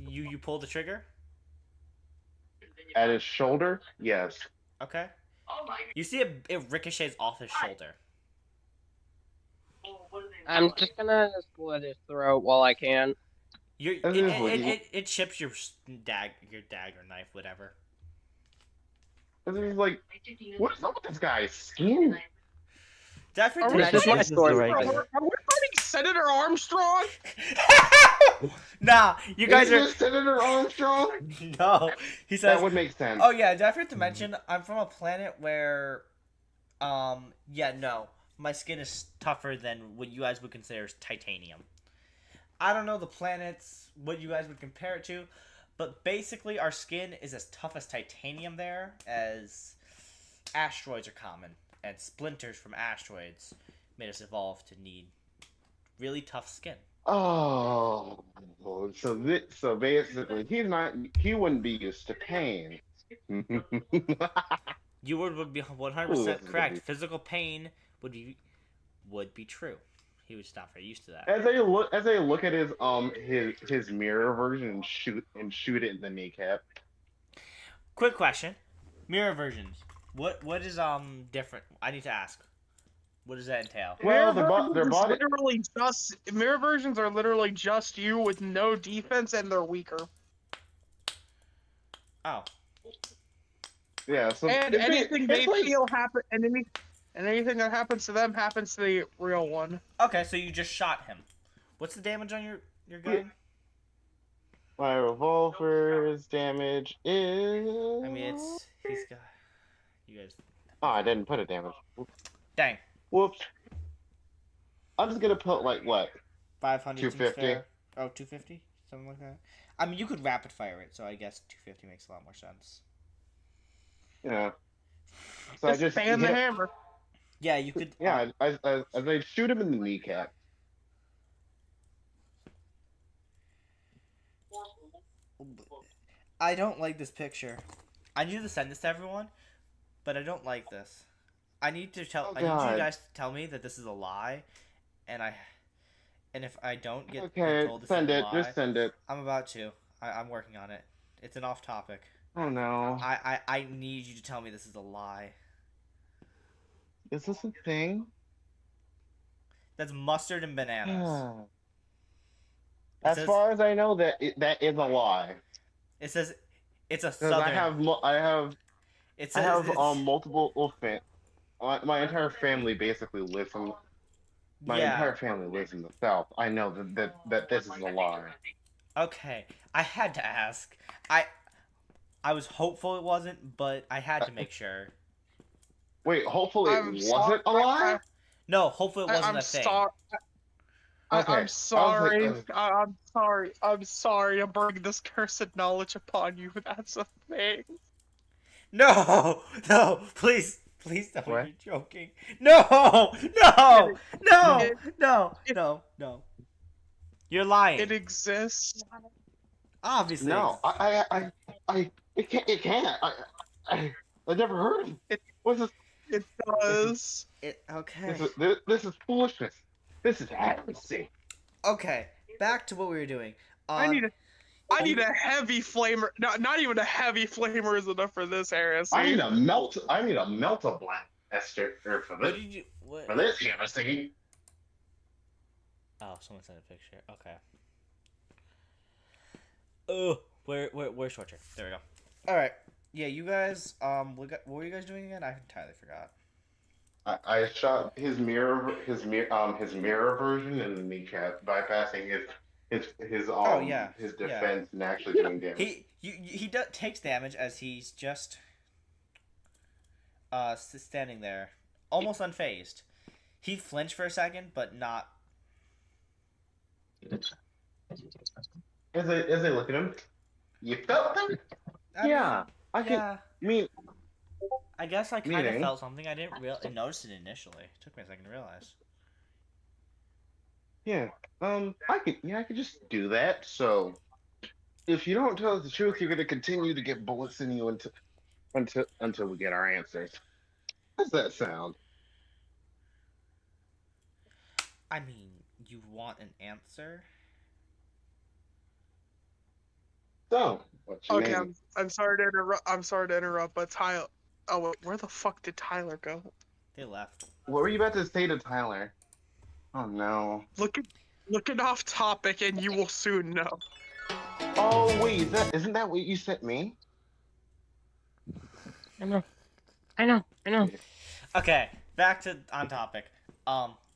S1: You pull the trigger?
S3: At his shoulder, yes.
S1: Okay.
S7: Oh my
S1: You see it ricochets off his shoulder.
S2: I'm just gonna slit his throat while I can.
S1: You're,
S3: As if what you-
S1: it chips your dagger knife, whatever.
S3: As if like, what's up with this guy's skin?
S1: Did I forget
S9: Are
S1: to
S9: we
S2: This is
S1: mention?
S2: my
S5: This is
S2: sword.
S5: the right
S9: Are
S5: guy.
S9: we fighting Senator Armstrong?
S1: Nah, you guys
S3: Is
S1: are.
S3: this Senator Armstrong?
S1: No, he says.
S3: That would make sense.
S1: Oh yeah, did I forget to mention? I'm from a planet where, yeah, no, my skin is tougher than what you guys would consider as titanium. I don't know the planets, what you guys would compare it to, but basically our skin is as tough as titanium there, as asteroids are common, and splinters from asteroids made us evolve to need really tough skin.
S3: Oh, so basically, he wouldn't be used to pain.
S1: You would be 100%
S3: Ooh, this is gonna
S1: correct.
S3: be-
S1: Physical pain would be true. He was not very used to that.
S3: As I look at his mirror version and shoot it in the kneecap.
S1: Quick question: mirror versions. What is different? I need to ask. What does that entail?
S3: Well,
S9: Mirror
S3: their
S9: versions
S3: body.
S9: literally just mirror versions are literally just you with no defense and they're weaker.
S1: Oh,
S3: Yeah, so
S9: And anything they
S3: it's like-
S9: feel happen and anything that happens to them happens to the real one.
S1: okay. So you just shot him. What's the damage on your gun?
S3: My revolver's damage is.
S1: I mean, he's got. You guys.
S3: Oh, I didn't put a damage.
S1: Dang.
S3: Whoops. I'm just gonna put like what?
S1: 500.
S3: 250.
S1: Oh, 250? Something like that. I mean, you could rapid fire it, so I guess 250 makes a lot more sense.
S3: Yeah. So I just
S9: fan the
S3: hit-
S9: hammer.
S1: Yeah, you could.
S3: Yeah, I shoot him in the kneecap.
S1: I don't like this picture. I need to send this to everyone, but I don't like this. I need to tell. I need
S3: God.
S1: you guys to tell me that this is a lie, and if I don't get
S3: Okay,
S1: told this
S3: send
S1: is a
S3: it.
S1: lie,
S3: Just send it.
S1: I'm about to. I'm working on it. It's an off topic.
S3: Oh no.
S1: I need you to tell me this is a lie.
S3: Is this a thing?
S1: That's mustard and bananas.
S3: As
S1: says-
S3: far as I know, that is a lie.
S1: It says it's a
S3: 'Cause
S1: southern.
S3: I have
S1: It says it's-
S3: multiple my entire family basically lives in my
S1: yeah.
S3: entire family lives in the South. I know that this is a lie.
S1: Okay, I had to ask. I was hopeful it wasn't, but I had to make sure.
S3: Wait, hopefully it
S9: I'm
S3: wasn't a lie?
S1: No, hopefully it wasn't
S9: I'm
S1: a thing.
S9: sorry.
S3: Okay,
S9: I'm sorry.
S3: I was like,
S9: I'm sorry. I'm sorry to bring this cursed knowledge upon you. That's a thing.
S1: No, no, please tell me
S3: What?
S1: you're joking. No, no, no,
S9: It-
S1: no,
S9: it-
S1: no. You're lying.
S9: It exists.
S1: Obviously.
S3: No, it can't. I never heard of
S9: It-
S3: What's this?
S9: It does.
S1: Okay.
S3: This is foolishness. This is heresy.
S1: Okay. Back to what we were doing.
S9: I need a heavy flamer. Not even a heavy flamer is enough for this heresy.
S3: I need a melt a black Esther for
S1: What
S3: this
S1: did you? What?
S3: for this heresy.
S1: Oh, someone sent a picture. Okay. Oh, where's Shorter? There we go. All right. Yeah, you guys. What were you guys doing again? I entirely forgot.
S3: I shot his mirror version in the kneecap, bypassing his defense and actually doing damage.
S1: He takes damage as he's just standing there, almost unfazed. He flinched for a second, but not.
S3: As I look at him, you felt them? I mean,
S1: I guess I kind of
S3: meaning-
S1: felt something. I didn't notice it initially. It took me a second to realize.
S3: yeah. I could just do that. So, if you don't tell us the truth, you're gonna continue to get bullets in you until we get our answers. How's that sound?
S1: I mean, you want an answer?
S3: So, what's your
S9: Okay,
S3: name?
S9: I'm sorry to interrupt. I'm sorry to interrupt, but Tyler. Oh, wait, where the fuck did Tyler go?
S1: They left.
S3: What were you about to say to Tyler? Oh no.
S9: Looking off topic, and you will soon know.
S3: Oh wait, isn't that what you sent me?
S2: I know.
S1: Okay, back to on topic.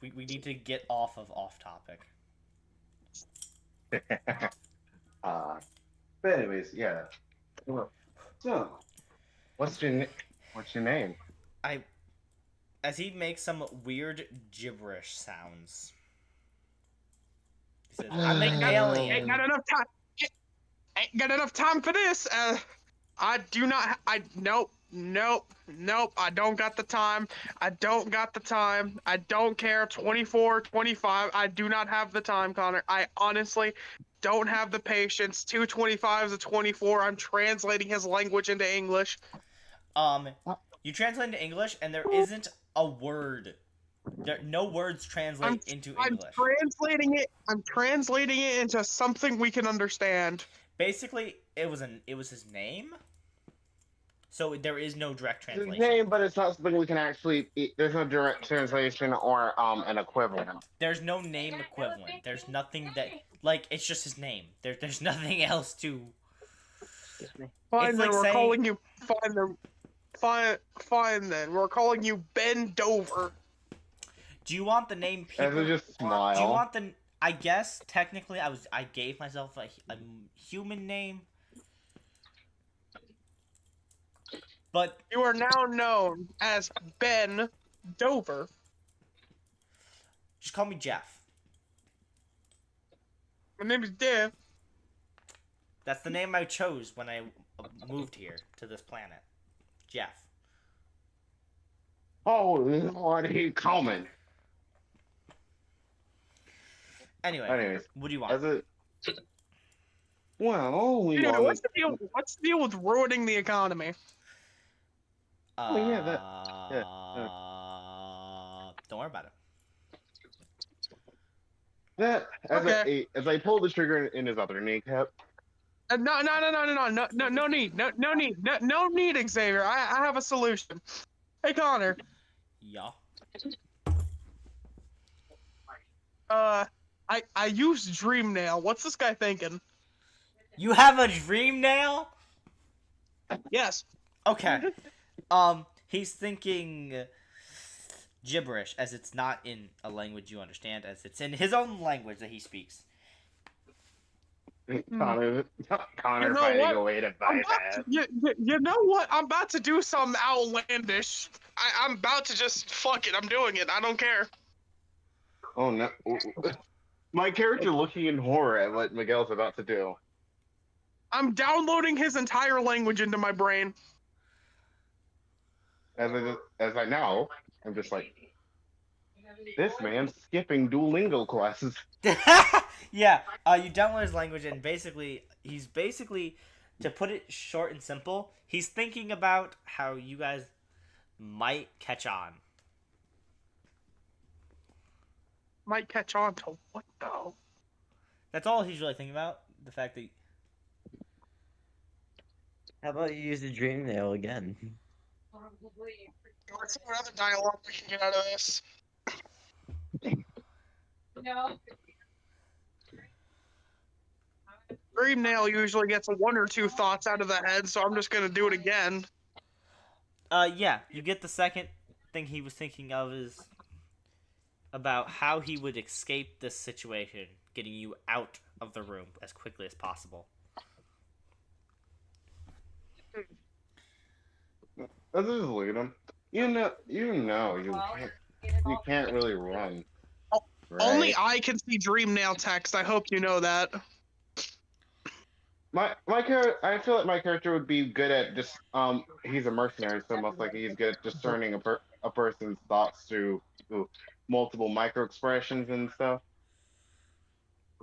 S1: We need to get off topic.
S3: But anyways, yeah. So, what's your name?
S1: As he makes some weird gibberish sounds. He says, "I'm an alien."
S9: Ain't got enough time. Ain't got enough time for this. I do not. Nope. I don't got the time. I don't care. 24, 25. I do not have the time, Connor. I honestly don't have the patience. 225 is a 24. I'm translating his language into English.
S1: You translate into English, and there isn't a word. No words translate into English.
S9: I'm translating it into something we can understand.
S1: Basically, it was his name. So there is no direct
S3: His
S1: translation.
S3: name, but it's not something we can actually. There's no direct translation or an equivalent.
S1: There's no name equivalent. There's nothing that it's just his name. There's nothing else to.
S9: Fine,
S1: It's
S9: then
S1: like
S9: we're
S1: saying-
S9: calling you. Fine then. We're calling you Ben Dover.
S1: Do you want the name people?
S3: As I just smile.
S1: Do you want the? I guess technically, I gave myself a human name, but
S9: You are now known as Ben Dover.
S1: just call me Jeff.
S9: My name is Dave.
S1: That's the name I chose when I moved here to this planet. Jeff.
S3: Oh Lord, he coming.
S1: Anyway, what do you want?
S3: As a well, we
S9: Dude,
S3: want.
S9: what's the deal? What's the deal with ruining the economy?
S3: Oh, yeah,
S1: Don't worry about it.
S3: That
S9: Okay.
S3: as I pull the trigger in his other kneecap.
S9: No need, Xavier. I have a solution. Hey, Connor.
S1: Yeah.
S9: I used Dream Nail. What's this guy thinking?
S1: You have a dream nail?
S9: Yes.
S1: Okay. He's thinking gibberish, as it's not in a language you understand, as it's in his own language that he speaks.
S3: Connor
S9: You know
S3: finding
S9: what?
S3: a way to bypass.
S9: You know what? I'm about to do something outlandish. I'm about to just fuck it. I'm doing it. I don't care.
S3: Oh no! My character looking in horror at what Miguel's about to do.
S9: I'm downloading his entire language into my brain.
S3: As I know, I'm just like, this man's skipping Duolingo classes.
S1: Yeah, you download his language, and he's basically, to put it short and simple, he's thinking about how you guys might catch on.
S9: Might catch on to what though?
S1: That's all he's really thinking about. The fact that
S5: How about you use the dream nail again?
S9: Let's see what other dialogue we can get out of this. Dream Nail usually gets one or two thoughts out of the head, so I'm just gonna do it again.
S1: yeah, you get the second thing he was thinking of is about how he would escape this situation, getting you out of the room as quickly as possible.
S3: Let's just lead him. You can't really run. Right?
S9: Only I can see Dream Nail text. I hope you know that.
S3: My character, I feel like my character would be good at just he's a mercenary, so most likely he's good at discerning a person's thoughts through multiple micro expressions and stuff.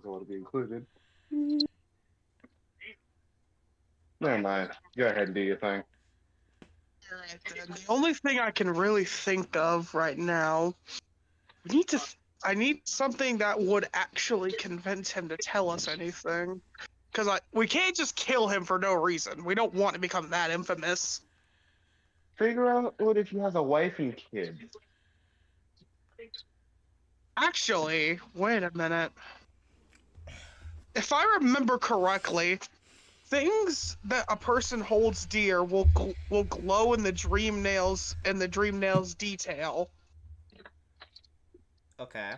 S3: So would it be included? Never mind. Go ahead and do your thing.
S9: Alright then. The only thing I can really think of right now, I need something that would actually convince him to tell us anything. Because we can't just kill him for no reason. We don't want to become that infamous.
S3: Figure out what if he has a wife and kids.
S9: Actually, wait a minute. If I remember correctly, things that a person holds dear will glow in the dream nails detail.
S1: Okay.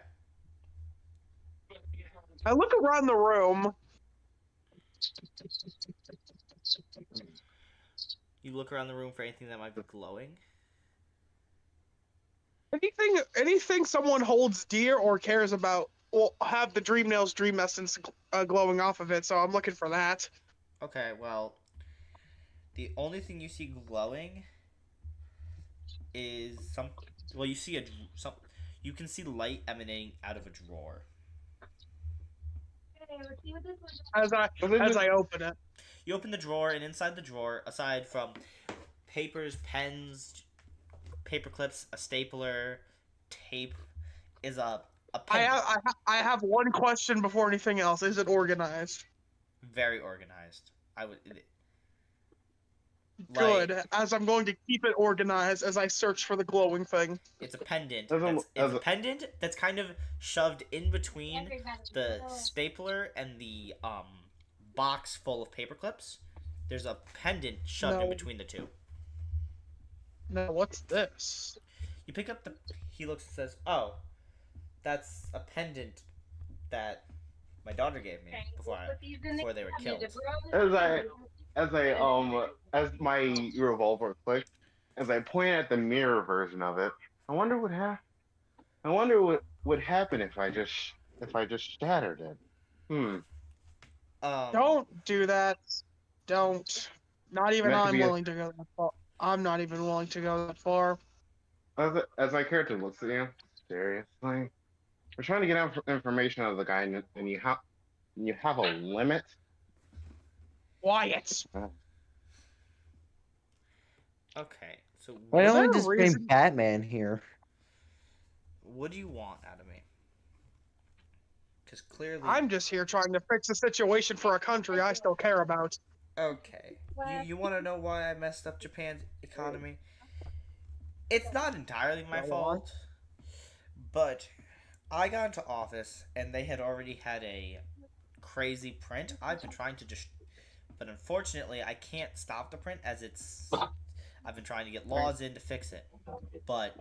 S9: I look around the room.
S1: You look around the room for anything that might be glowing.
S9: Anything someone holds dear or cares about will have the dream nails dream essence glowing off of it. So I'm looking for that.
S1: Okay, well, the only thing you see glowing is you see you can see light emanating out of a drawer.
S9: As I open it.
S1: You open the drawer, and inside the drawer, aside from papers, pens, paper clips, a stapler, tape, is a pen.
S9: I have one question before anything else. Is it organized?
S1: Very organized.
S9: Good, as I'm going to keep it organized as I search for the glowing thing.
S1: It's a pendant. It's a pendant that's kind of shoved in between the stapler and the box full of paper clips. There's a pendant shoved in between the two.
S9: Now, what's this?
S1: You pick up he looks and says, "Oh, that's a pendant that my daughter gave me before they were killed."
S3: As my revolver clicks, as I point at the mirror version of it, I wonder what would happen if I just shattered it.
S9: Don't do that. Don't. Not even I'm willing to go that far. I'm not even willing to go that far.
S3: As my character looks at you, seriously, we're trying to get information out of the guy, and you have a limit.
S9: Quiet.
S1: Okay, so
S5: why don't we just bring Batman here?
S1: What do you want out of me? Because clearly,
S9: I'm just here trying to fix a situation for a country I still care about.
S1: Okay, you want to know why I messed up Japan's economy? It's not entirely my fault, but I got into office and they had already had a crazy print. I've been trying to but unfortunately I can't stop the print as I've been trying to get laws in to fix it. But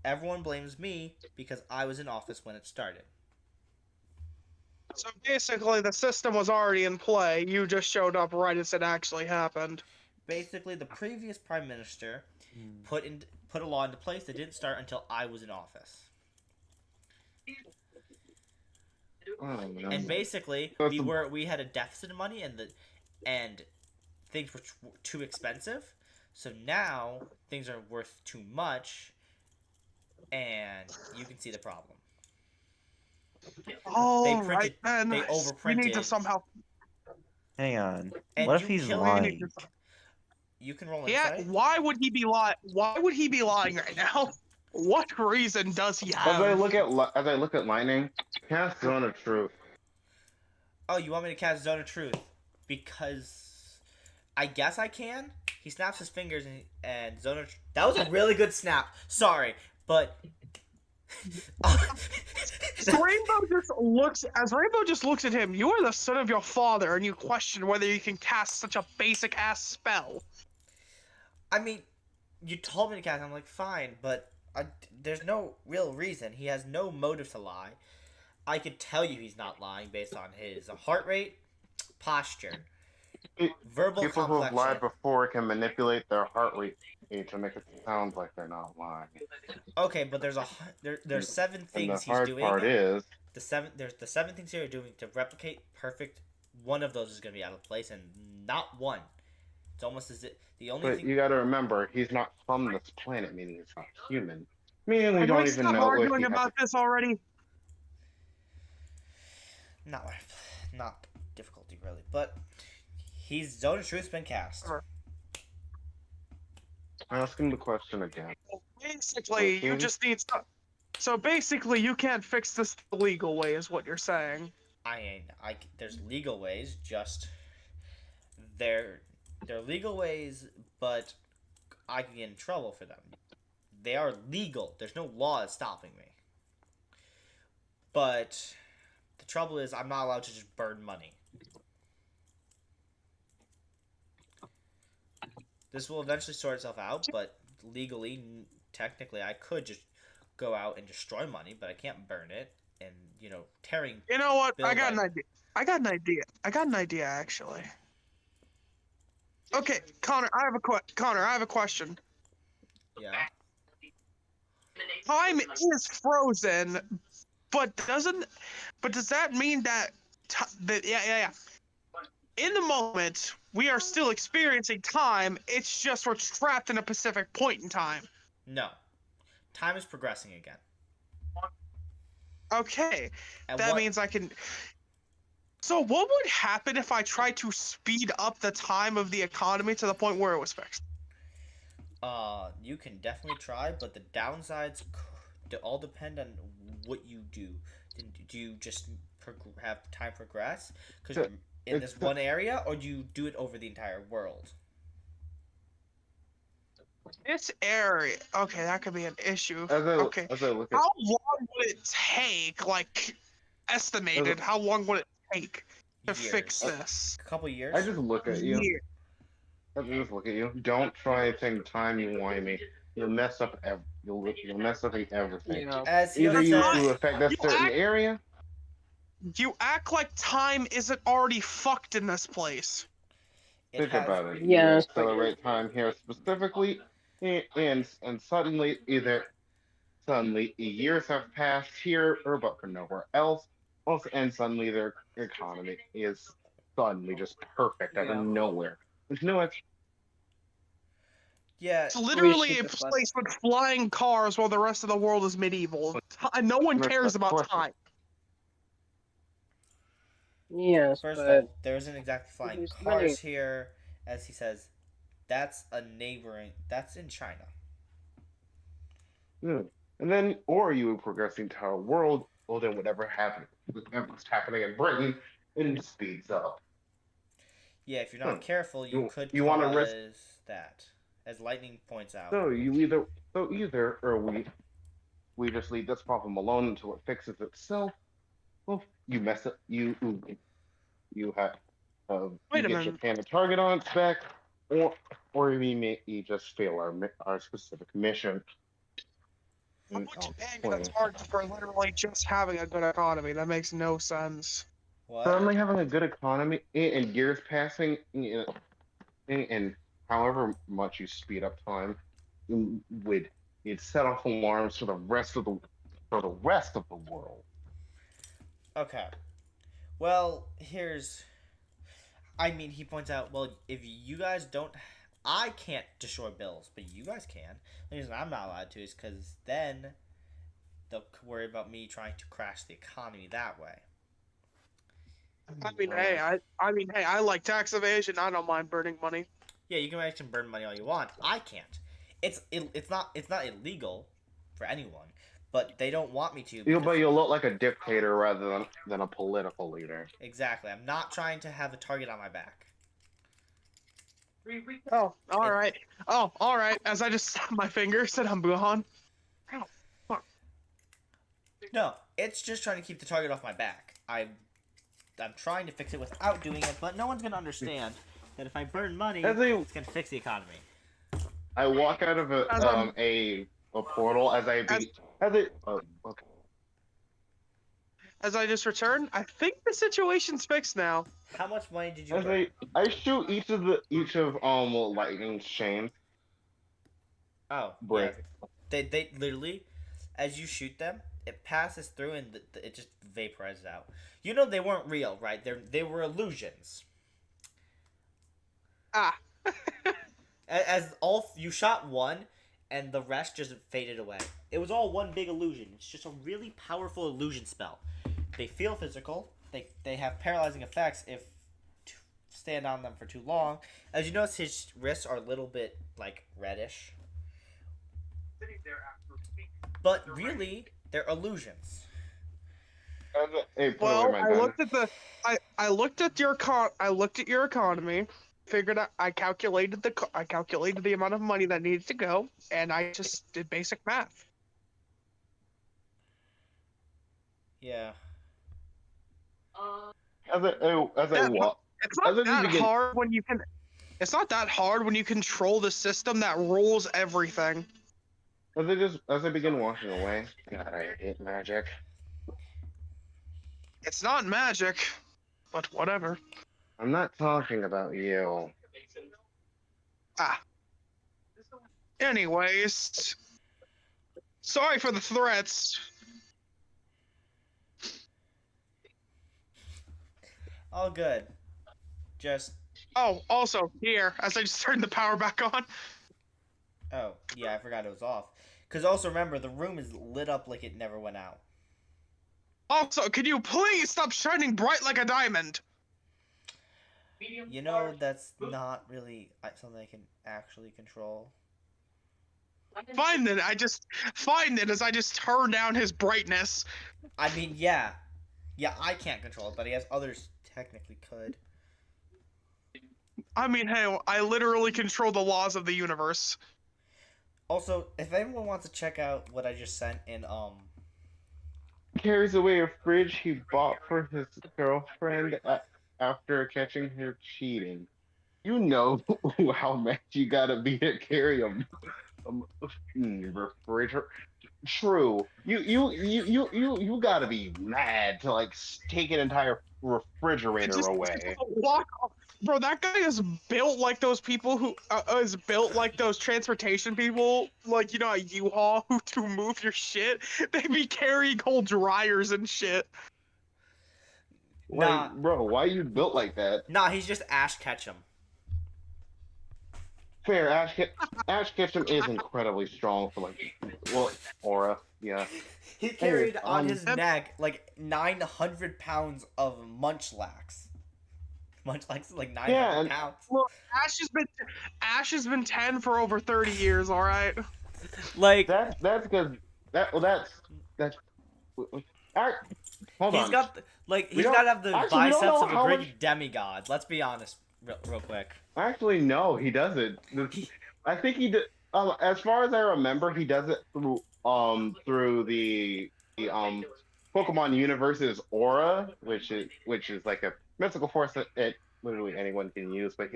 S1: everyone blames me because I was in office when it started.
S9: So basically the system was already in play, you just showed up right as it actually happened.
S1: Basically the previous prime minister put a law into place that didn't start until I was in office. And basically we had a deficit of money and things were too expensive. So now things are worth too much, and you can see the problem.
S9: Oh,
S1: they overprinted.
S9: We need to somehow.
S5: Hang on.
S1: And
S5: what if he's lying?
S1: You can roll
S9: Yeah,
S1: insight.
S9: why would he be lying? Why would he be lying right now? What reason does he
S3: As I
S9: have?
S3: look at lightning, cast Zone of Truth.
S1: Oh, you want me to cast Zone of Truth? Because I guess I can. He snaps his fingers and Zone of That was a really good snap. Sorry, but
S9: Rainbow just looks at him. You are the son of your father, and you question whether you can cast such a basic ass spell.
S1: I mean, you told me to cast. I'm like, fine, but there's no real reason. He has no motive to lie. I could tell you he's not lying based on his heart rate, posture, verbal
S3: People who have lied
S1: complexion.
S3: before can manipulate their heart rate to make it sound like they're not lying.
S1: Okay, but there's 7
S3: And
S1: things
S3: the
S1: he's
S3: hard
S1: doing.
S3: part is,
S1: There's the 7 things you're doing to replicate perfect. One of those is gonna be out of place, and not one. It's almost as if the only
S3: but
S1: thing.
S3: you got to remember, he's not from this planet, meaning he's not human. Meaning we
S9: Can
S3: don't
S9: we
S3: even
S9: stop
S3: know if he
S9: arguing
S3: has
S9: about this already?
S1: Not difficulty really, but he's Zone of Truth's been cast.
S3: Ask him the question again.
S9: Basically, you just need stuff. So basically, you can't fix this the legal way, is what you're saying.
S1: There's legal ways, just they're legal ways, but I can get in trouble for them. They are legal. There's no law stopping me. But the trouble is, I'm not allowed to just burn money. This will eventually sort itself out, but legally, technically, I could just go out and destroy money, but I can't burn it. And, tearing...
S9: You know what?
S1: bill
S9: I got
S1: by-
S9: an idea. I got an idea, actually. Okay, Connor, I have a question.
S1: Yeah.
S9: Time is frozen, but does that mean that yeah. In the moment, we are still experiencing time. It's just we're trapped in a specific point in time.
S1: No. Time is progressing again.
S9: Okay,
S1: And
S9: that means I can. So what would happen if I tried to speed up the time of the economy to the point where it was fixed?
S1: You can definitely try, but the downsides all depend on what you do. Do you just have time progress? Because in this one area, or do you do it over the entire world?
S9: This area, okay, that could be an issue.
S3: As I
S9: Okay,
S3: look at,
S9: how long would it take, like, estimated, how long would it take to fix this?
S1: A couple years.
S3: I just look at you.
S9: Yeah.
S3: I just look at you. Don't try anything timey-wimey. You'll mess up you'll mess up everything.
S2: Yeah.
S1: As he
S3: Either you
S1: says,
S3: affect that certain area.
S9: You act like time isn't already fucked in this place.
S1: it
S3: Think about it.
S2: Yeah,
S3: You
S2: it's pretty-
S3: accelerate time here specifically, and suddenly years have passed here, or but for nowhere else. Also, and suddenly their economy is suddenly just perfect out of nowhere. There's no
S1: Yeah.
S9: It's literally
S2: should
S9: a
S2: just let-
S9: place with flying cars while the rest of the world is medieval. No one cares about time.
S2: Yes,
S1: First of
S2: but
S1: all, there isn't exactly flying
S2: there's
S1: cars
S2: many-
S1: here, as he says. That's in China.
S3: And then, or you would progress the entire world, well then whatever's happening in Britain, it speeds up.
S1: Yeah, if you're not careful, you could
S3: you
S1: cause
S3: wanna risk-
S1: that, as Lightning points out.
S3: So either or we just leave this problem alone until it fixes itself. Well, you mess up. You have
S9: Wait a
S3: get
S9: minute.
S3: Japan a target on its back, or we just fail our specific mission.
S9: How would Japan get a target for literally just having a good economy? That makes no sense.
S1: What?
S3: Suddenly having a good economy and years passing, and however much you speed up time, you'd set off alarms for the rest of the world.
S1: Okay. Well, he points out, well, if you guys don't... I can't destroy bills, but you guys can. The reason I'm not allowed to is because then they'll worry about me trying to crash the economy that way.
S9: I mean, hey, I like tax evasion. I don't mind burning money.
S1: Yeah, you can actually burn money all you want. I can't. It's not illegal for anyone, but they don't want me to.
S3: But
S1: Because,
S3: you'll look like a dictator rather than a political leader.
S1: exactly. I'm not trying to have a target on my back.
S9: Oh, all right. Oh, all right. As I just snapped my fingers and I'm gone. Oh, fuck.
S1: No, it's just trying to keep the target off my back. I'm trying to fix it without doing it, but no one's gonna understand that if I burn money, it's gonna fix the economy.
S3: I walk out of a portal as I okay.
S9: As I just returned, I think the situation's fixed now.
S1: How much money did you
S3: As
S1: burn?
S3: I shoot each of lightning chains.
S1: Oh,
S3: break.
S1: yeah. They literally, as you shoot them, it passes through and it just vaporizes out. You know they weren't real, right? They were illusions.
S9: Ah.
S1: As all you shot one, and the rest just faded away. It was all one big illusion. It's just a really powerful illusion spell. They feel physical. They have paralyzing effects if to stand on them for too long. As you notice, his wrists are a little bit like reddish. But really, they're illusions.
S9: Well, I looked at the I looked at your economy, figured out I calculated the amount of money that needs to go, and I just did basic math.
S1: Yeah.
S3: As I walk.
S9: It's not that hard when you can. It's not that hard when you control the system that rules everything.
S3: As I begin walking away. God, I hate magic.
S9: It's not magic, but whatever.
S3: I'm not talking about you.
S9: Ah. Anyways, sorry for the threats.
S1: All good. Just.
S9: Oh, also here, as I just turned the power back on.
S1: Oh, yeah, I forgot it was off. Because also remember, the room is lit up like it never went out.
S9: Also, can you please stop shining bright like a diamond?
S1: You know, that's not really something I can actually control.
S9: Fine then, as I just turn down his brightness.
S1: I mean, yeah. Yeah, I can't control it, but I guess others technically could.
S9: I mean, hey, I literally control the laws of the universe.
S1: Also, if anyone wants to check out what I just sent in,
S3: Carries away a fridge he bought for his girlfriend after catching her cheating. You know how mad you gotta be to carry a refrigerator. True. You gotta be mad to like take an entire refrigerator away.
S9: Walk off. Bro, that guy is built like those people who is built like those transportation people, like, you know, a U-Haul who to move your shit. They be carrying whole dryers and shit.
S1: Nah.
S3: Like, bro, why you built like that?
S1: Nah, he's just Ash Ketchum.
S3: Fair, Ash Ketchum is incredibly strong for like, well, aura, yeah.
S1: He carried on his neck like 900 pounds of Munchlax. Munchlax like 900 pounds.
S9: Look, Ash has been 10 for over 30 years. All right.
S1: Like
S3: that's because that's. Hold
S1: he's
S3: on.
S1: got he's got to have the biceps of a Greek demigod. Let's be honest, real quick.
S3: Actually, no, he doesn't. I think he did. As far as I remember, he does it through the Pokemon universe's aura, which is like a mystical force that literally anyone can use, but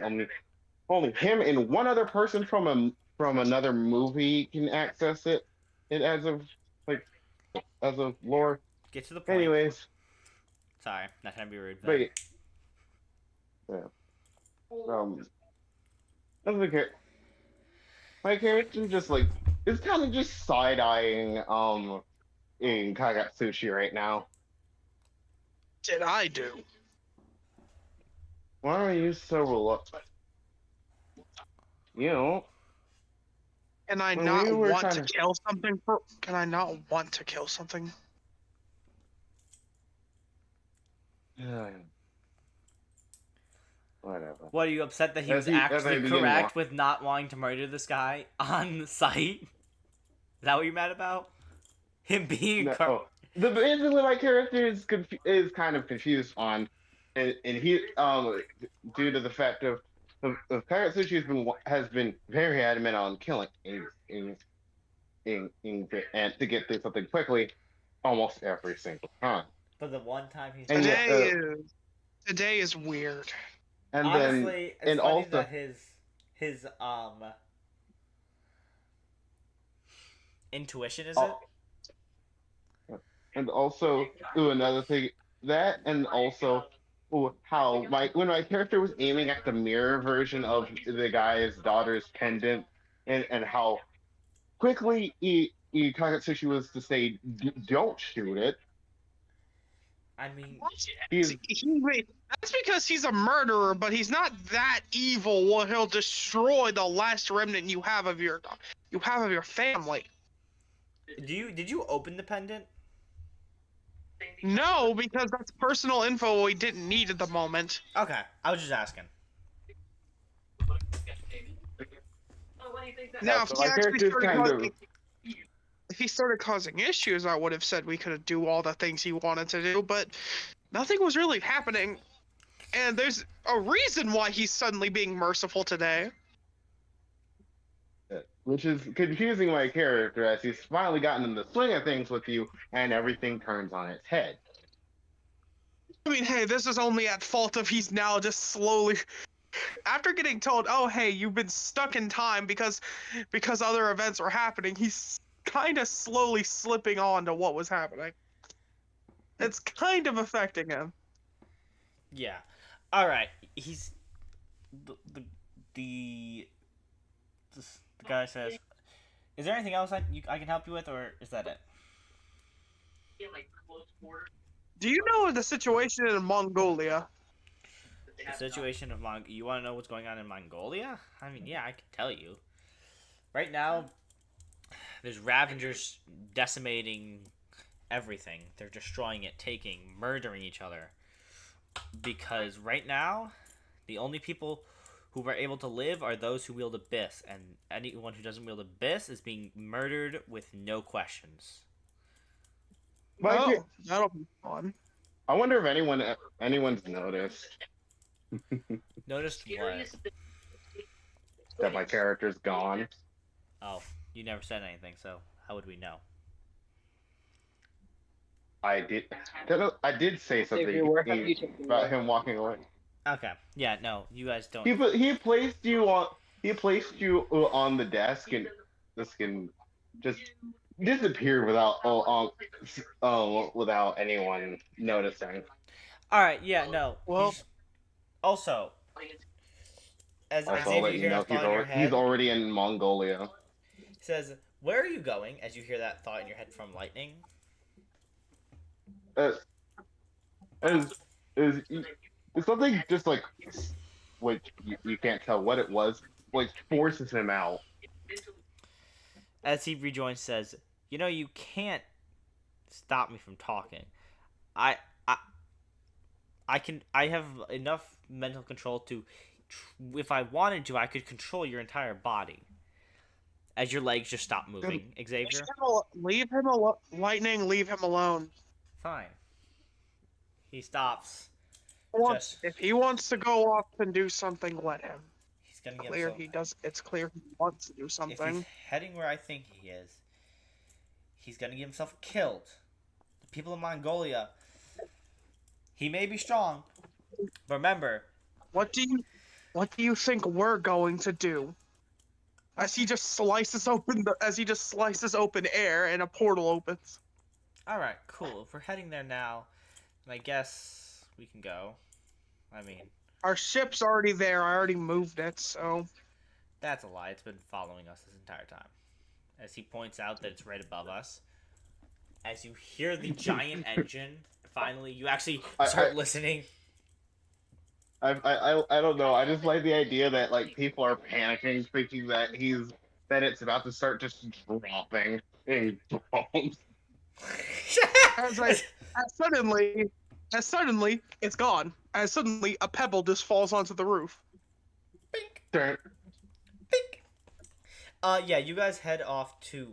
S3: only him and one other person from another movie can access it. It as of lore.
S1: Get to the point.
S3: Anyways.
S1: Sorry, not trying to be rude.
S3: But yeah. That's okay. My character just like is kind of just side eyeing in Kagatsushi right now.
S9: Did I do?
S3: Why are you so reluctant? You know.
S9: Can I not want to kill something for? Can I not want to kill something?
S3: whatever.
S1: What, are you upset that he
S3: As
S1: was
S3: he- as I
S1: actually
S3: begin
S1: correct
S3: walk-
S1: with not wanting to murder this guy on site? Is that what you're mad about? Him being
S3: No, oh, basically my character is kind of confused on, and he due to the fact of Pirate Sushi has been very adamant on killing and to get through something quickly, almost every single time.
S1: But the one time he's
S3: And yet,
S9: Today is weird.
S3: and
S1: honestly,
S3: then
S1: it's
S3: and
S1: funny
S3: also
S1: that his intuition is it?
S3: and also another thing that and also how when my character was aiming at the mirror version of the guy's daughter's pendant and how quickly Takatsushi was to say don't shoot it.
S1: I mean,
S9: That's because he's a murderer, but he's not that evil. Well, he'll destroy the last remnant you have of your family.
S1: did you open the pendant?
S9: No, because that's personal info we didn't need at the moment.
S1: Okay, I was just asking.
S9: Now,
S3: so
S9: if
S3: my
S9: he actually
S3: character's
S9: started
S3: kind of
S9: causing, if he started causing issues, I would have said we could do all the things he wanted to do, but nothing was really happening. And there's a reason why he's suddenly being merciful today.
S3: which is confusing my character as he's finally gotten in the swing of things with you and everything turns on its head.
S9: I mean, hey, this is only at fault if he's now just slowly, after getting told, oh, hey, you've been stuck in time because other events were happening, he's kind of slowly slipping on to what was happening. It's kind of affecting him.
S1: Yeah. All right. He's the guy says, "Is there anything else I can help you with, or is that it?"
S9: Do you know the situation in Mongolia?
S1: The situation of you want to know what's going on in Mongolia? I mean, yeah, I can tell you. Right now, there's Ravengers decimating everything. They're destroying it, murdering each other. Because right now, the only people who are able to live are those who wield Abyss, and anyone who doesn't wield Abyss is being murdered with no questions.
S9: That'll be fun.
S3: I wonder if anyone's noticed
S1: Noticed what?
S3: that my character's gone.
S1: Oh, you never said anything, so how would we know?
S3: I did say something about him walking away.
S1: Okay. Yeah, no, you guys don't.
S3: He placed you on the desk and this can just disappeared without anyone noticing.
S1: All right. Yeah. No.
S9: Well,
S1: also, as
S3: Also, I'll
S1: Xavier
S3: let you
S1: hears
S3: know
S1: that thought in your head,
S3: he's already in Mongolia.
S1: says, "Where are you going?" As you hear that thought in your head from lightning.
S3: It's something just like which you can't tell what it was, like forces him out.
S1: As he rejoins, says, "You know, you can't stop me from talking. I have enough mental control to, if I wanted to, I could control your entire body." As your legs just stop moving, Xavier.
S9: Leave him alone. Lightning, leave him alone.
S1: Fine. He stops.
S9: If he wants to go off and do something, let him.
S1: He's gonna get
S9: Clear. He does. It's clear he wants to do
S1: If
S9: something.
S1: he's heading where I think he is, he's gonna get himself killed. The people of Mongolia. He may be strong, but remember.
S9: What do you think we're going to do? As he just slices open air and a portal opens.
S1: All right, cool. If we're heading there now, then I guess we can go. I mean,
S9: Our ship's already there. I already moved it, so.
S1: that's a lie. It's been following us this entire time. As he points out that it's right above us. As you hear the giant engine, finally, you actually start listening.
S3: I don't know. I just like the idea that like people are panicking, thinking that it's about to start just dropping in bombs.
S9: As suddenly, it's gone. as suddenly a pebble just falls onto the roof.
S1: Bink,
S3: Darn.
S1: bink. Yeah, you guys head off to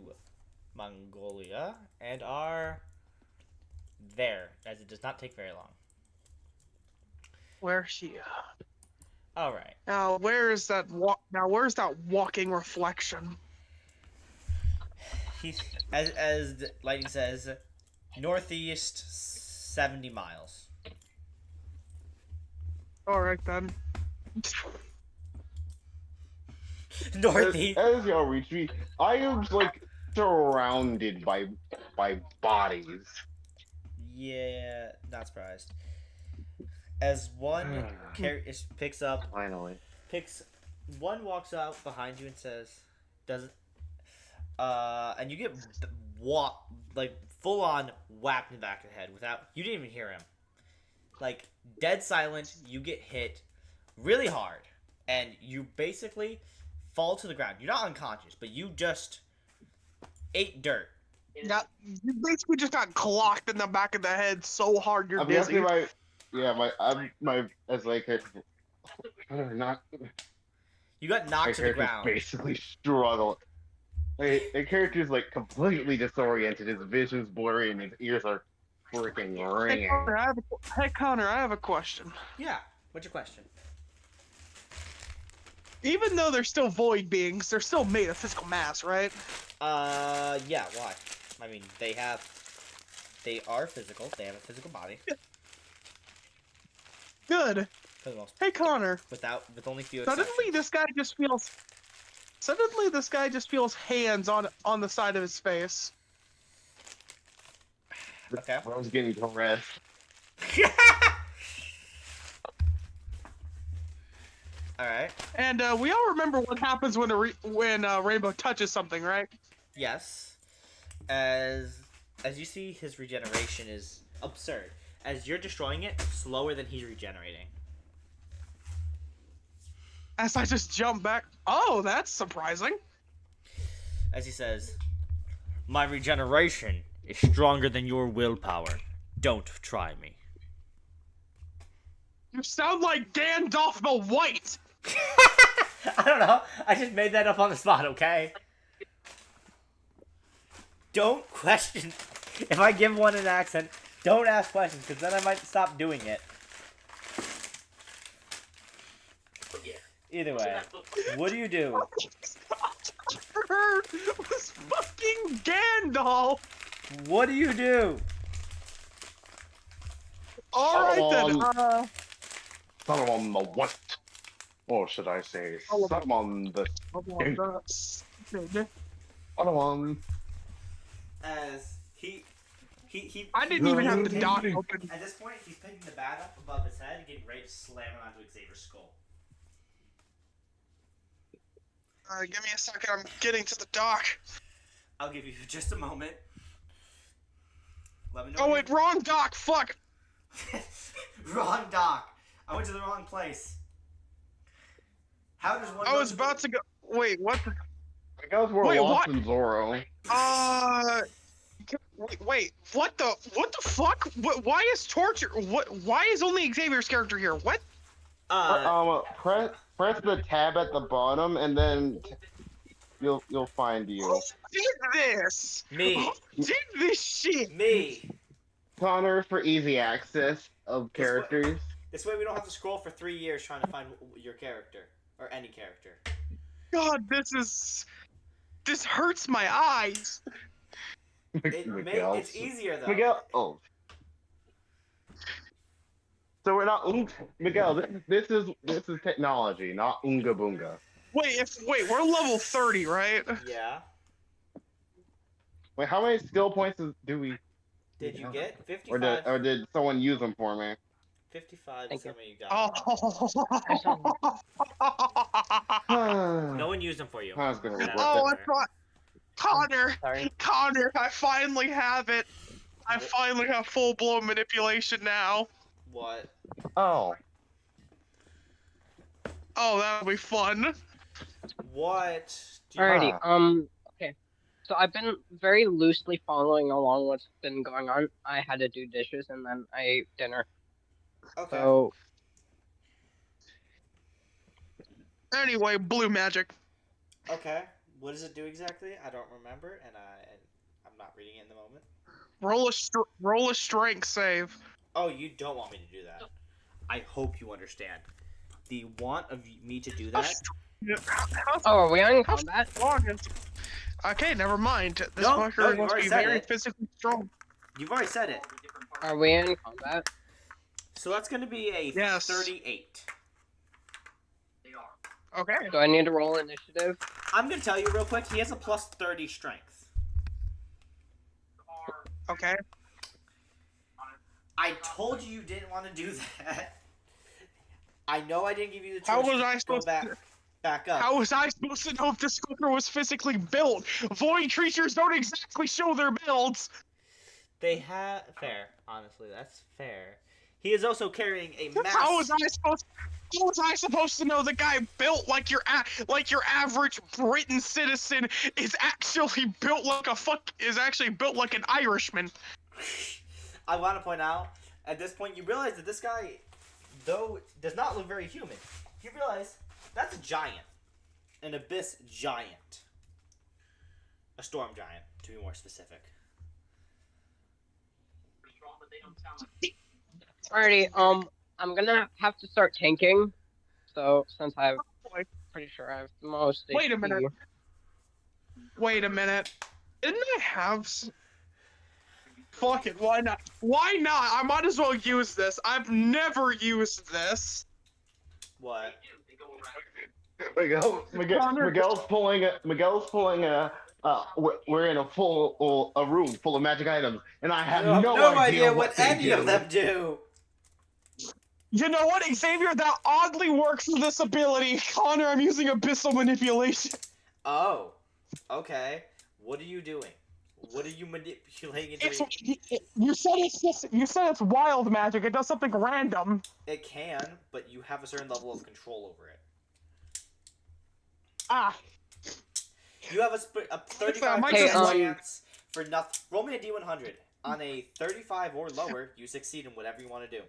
S1: Mongolia and are there, as it does not take very long.
S9: Where's she?
S1: All right.
S9: Now, where's that walking reflection?
S1: He's as Lightning says, northeast 70 miles.
S9: All right then.
S1: Northeast.
S3: As y'all retreat, I am like surrounded by bodies.
S1: Yeah, not surprised. As one picks up,
S3: Finally.
S1: one walks out behind you and says, "Doesn't." And you get like full on whacked in the back of the head without you didn't even hear him. Like dead silent, you get hit really hard, and you basically fall to the ground. You're not unconscious, but you just ate dirt.
S9: Yeah, you basically just got clocked in the back of the head so hard you're
S3: I'm
S9: dizzy.
S3: guessing my as like not
S1: You got
S3: my
S1: knocked to the
S3: character's
S1: ground.
S3: basically struggle. The character's like completely disoriented. His vision's blurry and his ears are freaking ringing.
S9: Hey Connor, I have a question.
S1: Yeah. What's your question?
S9: Even though they're still void beings, they're still made of physical mass, right?
S1: Yeah. Why? I mean, they are physical. They have a physical body.
S9: Good.
S1: For the most,
S9: Hey Connor.
S1: with only few
S9: Suddenly
S1: exceptions.
S9: this guy just feels hands on the side of his face.
S1: Okay.
S3: I was getting caressed.
S1: All right.
S9: And we all remember what happens when Rainbow touches something, right?
S1: Yes. As you see, his regeneration is absurd. As you're destroying it, slower than he's regenerating.
S9: As I just jump back. Oh, that's surprising.
S1: As he says, "My regeneration is stronger than your willpower. Don't try me."
S9: You sound like Gandalf the White.
S1: I don't know. I just made that up on the spot, okay? Don't question. If I give one an accent, don't ask questions, because then I might stop doing it. Either way, what do you do?
S9: It was fucking Gandalf.
S1: What do you do?
S9: Alright then,
S3: Someone the what? Or should I say, someone the someone.
S1: As he
S9: I didn't even have the dock open.
S1: At this point, he's picking the bat up above his head and getting ready to slam it onto Xavier's skull.
S9: Give me a second, I'm getting to the dock.
S1: I'll give you just a moment. Let me know.
S9: Oh wait, wrong dock, fuck!
S1: Wrong dock. I went to the wrong place. How does one?
S9: I was about to go. Wait, what?
S3: I guess we're
S9: Wait,
S3: lost
S9: what?
S3: in Zorro.
S9: Wait, what the fuck? Why is torture? Why is only Xavier's character here? What?
S3: Press the tab at the bottom, and then you'll find you.
S9: Who did this?
S1: Me.
S9: Who did this shit?
S1: Me.
S3: Connor for easy access of characters.
S1: This way we don't have to scroll for 3 years trying to find your character or any character.
S9: God, this hurts my eyes.
S1: It's easier though.
S3: Miguel. Oh. So we're not Miguel. This is technology, not Oonga Boonga.
S9: Wait, we're level 30, right?
S1: Yeah.
S3: Wait, how many skill points do we?
S1: Did you get 55?
S3: Or did someone use them for me?
S1: 55
S2: Thank
S1: is how many you got.
S9: Oh.
S1: No one used them for you.
S3: I was gonna regret
S9: Oh,
S3: that.
S9: I thought.
S2: Sorry.
S9: Connor, I finally have it. I finally have full-blown manipulation now.
S1: What?
S3: Oh.
S9: Oh, that'll be fun.
S1: What? Do you
S2: Alrighty, okay. So I've been very loosely following along what's been going on. I had to do dishes and then I ate dinner.
S1: Okay.
S2: So
S9: Anyway, blue magic.
S1: Okay. What does it do exactly? I don't remember, and I'm not reading it in the moment.
S9: Roll a strength save.
S1: Oh, you don't want me to do that. I hope you understand. The want of me to do that.
S2: Oh, are we on combat?
S9: Okay, never mind. This
S1: No,
S9: fucker
S1: you've
S9: must
S1: already
S9: be
S1: said
S9: very
S1: it.
S9: physically strong.
S1: You've already said it.
S2: Are we in combat?
S1: So that's going to be a
S9: Yes.
S1: 38.
S9: Okay.
S2: Do I need to roll initiative?
S1: I'm going to tell you real quick, he has a plus 30 strength.
S9: Okay.
S1: I told you didn't want to do that. I know I didn't give you the choice
S9: How was I
S1: to go
S9: supposed to?
S1: back up.
S9: How was I supposed to know if this fucker was physically built? Void creatures don't exactly show their builds.
S1: They have... Fair. Honestly, that's fair. He is also carrying a mass...
S9: How was I supposed to know the guy built like your average Britain citizen is actually built like an Irishman?
S1: I want to point out, at this point, you realize that this guy, though, does not look very human. You realize that's a giant. An abyss giant. A storm giant, to be more specific.
S2: Alrighty, I'm gonna have to start tanking. So, since I'm pretty sure I have the most
S9: Wait a
S2: HP.
S9: minute. Wait a minute. Didn't I have... Fuck it, why not? Why not? I might as well use this. I've never used this.
S1: What?
S3: Miguel's pulling a we're in a room full of magic items, and I have no idea
S1: what any of them do.
S9: You know what, Xavier? That oddly works with this ability. Connor, I'm using abyssal manipulation.
S1: Oh, okay. What are you doing? What are you manipulating and doing?
S9: You said it's wild magic. It does something random.
S1: It can, but you have a certain level of control over it.
S9: Ah.
S1: You have a 35%
S9: Okay,
S1: chance for nothing. Roll me a D100. On a 35 or lower, you succeed in whatever you want to do.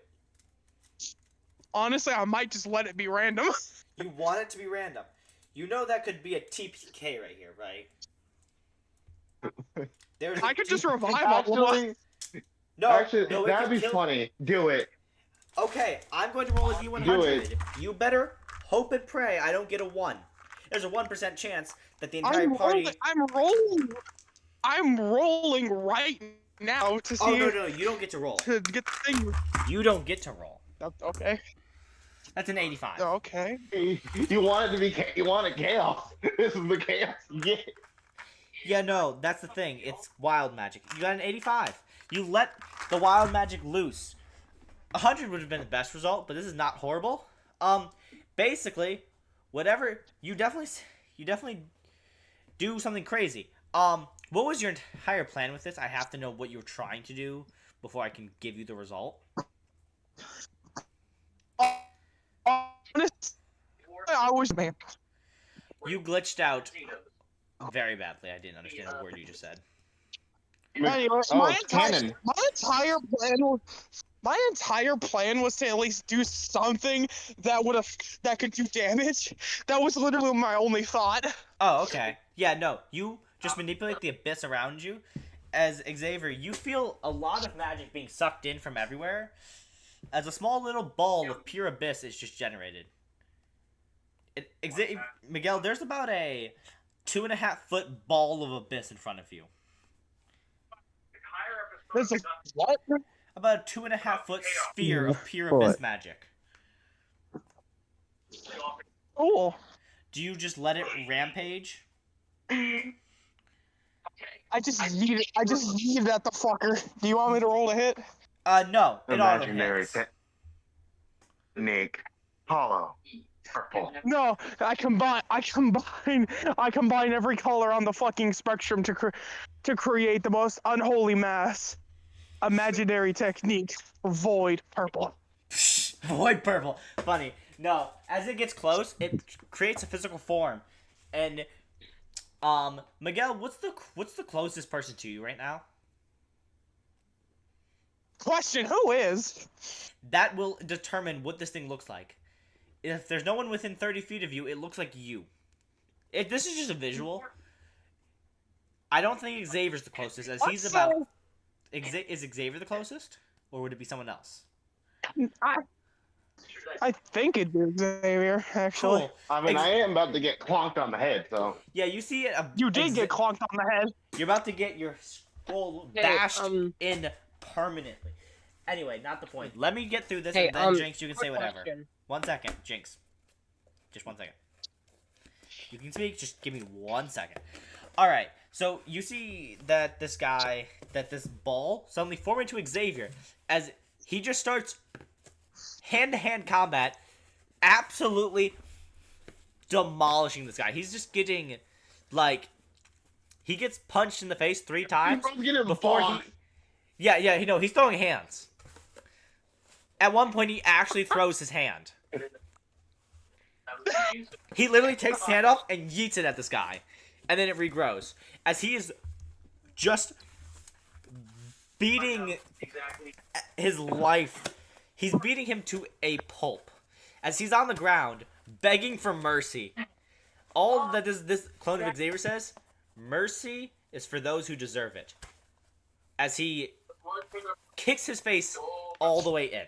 S9: Honestly, I might just let it be random.
S1: You want it to be random. You know that could be a TPK right here, right?
S9: I could just revive
S3: Actually,
S1: no,
S3: that'd be funny. Do it.
S1: Okay, I'm going to roll a D100.
S3: Do it.
S1: You better hope and pray I don't get a 1. There's a 1% chance that the entire party...
S9: I'm rolling right now to see...
S1: Oh, no, you don't get to roll.
S9: To get the thing...
S1: You don't get to roll.
S9: Okay.
S1: That's an 85.
S9: Okay.
S3: You want it to be... You want it chaos. This is the chaos you get.
S1: Yeah, no, that's the thing. It's wild magic. You got an 85. You let the wild magic loose. 100 would have been the best result, but this is not horrible. Basically, whatever you definitely do something crazy. What was your entire plan with this? I have to know what you're trying to do before I can give you the result.
S9: I was man.
S1: You glitched out very badly. I didn't understand a word you just said.
S9: Anyway, my entire plan was to at least do something that could do damage. That was literally my only thought.
S1: Oh, okay. Yeah, no. You just manipulate the abyss around you. As Xavier, you feel a lot of magic being sucked in from everywhere. As a small little ball of pure abyss is just generated. Miguel, there's about a 2.5-foot ball of abyss in front of you.
S9: There's a what?
S1: About a 2.5-foot sphere of pure abyss magic.
S9: Cool.
S1: Do you just let it rampage?
S9: I just yeeted at the fucker. Do you want me to roll a hit?
S1: No. It
S3: Imaginary
S1: auto hits.
S3: Nick. Hollow. Purple.
S9: No, I combine every color on the fucking spectrum to create the most unholy mass. Imaginary technique. Void purple.
S1: Void purple. Funny. No, as it gets close, it creates a physical form. And Miguel, what's the closest person to you right now?
S9: Question, who is?
S1: That will determine what this thing looks like. if there's no one within 30 feet of you, it looks like you. If this is just a visual, I don't think Xavier's the closest, as he's about. Is Xavier the closest, or would it be someone else?
S4: I think it is Xavier, actually.
S1: Cool.
S3: I mean, I am about to get clonked on the head, so.
S1: Yeah, you see it.
S4: You did get clonked on the head.
S1: You're about to get your skull bashed in permanently. Anyway, not the point. Let me get through this, and then Jinx, you can say whatever.
S2: Question.
S1: 1 second, Jinx. Just 1 second. You can speak. Just give me 1 second. All right. So you see that this ball suddenly formed into Xavier as he just starts hand-to-hand combat, absolutely demolishing this guy. He's just getting, like, he gets punched in the face 3 times before he... Yeah, he's throwing hands. At one point, he actually throws his hand. He literally takes his hand off and yeets it at this guy. And then it regrows. As he is just beating his life. He's beating him to a pulp. As he's on the ground, begging for mercy. All that this clone of Xavier says, mercy is for those who deserve it. As he kicks his face all the way in.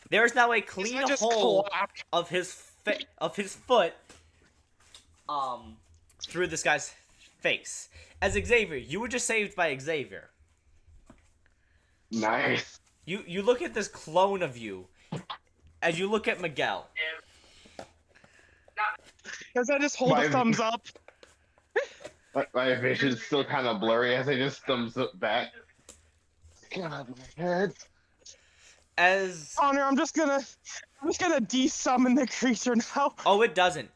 S1: There is now a clean hole of his foot through this guy's face. As Xavier, you were just saved by Xavier.
S3: Nice.
S1: You look at this clone of you as you look at Miguel.
S4: Does I just hold a thumbs up?
S3: My vision's still kind of blurry as I just thumbs up back. God, my head.
S1: As
S4: Connor, I'm just gonna de-summon the creature now.
S1: Oh, it doesn't.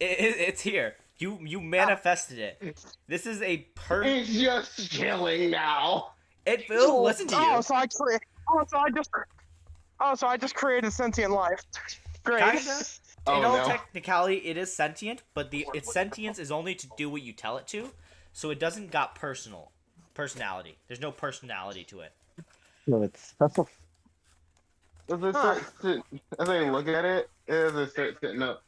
S1: It's here. You manifested it. This is a
S3: It's just chilling now.
S1: It will listen to you.
S4: So I just created sentient life. Great.
S1: Kinda. In all technicality, it is sentient, but its sentience is only to do what you tell it to, so it doesn't got personality. There's no personality to it.
S5: No, it's
S3: As I look at it, as I start sitting up,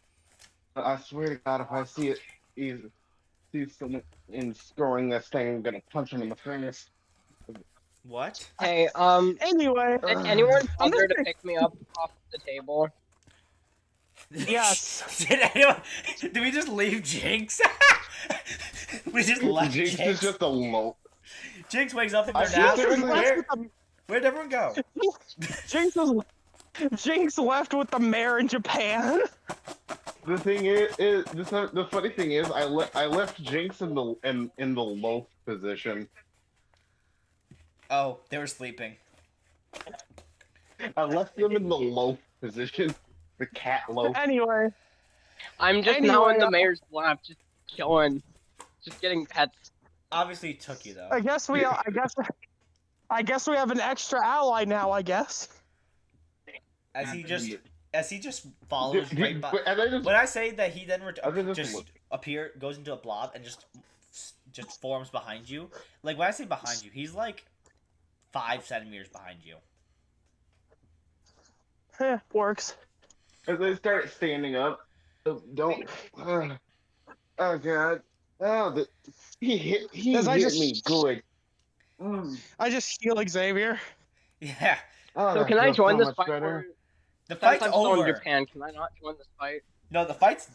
S3: I swear to God, if I see someone in scoring this thing, I'm gonna punch him in the face.
S1: What?
S2: Hey,
S4: Anyway.
S2: did anyone bother to pick me up off the table?
S4: Yes.
S1: Did we just leave Jinx? We just left Jinx.
S3: Jinx is just a low.
S1: Jinx wakes up from her nap. Where'd everyone go?
S4: Jinx left with the mayor in Japan.
S3: The thing is the funny thing is, I left Jinx in the loaf position.
S1: Oh, they were sleeping.
S3: I left them in the loaf position. The cat loaf.
S4: Anyway.
S2: I'm just now in the mayor's lap, just chilling. Just getting pets.
S1: Obviously it took you though.
S4: I guess we have an extra ally now, I guess.
S1: As he just follows right by. When I say that he then goes into a blob and just forms behind you. Like when I say behind you, he's like 5 centimeters behind you.
S4: Works.
S3: As I start standing up, don't. Oh God! Oh, he hit me good.
S4: I just heal Xavier.
S1: Yeah.
S3: Oh,
S2: so can I join this fight?
S1: The fight's
S2: I'm
S1: over.
S2: still in Japan. Can I not join this fight?
S1: No, the fight's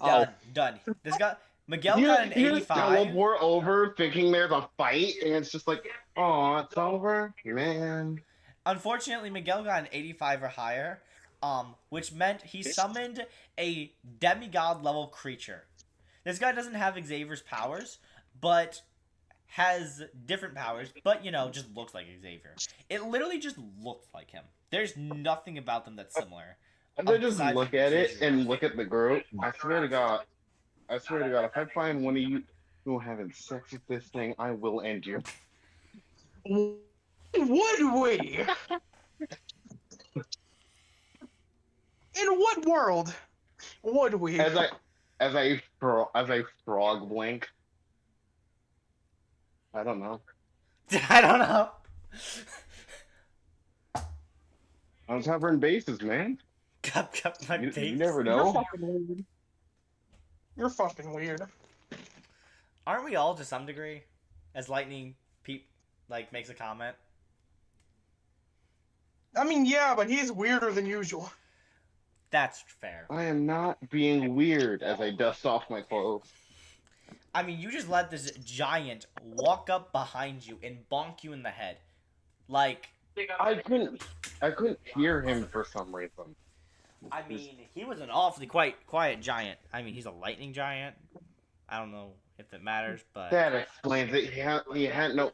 S1: done. This guy Miguel got an 85.
S3: Teleport over, thinking there's a fight, and it's just like, oh, it's over, man.
S1: Unfortunately, Miguel got an 85 or higher, which meant he summoned a demigod level creature. This guy doesn't have Xavier's powers, but has different powers, but just looks like Xavier. It literally just looks like him. There's nothing about them that's similar.
S3: I just look at it and look at the group. I swear to God, if I find one of you who having sex with this thing, I will end you.
S4: Would we? In what world would we?
S3: As I frog blink. I don't know.
S1: I don't know.
S3: I'm covering bases, man.
S1: Cup my
S3: You
S1: face.
S3: never
S9: You're
S3: know.
S9: fucking weird. You're fucking weird.
S1: Aren't we all to some degree? As Lightning makes a comment.
S9: I mean, yeah, but he's weirder than usual.
S1: That's fair.
S3: I am not being weird as I dust off my clothes.
S1: I mean, you just let this giant walk up behind you and bonk you in the head. Like,
S3: I couldn't hear him for some reason.
S1: I mean, he was an awfully quiet giant. I mean, he's a lightning giant. I don't know if it matters, but
S3: That explains it. He had no.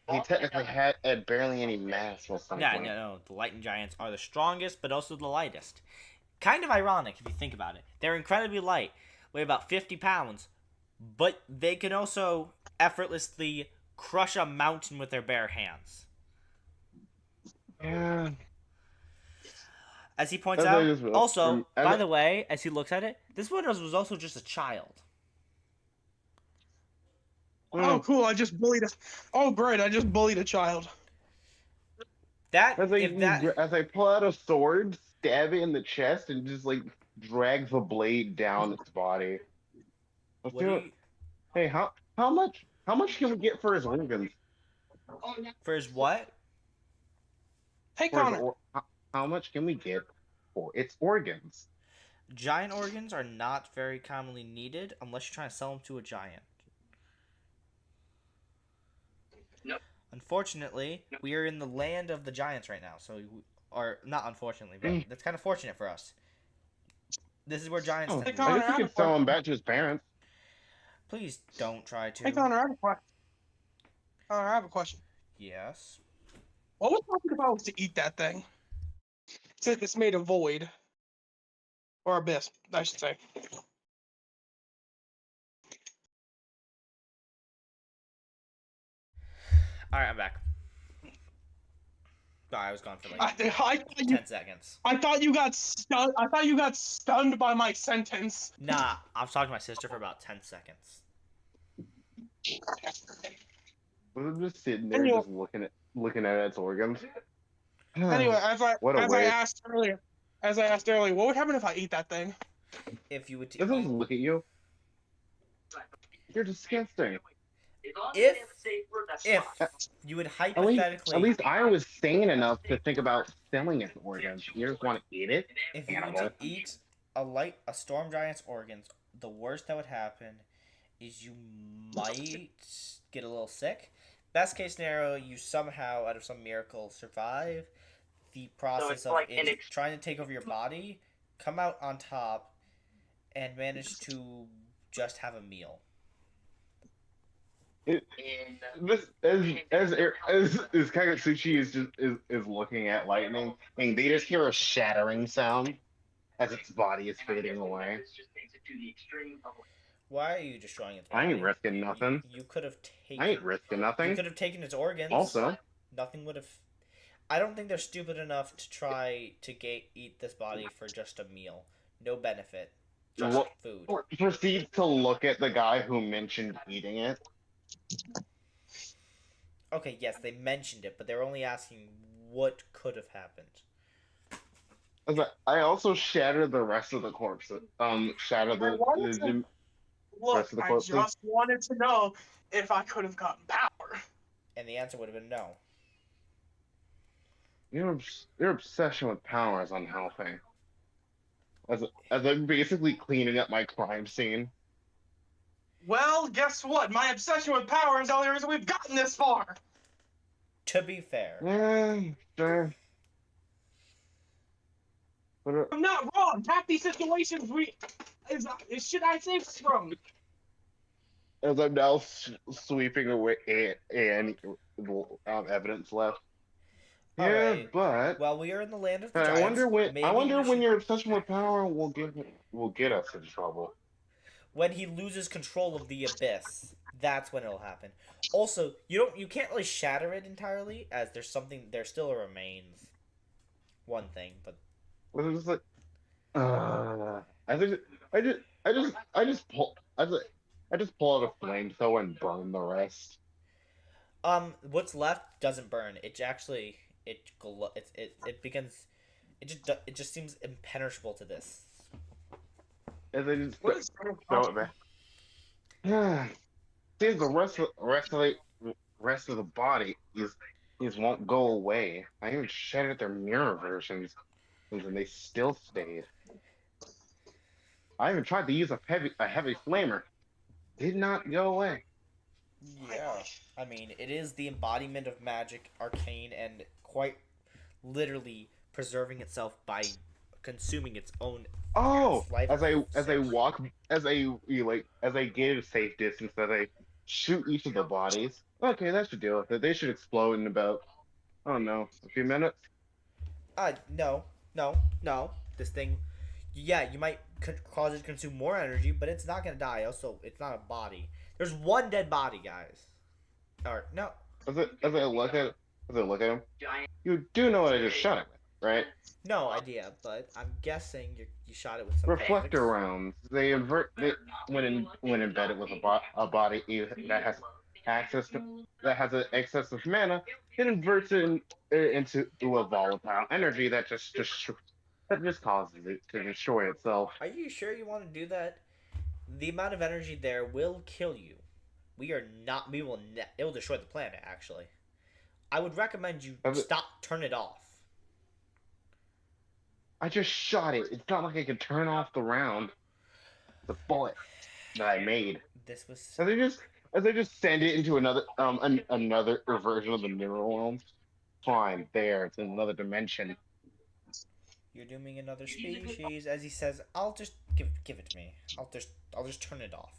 S3: Oh, he technically had barely any mass or something.
S1: yeah, no, the lightning giants are the strongest, but also the lightest. Kind of ironic if you think about it. They're incredibly light, weigh about 50 pounds, but they can also effortlessly crush a mountain with their bare hands.
S3: Yeah.
S1: As he points
S3: That's what I
S1: out,
S3: just realized.
S1: also,
S3: I
S1: by
S3: don't-
S1: the way, as he looks at it, this one was also just a child.
S9: Oh, cool! I just bullied a. Oh, great! I just bullied a child.
S1: That
S3: As
S1: if
S3: I pull out a sword, stab it in the chest, and just like drag the blade down its body. Let's
S1: what
S3: do
S1: do
S3: it.
S1: you,
S3: Hey, how much can we get for his organs?
S1: for his what?
S9: Hey,
S3: For his
S9: Connor.
S3: how much can we get for its organs?
S1: Giant organs are not very commonly needed unless you're trying to sell them to a giant.
S7: Nope.
S1: Unfortunately, we are in the land of the giants right now, so or not unfortunately, but that's kind of fortunate for us. This is where giants
S3: Oh,
S1: tend
S9: Hey,
S1: to
S3: I
S1: live.
S3: guess we could sell him back to his parents.
S1: Please don't try
S9: Hey,
S1: to.
S9: Connor. I have a question. Connor, I have a question.
S1: Yes.
S9: What was talking about to eat that thing? Since it's made of void. Or abyss, I should say.
S1: All right, I'm back. Sorry, I was gone for
S9: I
S1: like
S9: thought you,
S1: 10 seconds.
S9: I thought you got stunned. I thought you got stunned by my sentence.
S1: Nah, I was talking to my sister for about 10 seconds.
S3: I'm just sitting there,
S9: Anyway.
S3: just looking at its organs.
S9: Anyway,
S3: What a
S9: I
S3: waste.
S9: asked earlier, what would happen if I eat that thing?
S1: If you would
S3: This doesn't look at you. You're disgusting.
S1: if you would
S3: At
S1: hypothetically
S3: least I was sane enough to think about selling its organs. You just want to eat it?
S1: if you were
S3: Animal.
S1: to eat a storm giant's organs, the worst that would happen is you might get a little sick. Best case scenario, you somehow, out of some miracle, survive the process
S7: it's
S1: of
S7: like
S1: it
S7: an ex-
S1: trying to take over your body, come out on top, and manage to just have a meal.
S3: This as Kagutsuchi is looking at lightning, and they just hear a shattering sound as its body is fading away.
S1: Why are you destroying its
S3: I
S1: body?
S3: ain't risking nothing.
S1: You could have taken.
S3: I ain't risking
S1: You
S3: nothing.
S1: could have taken its organs.
S3: Also,
S1: Nothing would have. I don't think they're stupid enough to try to eat this body for just a meal. No benefit, just
S3: Well,
S1: food.
S3: proceeds to look at the guy who mentioned eating it.
S1: Okay, yes, they mentioned it, but they're only asking what could have happened.
S3: I also shattered the rest of the corpse. Shatter the
S9: Look,
S3: rest of the
S9: I
S3: corpses.
S9: just wanted to know if I could have gotten power.
S1: And the answer would have been no.
S3: Your obsession with power is unhealthy. As I'm basically cleaning up my crime scene.
S9: Well, guess what? My obsession with power is the only reason we've gotten this far.
S1: To be fair,
S3: Yeah, sure. But,
S9: I'm not wrong. Half these situations is shit I think from.
S3: as I'm now sweeping away any evidence left. Yeah,
S1: Alright.
S3: but
S1: well, we are in the land of the
S3: I
S1: giants.
S3: wonder when
S1: Maybe we should-
S3: your obsession with power will get us in trouble.
S1: when he loses control of the abyss, that's when it'll happen. Also, you can't really shatter it entirely, as there still remains one thing, but
S3: But it's just like, I just pull out a flamethrower and burn the rest.
S1: what's left doesn't burn. It actually it begins. It just seems impenetrable to this.
S3: And they just
S9: What is
S3: throw it back. Yeah. Seems the rest of the body is won't go away. I even shattered their mirror versions, and they still stayed. I even tried to use a heavy flamer. Did not go away.
S1: Yeah, I mean, it is the embodiment of magic, arcane, and quite literally preserving itself by consuming its own
S3: Oh,
S1: life.
S3: as I get a safe distance, as I shoot each of the bodies. Okay, that should deal with it. They should explode in about, I don't know, a few minutes.
S1: No, no. This thing, yeah, you might cause it to consume more energy, but it's not gonna die. Also, it's not a body. There's one dead body, guys. Or no,
S3: As I look at him, you do know what I just shot it with, right?
S1: no idea. But I'm guessing you shot it with some
S3: Reflector
S1: physics.
S3: rounds. When embedded with a body that has access to that has an excess of mana, it inverts it into a volatile energy that just causes it to destroy itself.
S1: Are you sure you want to do that? The amount of energy there will kill you. We are not. We will. It will destroy the planet. Actually, I would recommend you turn it off.
S3: I just shot it. It's not like I can turn off the round. The bullet that I made.
S1: This was.
S3: As they just send it into another version of the mirror realm. Fine, there. It's in another dimension.
S1: You're dooming another species, as he says. I'll just give it to me. I'll just turn it off.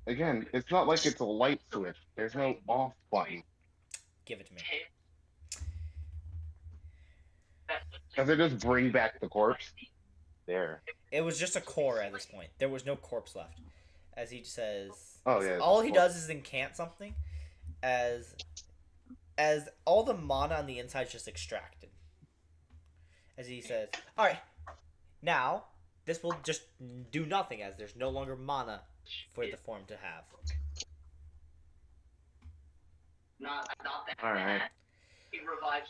S3: Again, it's not like it's a light switch. There's no off button.
S1: Give it to me.
S3: As they just bring back the corpse. There.
S1: It was just a core at this point. There was no corpse left. As he says.
S3: Oh yeah.
S1: All he does is incant something, as all the mana on the inside is just extracted. As he says, all right, now this will just do nothing, as there's no longer mana for the form to have.
S3: All right.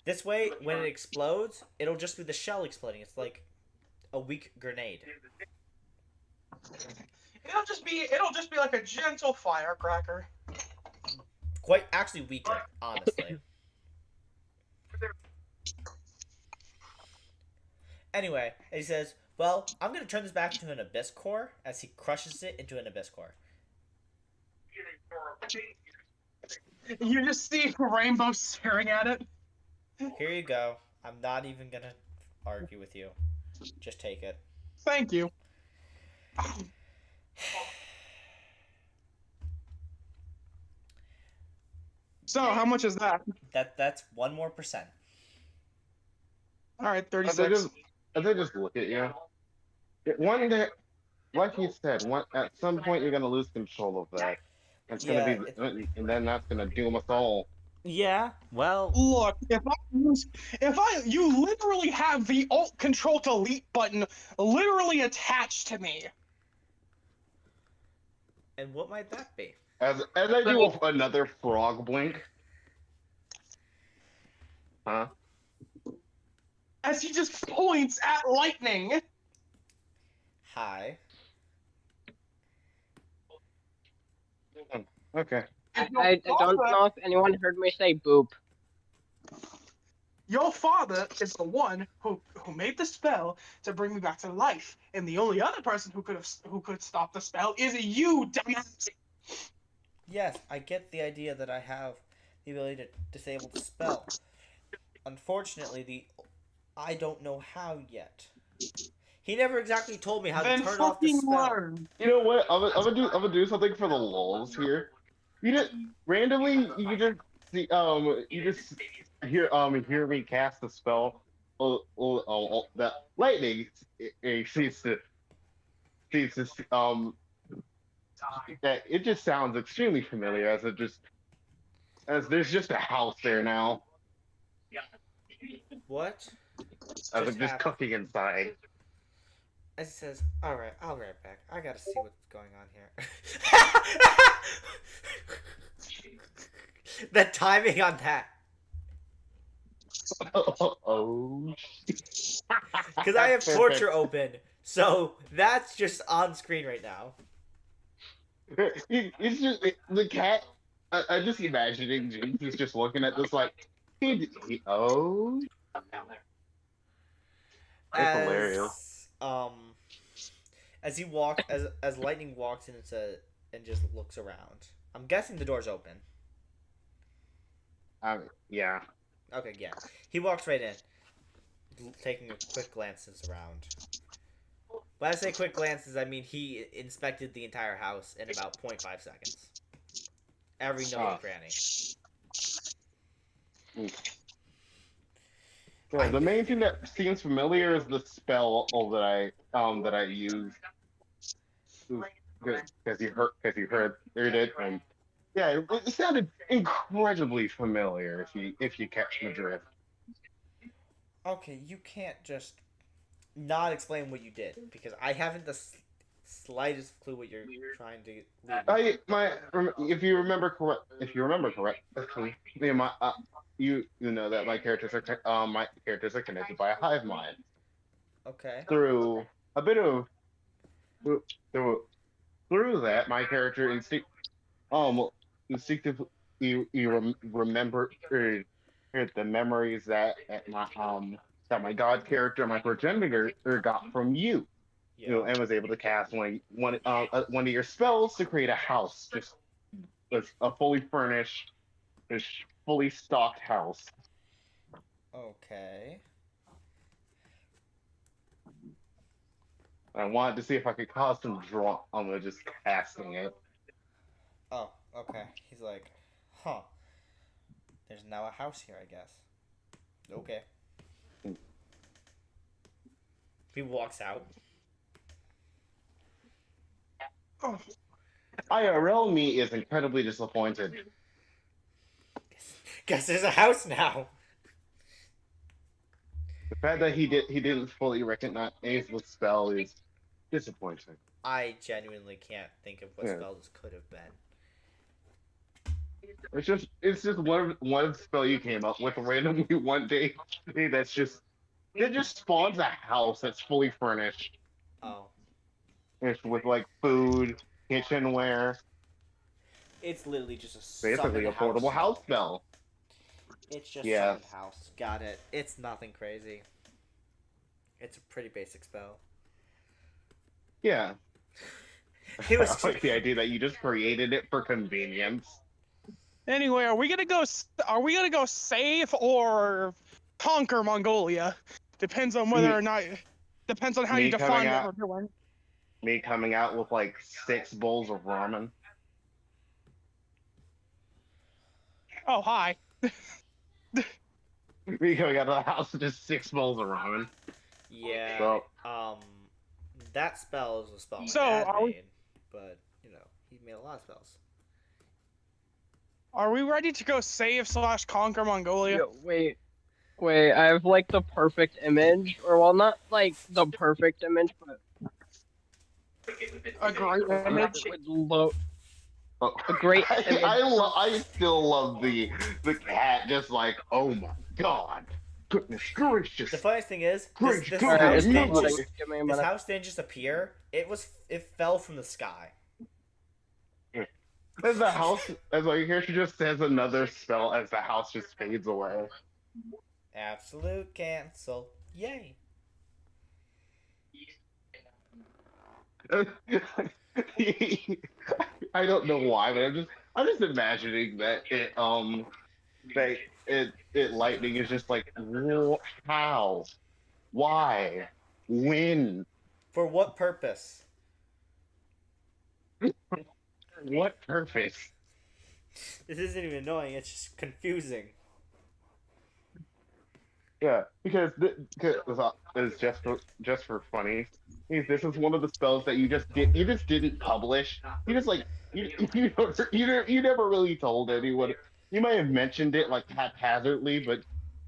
S1: This way, when it explodes, it'll just be the shell exploding. It's like a weak grenade.
S9: It'll just be like a gentle firecracker.
S1: Quite actually weaker, honestly. Anyway, he says, well, I'm going to turn this back into an abyss core, as he crushes it into an abyss core.
S9: You just see Rainbow staring at it.
S1: Here you go. I'm not even going to argue with you. Just take it.
S9: Thank you. So, how much is that?
S1: That's 1% more.
S9: All right, 36.
S3: As they just look at you. One day, like you said, at some point you're gonna lose control of that. It's gonna be, and then that's gonna doom us all.
S1: Yeah, well,
S9: Look, you literally have the Alt Control Delete button literally attached to me.
S1: and what might that be?
S3: As I do another frog blink. Huh?
S9: As he just points at lightning.
S1: Hi.
S3: Okay.
S2: I don't know if anyone heard me say boop.
S9: Your father is the one who made the spell to bring me back to life, and the only other person who could stop the spell is you, dumbass.
S1: Yes, I get the idea that I have the ability to disable the spell. Unfortunately, I don't know how yet. He never exactly told me how to turn off the spell.
S9: Learn.
S3: You know what? I'm gonna do something for the lulz here. You just randomly you just see you just hear me cast the spell. That lightning it seems to that it just sounds extremely familiar as there's just a house there now.
S1: What?
S3: As it's just cooking inside.
S1: As he says, "Alright, I'll be right back. I gotta see what's going on here." The timing on that.
S3: Oh.
S1: Because I have torture open, so that's just on screen right now.
S3: It's just the cat. I'm just imagining Jinx is just looking at this like, oh, it's hilarious.
S1: As he walks, as Lightning walks into and just looks around. I'm guessing the door's open.
S3: Yeah.
S1: Okay, yeah. He walks right in, taking a quick glances around. When I say quick glances, I mean he inspected the entire house in about 0.5 seconds. Every nook and cranny.
S3: Yeah, the main thing that seems familiar is the spell that I used. Because you heard it, and yeah, it sounded incredibly familiar if you catch my drift.
S1: Okay, you can't just not explain what you did because I haven't the slightest clue what you're trying to lead.
S3: If you remember correct, you know that my characters are connected by a hive mind
S1: Okay.
S3: through a bit of through that my character instinctively remember the memories that my god character, my progenitor, got from you. You know,
S1: Yeah.
S3: and was able to cast one of your spells to create a house, just a fully furnished, just fully stocked house.
S1: Okay.
S3: I wanted to see if I could cause some drama just casting it.
S1: Oh, okay. He's like, huh. There's now a house here, I guess. Okay. He walks out.
S9: Oh,
S3: IRL me is incredibly disappointed.
S1: Guess there's a house now.
S3: The fact that he didn't fully recognize the spell is disappointing.
S1: I genuinely can't think of what
S3: Yeah.
S1: spell this could have been.
S3: It's just one spell you came up with randomly one day that just spawns a house that's fully furnished.
S1: Oh.
S3: It's with like food, kitchenware,
S1: It's literally just a
S3: basically a portable house spell.
S1: It's just
S3: Yeah.
S1: summoned house. Got it. It's nothing crazy. It's a pretty basic spell.
S3: Yeah.
S1: It was
S3: I like the idea that you just created it for convenience.
S9: anyway, are we gonna go save or conquer Mongolia? Depends on whether or not. Depends on how
S3: Me
S9: you define
S3: coming
S9: what
S3: out-
S9: we're doing.
S3: Me coming out with like 6 bowls of ramen.
S9: Oh, hi.
S3: Me coming out of the house with just 6 bowls of ramen.
S1: Yeah.
S3: So,
S1: that spell is a spell my
S9: So,
S1: dad
S9: are we-
S1: made, but you know he made a lot of spells.
S9: Are we ready to go save / conquer Mongolia?
S2: Yo, wait. I have like the perfect image, or well, not like the perfect image, but
S9: A great image.
S2: with low.
S3: oh,
S2: A great image.
S3: I still love the cat just like, oh my god. Goodness gracious.
S1: The funniest thing is,
S3: Great
S1: this
S3: God,
S1: house
S2: it's
S1: didn't
S3: loading.
S1: just
S2: Give me a
S1: this
S2: minute.
S1: house didn't just appear. It fell from the sky.
S3: As the house, as my character just says another spell as the house just fades away.
S1: Absolute cancel. Yay.
S3: I don't know why, but I'm just imagining that it lightning is just like, how, why, when,
S1: For what purpose?
S3: what purpose?
S1: This isn't even annoying. It's just confusing.
S3: Yeah, because it's just for funny. This is one of the spells that you just didn't publish. You just like you never really told anyone. You might have mentioned it like haphazardly, but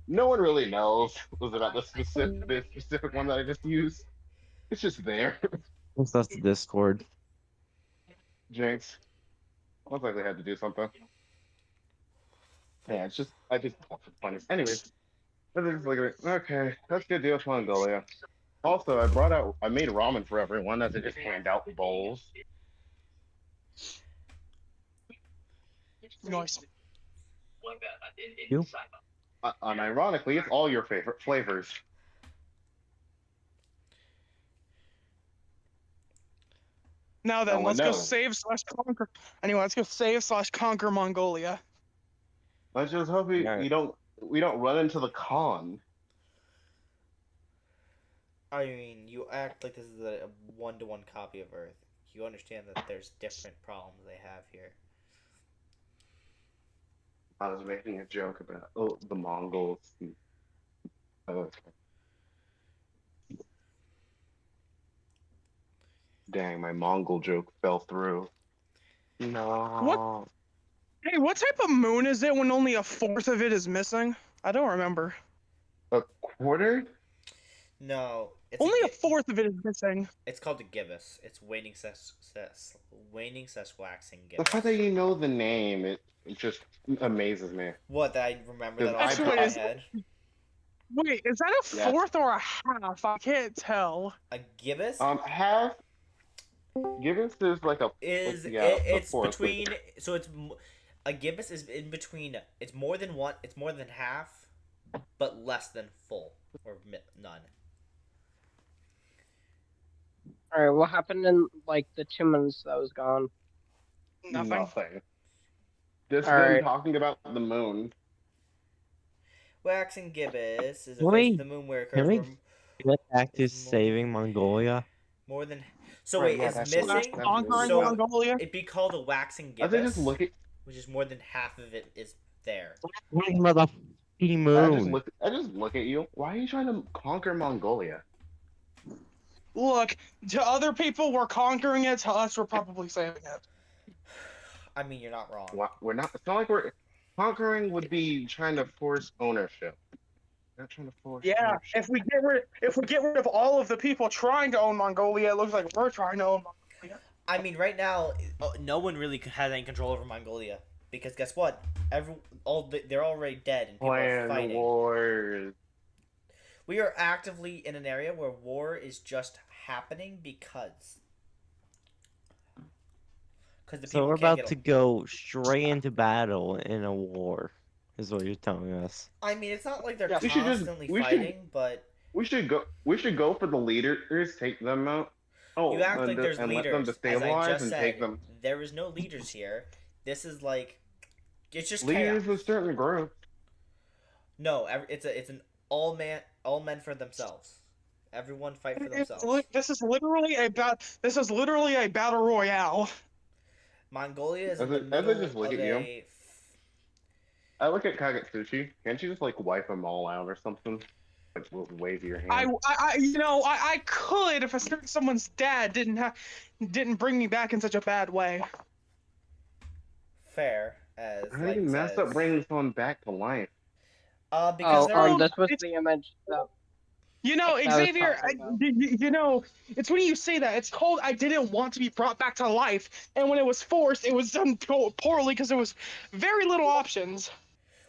S3: no one really knows was about the specific one that I just used. It's just there.
S5: That's the Discord.
S3: Jinx. Most likely had to do something. Yeah, it's just I just thought for funny. Anyways, let's just look at it. Okay, that's good deal with Mongolia. Also, I made ramen for everyone as I just hand out bowls.
S9: Nice.
S5: You?
S3: And ironically, it's all your favorite flavors.
S9: Now
S3: No
S9: then,
S3: one
S9: let's go
S3: knows.
S9: save slash conquer. Anyway, let's go save slash conquer Mongolia.
S3: Let's just hope
S5: Alright.
S3: we don't run into the Khan.
S1: I mean, you act like this is a one-to-one copy of Earth. You understand that there's different problems they have here.
S3: I was making a joke about the Mongols. Uh, Dang, my Mongol joke fell through. No.
S9: Hey, what type of moon is it when only a fourth of it is missing? I don't remember.
S3: A quarter?
S1: No, it's
S9: Only a fourth of it is missing.
S1: It's called a gibbous. It's waning waxing
S3: The
S1: gibbous.
S3: fact that you know the name, it just amazes me.
S1: What, that I remember that
S3: Because
S1: off the top of
S9: Actually,
S1: my
S9: is-
S1: head?
S9: Wait, is that a
S3: Yeah.
S9: fourth or a half? I can't tell.
S1: A gibbous
S3: Half. Gibbous is like a.
S1: is
S3: yeah, the
S1: it's
S3: fourth.
S1: between. So it's a gibbous is in between. It's more than one. It's more than half, but less than full or none.
S2: All right, what happened in like the 2 minutes that was gone?
S9: Nothing.
S3: Just
S2: All
S3: them
S2: right.
S3: talking about the moon.
S1: Waxing gibbous is a
S5: Can
S1: phase
S5: we-
S1: of the moon where it
S5: can
S1: occurs
S5: we
S1: where
S5: Get back to
S1: It's more-
S5: saving Mongolia.
S1: more than. So
S3: Right,
S1: wait,
S3: yeah,
S1: is
S3: that's
S1: missing?
S3: what-
S9: Conquering
S1: So-
S9: Mongolia.
S1: It'd be called a waxing
S3: I think
S1: gibbous,
S3: just look at.
S1: which is more than half of it is there.
S5: Talking about the fucking moon.
S3: I just look at you. Why are you trying to conquer Mongolia?
S9: Look, to other people, we're conquering it. To us, we're probably saving it.
S1: I mean, you're not wrong.
S3: We're not. It's not like we're conquering. Would be trying to force ownership. We're not trying to force.
S9: Yeah,
S3: ownership.
S9: if we get rid of all of the people trying to own Mongolia, it looks like we're trying to own Mongolia.
S1: I mean, right now, no one really has any control over Mongolia because guess what? They're already dead and people are
S3: Plan
S1: fighting.
S3: wars.
S1: We are actively in an area where war is just happening because the
S5: So
S1: people
S5: we're
S1: can't
S5: about
S1: get.
S5: to go straight into battle in a war, is what you're telling us.
S1: I mean, it's not like they're
S9: Yeah,
S3: we should
S1: constantly
S3: we should-
S1: fighting, but
S3: We should go. We should go for the leaders. Take them out. Oh,
S1: you act like
S3: and,
S1: there's
S3: and let
S1: leaders.
S3: them
S1: As I
S3: destabilize
S1: just
S3: and
S1: said,
S3: take them.
S1: there is no leaders here. This is like, it's just
S3: Leaders
S1: chaos.
S3: of certain groups.
S1: No, it's an all men for themselves. Everyone fight for themselves.
S9: This is literally a battle royale.
S1: Mongolia is
S3: As
S1: in the
S3: I- as I
S1: middle
S3: just look
S1: of
S3: at you.
S1: a.
S3: I look at Kagetsuchi. Can't you just like wipe them all out or something? Like wave your hand.
S9: I could if someone's dad didn't bring me back in such a bad way.
S1: Fair as
S3: How do
S1: like
S3: you mess
S1: says.
S3: up bringing someone back to life?
S1: Because they're
S9: all-
S2: this was
S9: it's-
S2: the image that
S9: You know,
S2: That was
S9: Xavier,
S2: talking about.
S9: you know, it's when you say that. It's called I didn't want to be brought back to life. And when it was forced, it was done poorly because there was very little options.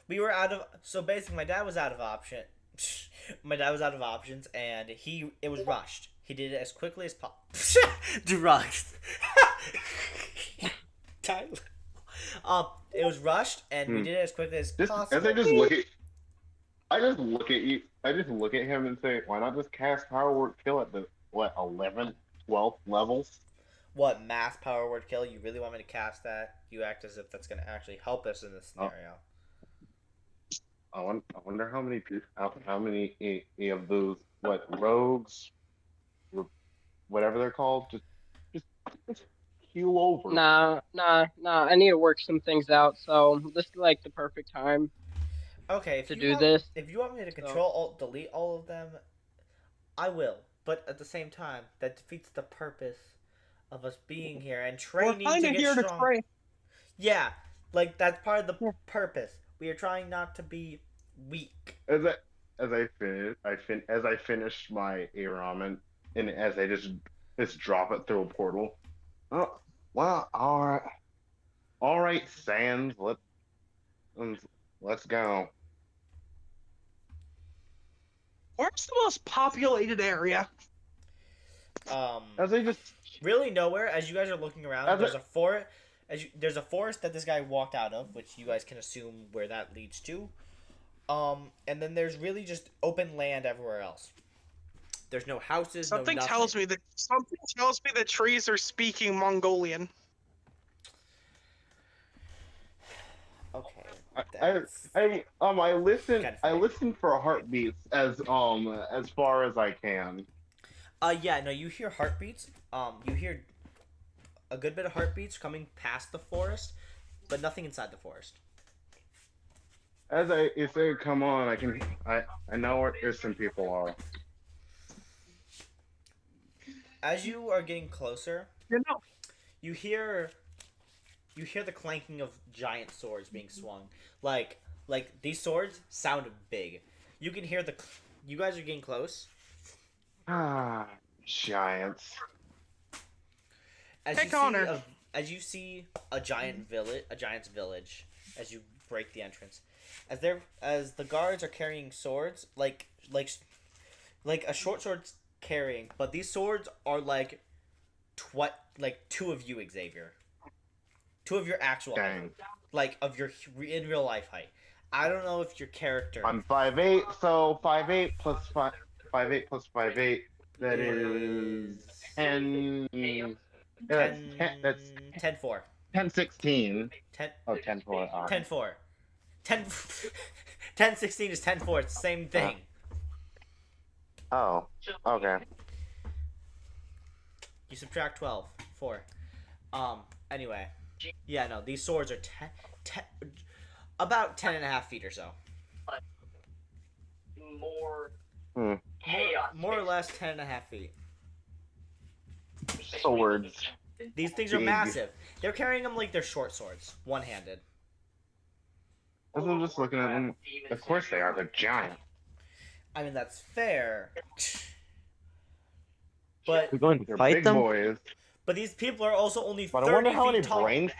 S1: we were out of. So basically, my dad was out of option. My dad was out of options, and it was rushed. He did it as quickly as possible. Drugs. Tyler. It was rushed, and we did it as quickly as
S3: Just
S1: possible.
S3: as I just look at. I just look at you. I just look at him and say, why not just cast Power Word Kill at the 11th, 12th levels?
S1: What, mass power word kill? You really want me to cast that? You act as if that's going to actually help us in this scenario.
S3: I wonder how many of those rogues, whatever they're called, just heal over.
S2: Nah. I need to work some things out, so this is like the perfect time
S1: Okay, if
S2: to
S1: you
S2: do
S1: want,
S2: this.
S1: If you want me to control alt delete all of them, I will. But at the same time, that defeats the purpose of us being here and
S9: We're
S1: training
S9: kind
S1: to
S9: of
S1: get
S9: here to
S1: strong.
S9: train.
S1: Yeah, like that's part of the purpose. We are trying not to be weak.
S3: As I finished my ramen, and as they just drop it through a portal. Oh, well, all right, Sans, let's go.
S9: Where's the most populated area?
S3: As they just
S1: Really nowhere. As you guys are looking around,
S3: As
S1: there's a forest. There's a forest that this guy walked out of, which you guys can assume where that leads to. And then there's really just open land everywhere else. There's no houses.
S9: Something
S1: no nothing.
S9: tells me that trees are speaking Mongolian.
S1: Okay.
S3: I listen
S1: Kind of
S3: I
S1: fake.
S3: listen for heartbeats as far as I can.
S1: Yeah, no, you hear heartbeats. You hear a good bit of heartbeats coming past the forest, but nothing inside the forest.
S3: As I say, come on, I know where some people are.
S1: As you are getting closer,
S9: You know,
S1: you hear the clanking of giant swords being swung. Like these swords sound big. You can hear you guys are getting close.
S3: Ah, giants.
S1: As
S9: Hey,
S1: you
S9: Connor.
S1: see as you see a giant's village, as you break the entrance, as the guards are carrying swords, like a short sword's carrying, but these swords are like two of you, Xavier, two of your actual height,
S3: Dang.
S1: like of your in real life height. I don't know if your character
S3: I'm 5'8", so 5'8" plus 5'8" plus 5'8", that is 10. Yeah, that's
S1: 10-4.
S3: 10-16.
S1: 10
S3: Oh, 10-4.
S1: 10-4. 10 10-16 is 10-4. It's the same thing.
S3: Oh, okay.
S1: You subtract 12. 4. Anyway. Yeah, no, these swords are about 10.5 feet or so.
S7: More
S3: Hmm.
S7: chaos.
S1: More or less 10.5 feet.
S3: Swords.
S1: These things are
S3: Big.
S1: massive. They're carrying them like they're short swords. One-handed.
S3: As I'm just looking at them, of course they are. They're giant.
S1: I mean, that's fair. But
S5: We're going to
S3: They're
S5: fight
S3: big
S5: them?
S3: boys.
S1: these people are also only
S3: But
S1: 30
S3: I wonder how many
S1: feet tall.
S3: brains.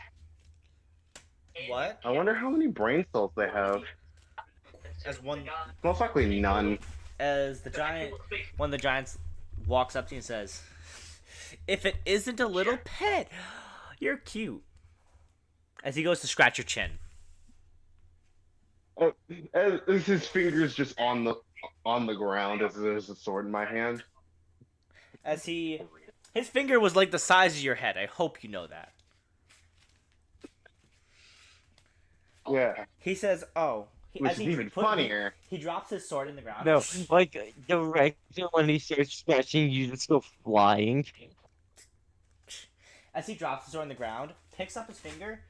S1: What?
S3: I wonder how many brain cells they have.
S1: As
S3: Most likely none.
S1: as the giant, one of the giants walks up to you and says, "If it isn't a little pet, you're cute." As he goes to scratch your chin.
S3: As his fingers just on the ground as there's a sword in my hand.
S1: As his finger was like the size of your head. I hope you know that.
S3: Yeah.
S1: He says, "Oh."
S3: Which
S1: As
S3: is
S1: he
S3: even
S1: put-
S3: funnier.
S1: He drops his sword in the ground.
S5: No, like directly when he starts scratching, you just go flying.
S1: As he drops his sword on the ground, picks up his finger,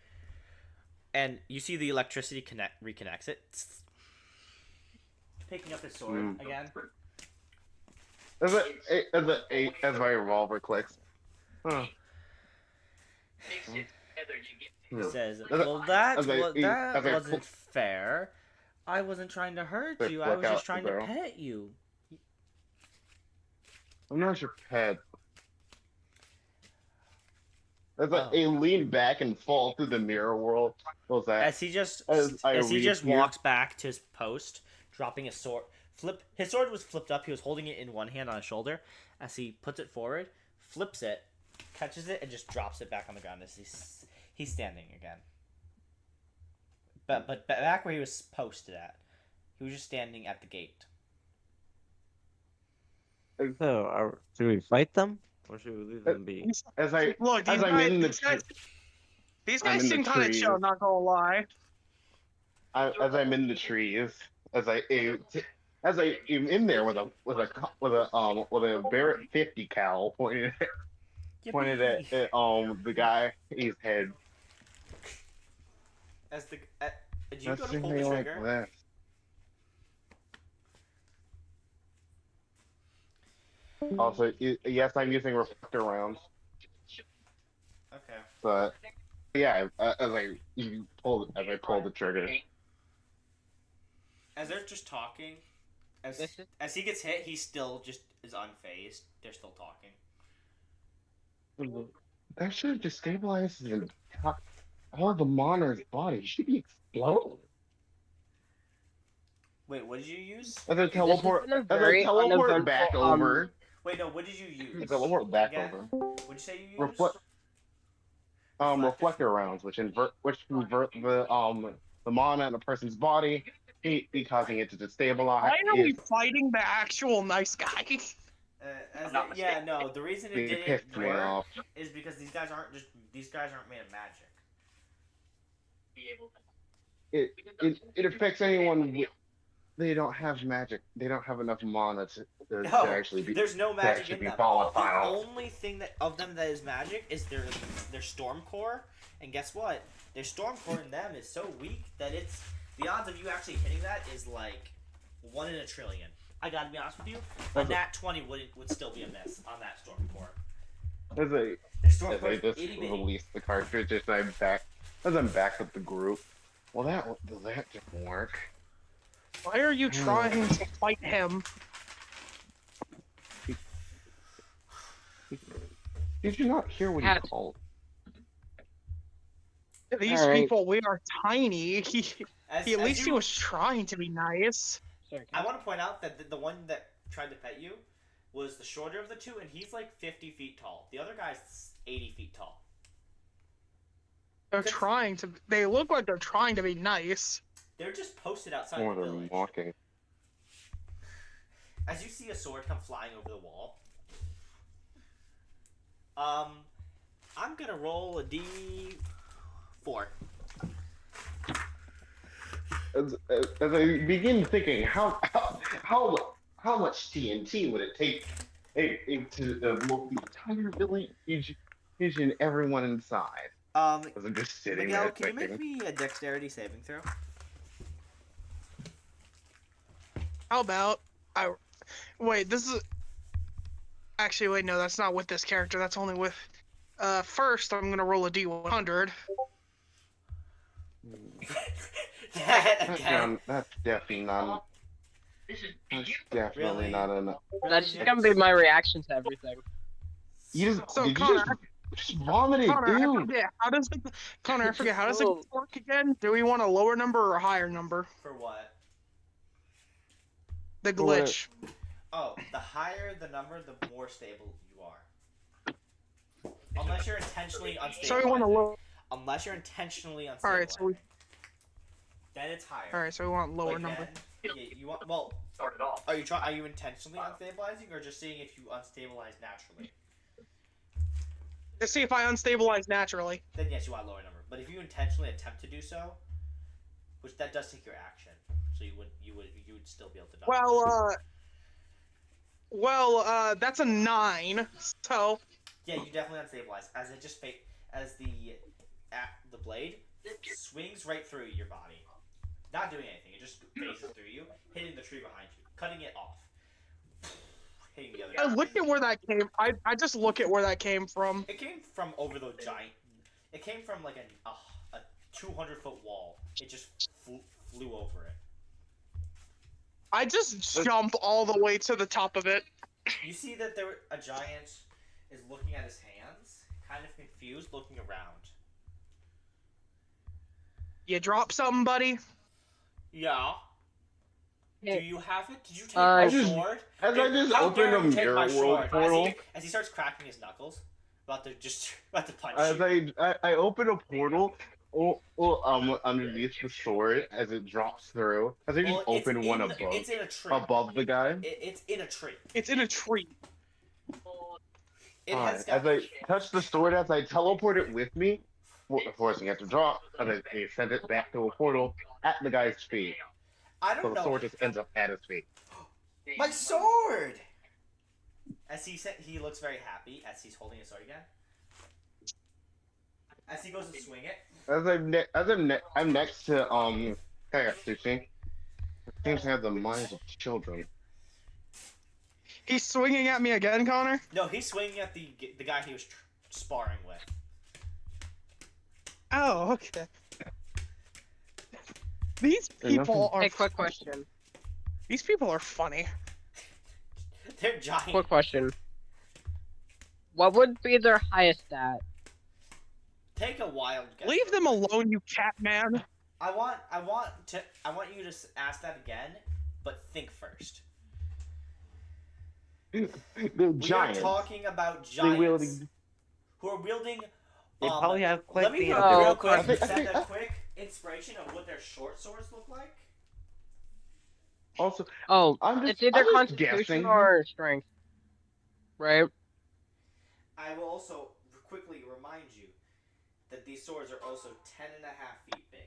S1: and you see the electricity reconnects it. Picking up his sword again.
S3: As my revolver clicks. Huh.
S1: He says,
S3: As
S1: "Well, that
S3: as I
S1: wasn't fair. I wasn't trying to hurt
S3: They
S1: you. I
S3: flick
S1: was
S3: out
S1: just trying
S3: the
S1: to
S3: barrel.
S1: pet you."
S3: I'm not your pet. As
S1: Oh.
S3: I lean back and fall through the mirror world. What was that?
S1: As he just
S3: As I reappear.
S1: walks back to his post, dropping his sword. His sword was flipped up. He was holding it in one hand on his shoulder. As he puts it forward, flips it, catches it, and just drops it back on the ground as he's standing again. But back where he was posted at, he was just standing at the gate.
S5: So, should we fight them? Or should we leave them be?
S3: As I
S9: look,
S3: as
S9: these
S3: I'm
S9: guys,
S3: in the
S9: these
S3: I'm
S9: guys
S3: in the
S9: seem kind of
S3: trees.
S9: chill. Not gonna lie.
S3: as I'm in the trees, as I am in there with a Barrett 50 cal pointed at the guy's head.
S1: As the did you go
S3: That's
S1: to pull the
S3: something like
S1: trigger?
S3: that. Also, yes, I'm using reflector rounds,
S1: Okay.
S3: but yeah, as I pull the trigger.
S1: As they're just talking,
S2: This is
S1: As he gets hit, he still just is unfazed. They're still talking.
S3: That should destabilize all the Monar's body. He should be exploded.
S1: Wait, what did you use?
S3: As I
S2: this has
S3: teleport,
S2: been a
S3: as I
S2: very
S3: teleport back
S2: uneventful
S3: over.
S1: Wait, no, what did you use?
S3: I teleport back
S1: Again?
S3: over.
S1: What did you say you used?
S3: Reflect, reflector rounds, which convert the mana in a person's body, causing it to destabilize.
S9: Why are we fighting the actual nice guy?
S1: No. The reason it didn't
S3: pissed me
S1: work
S3: off.
S1: is because these guys aren't made of magic.
S3: It affects anyone. They don't have magic. They don't have enough mana to actually be.
S1: There's no magic in
S3: be
S1: them.
S3: volatile.
S1: The only thing of them that is magic is their storm core, and guess what? Their storm core in them is so weak that the odds of you actually hitting that is like 1 in a trillion. I gotta be honest with you, a nat 20 would still be a miss on that storm core.
S3: As I just released the cartridge, as I'm back with the group. Well, that didn't work.
S9: Why are you trying to fight him?
S3: Did you not hear what he called?
S9: These
S2: All right.
S9: people, we are tiny. At least he
S1: you-
S9: was trying to be nice.
S1: I want to point out that the one that tried to pet you was the shorter of the two, and he's like 50 feet tall. The other guy's 80 feet tall.
S9: They're trying to. They look like they're trying to be nice.
S1: They're just posted outside
S3: More
S1: the
S3: than
S1: village.
S3: walking.
S1: As you see a sword come flying over the wall. I'm gonna roll a D4.
S3: As I begin thinking, how much TNT would it take to blow the entire village and everyone inside? As I'm just sitting
S1: Miguel,
S3: there
S1: can you
S3: thinking.
S1: make me a dexterity saving throw?
S9: How about wait, this is actually wait, no, that's not with this character. That's only with first I'm gonna roll a D100.
S3: That's definitely not. That's definitely
S1: Really?
S3: not enough.
S2: That's just gonna be my reaction to everything.
S3: You just,
S9: So,
S3: did you
S9: Connor,
S3: just vomited,
S9: Connor, I
S3: dude.
S9: forget. Connor, I forget. How does it
S2: Oh.
S9: work again? Do we want a lower number or a higher number?
S1: For what?
S9: The glitch.
S1: Oh, the higher the number, the more stable you are. Unless you're intentionally unstable.
S9: So we want a low.
S1: Unless you're intentionally unstable.
S9: All right, so we.
S1: Then it's higher.
S9: All right, so we want lower
S1: Like
S9: number.
S1: then, yeah, you want well.
S7: Started off.
S1: Are you intentionally unstabilizing, or just seeing if you unstabilize naturally?
S9: Let's see if I unstabilize naturally.
S1: Then yes, you want a lower number. But if you intentionally attempt to do so, which that does take your action, so you would still be able to dodge.
S9: Well, that's a 9. So
S1: Yeah, you definitely unstabilize as it just as the blade swings right through your body, not doing anything. It just phases through you, hitting the tree behind you, cutting it off, hitting the other.
S9: I look at where that came. I just look at where that came from.
S1: It came from over the giant. It came from like a 200-foot wall. It just flew over it.
S9: I just jump all the way to the top of it.
S1: You see that a giant is looking at his hands, kind of confused, looking around.
S9: You drop something, buddy.
S1: Yeah.
S2: Yeah.
S1: Do you have it? Did you take
S2: I
S1: my
S3: just-
S1: sword?
S3: As I just
S1: How
S3: opened
S1: dare
S3: a
S1: you take
S3: mirror
S1: my
S3: world
S1: sword?
S3: portal,
S1: As he starts cracking his knuckles, about to punch
S3: as
S1: you.
S3: I open a portal, underneath the sword as it drops through. As I just open one
S1: It's in a tree.
S3: above the guy.
S1: It's in a tree.
S9: It's in a tree.
S1: It
S3: Alright,
S1: has
S3: as I touch the sword, as I teleport it with me, forcing it to drop, and I send it back to a portal at the guy's feet.
S1: I
S3: So
S1: don't
S3: the
S1: know.
S3: sword just ends up at his feet.
S1: My sword! As he said, he looks very happy as he's holding his sword again. As he goes to swing it,
S3: I'm next to Kayatsuchi. Seems to have the minds of children.
S9: He's swinging at me again, Connor.
S1: no, he's swinging at the guy he was sparring with.
S9: Oh, okay. These
S3: There's
S9: people
S3: nothing-
S9: are.
S2: Hey, quick question.
S9: These people are funny.
S1: They're giant.
S2: Quick question. What would be their highest stat?
S1: Take a wild guess.
S9: Leave them alone, you cat man.
S1: I want you to ask that again, but think first.
S3: They're
S1: We
S3: giants.
S1: are talking about
S3: They
S1: giants
S3: wielding.
S1: who are wielding.
S5: They probably have quite
S1: Let me
S5: the
S1: real
S2: Oh,
S1: quick
S2: okay.
S1: set a quick inspiration of what their short swords look like.
S3: Also,
S2: Oh,
S3: I'm
S2: it's either
S3: just
S2: Constitution
S3: guessing.
S2: or Strength, right?
S1: I will also quickly remind you that these swords are also 10.5 feet big.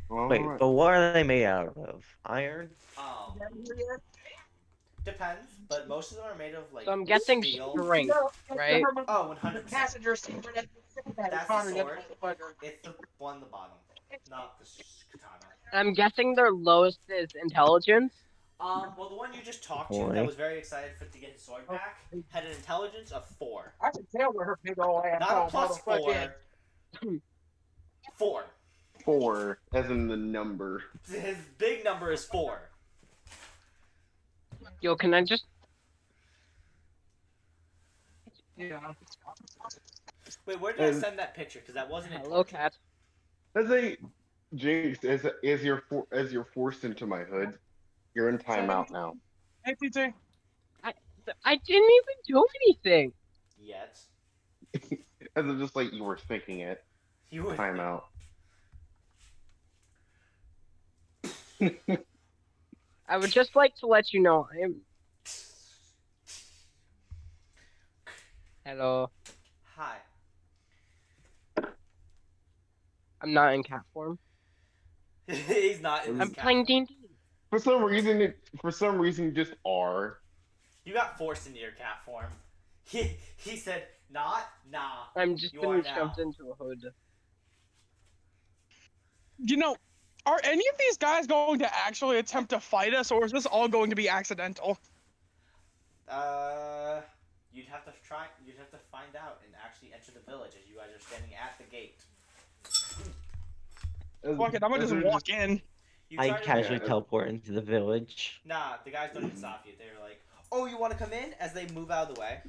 S5: Wait,
S3: Alright.
S5: but what are they made out of? Iron?
S1: Depends, but most of them are made of like
S2: So I'm guessing
S1: steel.
S2: Strength, right?
S1: Oh, 100%.
S8: Passenger seat.
S1: That's the sword. It's the one on the bottom, not the katana.
S2: I'm guessing their lowest is Intelligence.
S1: Well, the one you just talked to that was very excited to get his sword back had an intelligence of 4.
S8: I can tell where her big old ass.
S1: Not a plus 4. 4.
S3: 4, as in the number.
S1: His big number is 4.
S2: Yo, can I just...
S9: Yeah.
S1: Wait, where did I send that picture? Because that wasn't it.
S2: Hello, cat.
S3: As a Jinx, as you're forced into my hood, you're in timeout now.
S9: Hey, TJ.
S2: I didn't even do anything.
S1: Yet.
S3: As if just like you were thinking it.
S1: You were
S3: Timeout.
S2: I would just like to let you know I am... Hello.
S1: Hi.
S2: I'm not in cat form.
S1: He's not in this
S2: I'm playing
S1: cat.
S2: D&D.
S3: For some reason, you just are.
S1: You got forced into your cat form. He said, nah.
S2: I'm just
S1: You
S2: being
S1: are now.
S2: shoved into a hood.
S9: You know, are any of these guys going to actually attempt to fight us, or is this all going to be accidental?
S1: You'd have to try. You'd have to find out and actually enter the village as you guys are standing at the gate.
S9: Fuck it, I'm gonna just walk in.
S1: You
S5: I
S1: try to-
S5: casually teleport into the village.
S1: Nah, the guys don't even stop you. They're like, "Oh, you want to come in?" As they move out of the way.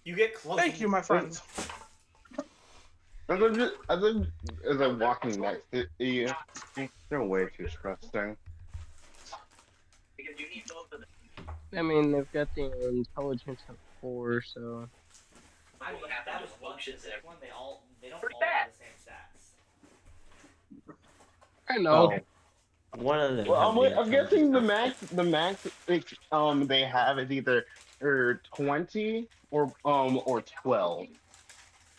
S1: You get close.
S9: Thank you, my friends.
S3: As I'm walking next to you, they're way too trusting.
S7: Because you need both of them.
S2: I mean, they've got the intelligence of 4, so...
S1: I mean, that was one specific one. They don't
S7: Pretty
S1: all
S7: bad.
S1: have the same stats.
S2: I know.
S5: Oh, one of them.
S3: Well,
S5: have the
S3: I'm guessing the
S5: intelligence.
S3: max they have is either 20 or 12.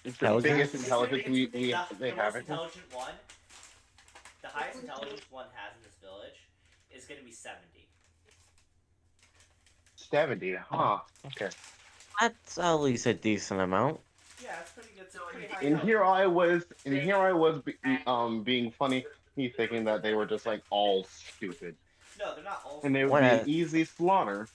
S3: It's the
S5: Intelligence?
S3: biggest intelligence they
S1: The
S3: have.
S1: most intelligent one, the highest intelligence one has in this village, is going to be 70.
S3: 70, huh? Okay.
S5: That's at least a decent amount.
S1: Yeah, that's pretty good. So pretty high
S3: And here I was, being funny, me thinking that they were just like all stupid,
S1: No, they're not all.
S3: and they would
S5: What
S3: be
S5: a-
S3: an easy slaughter.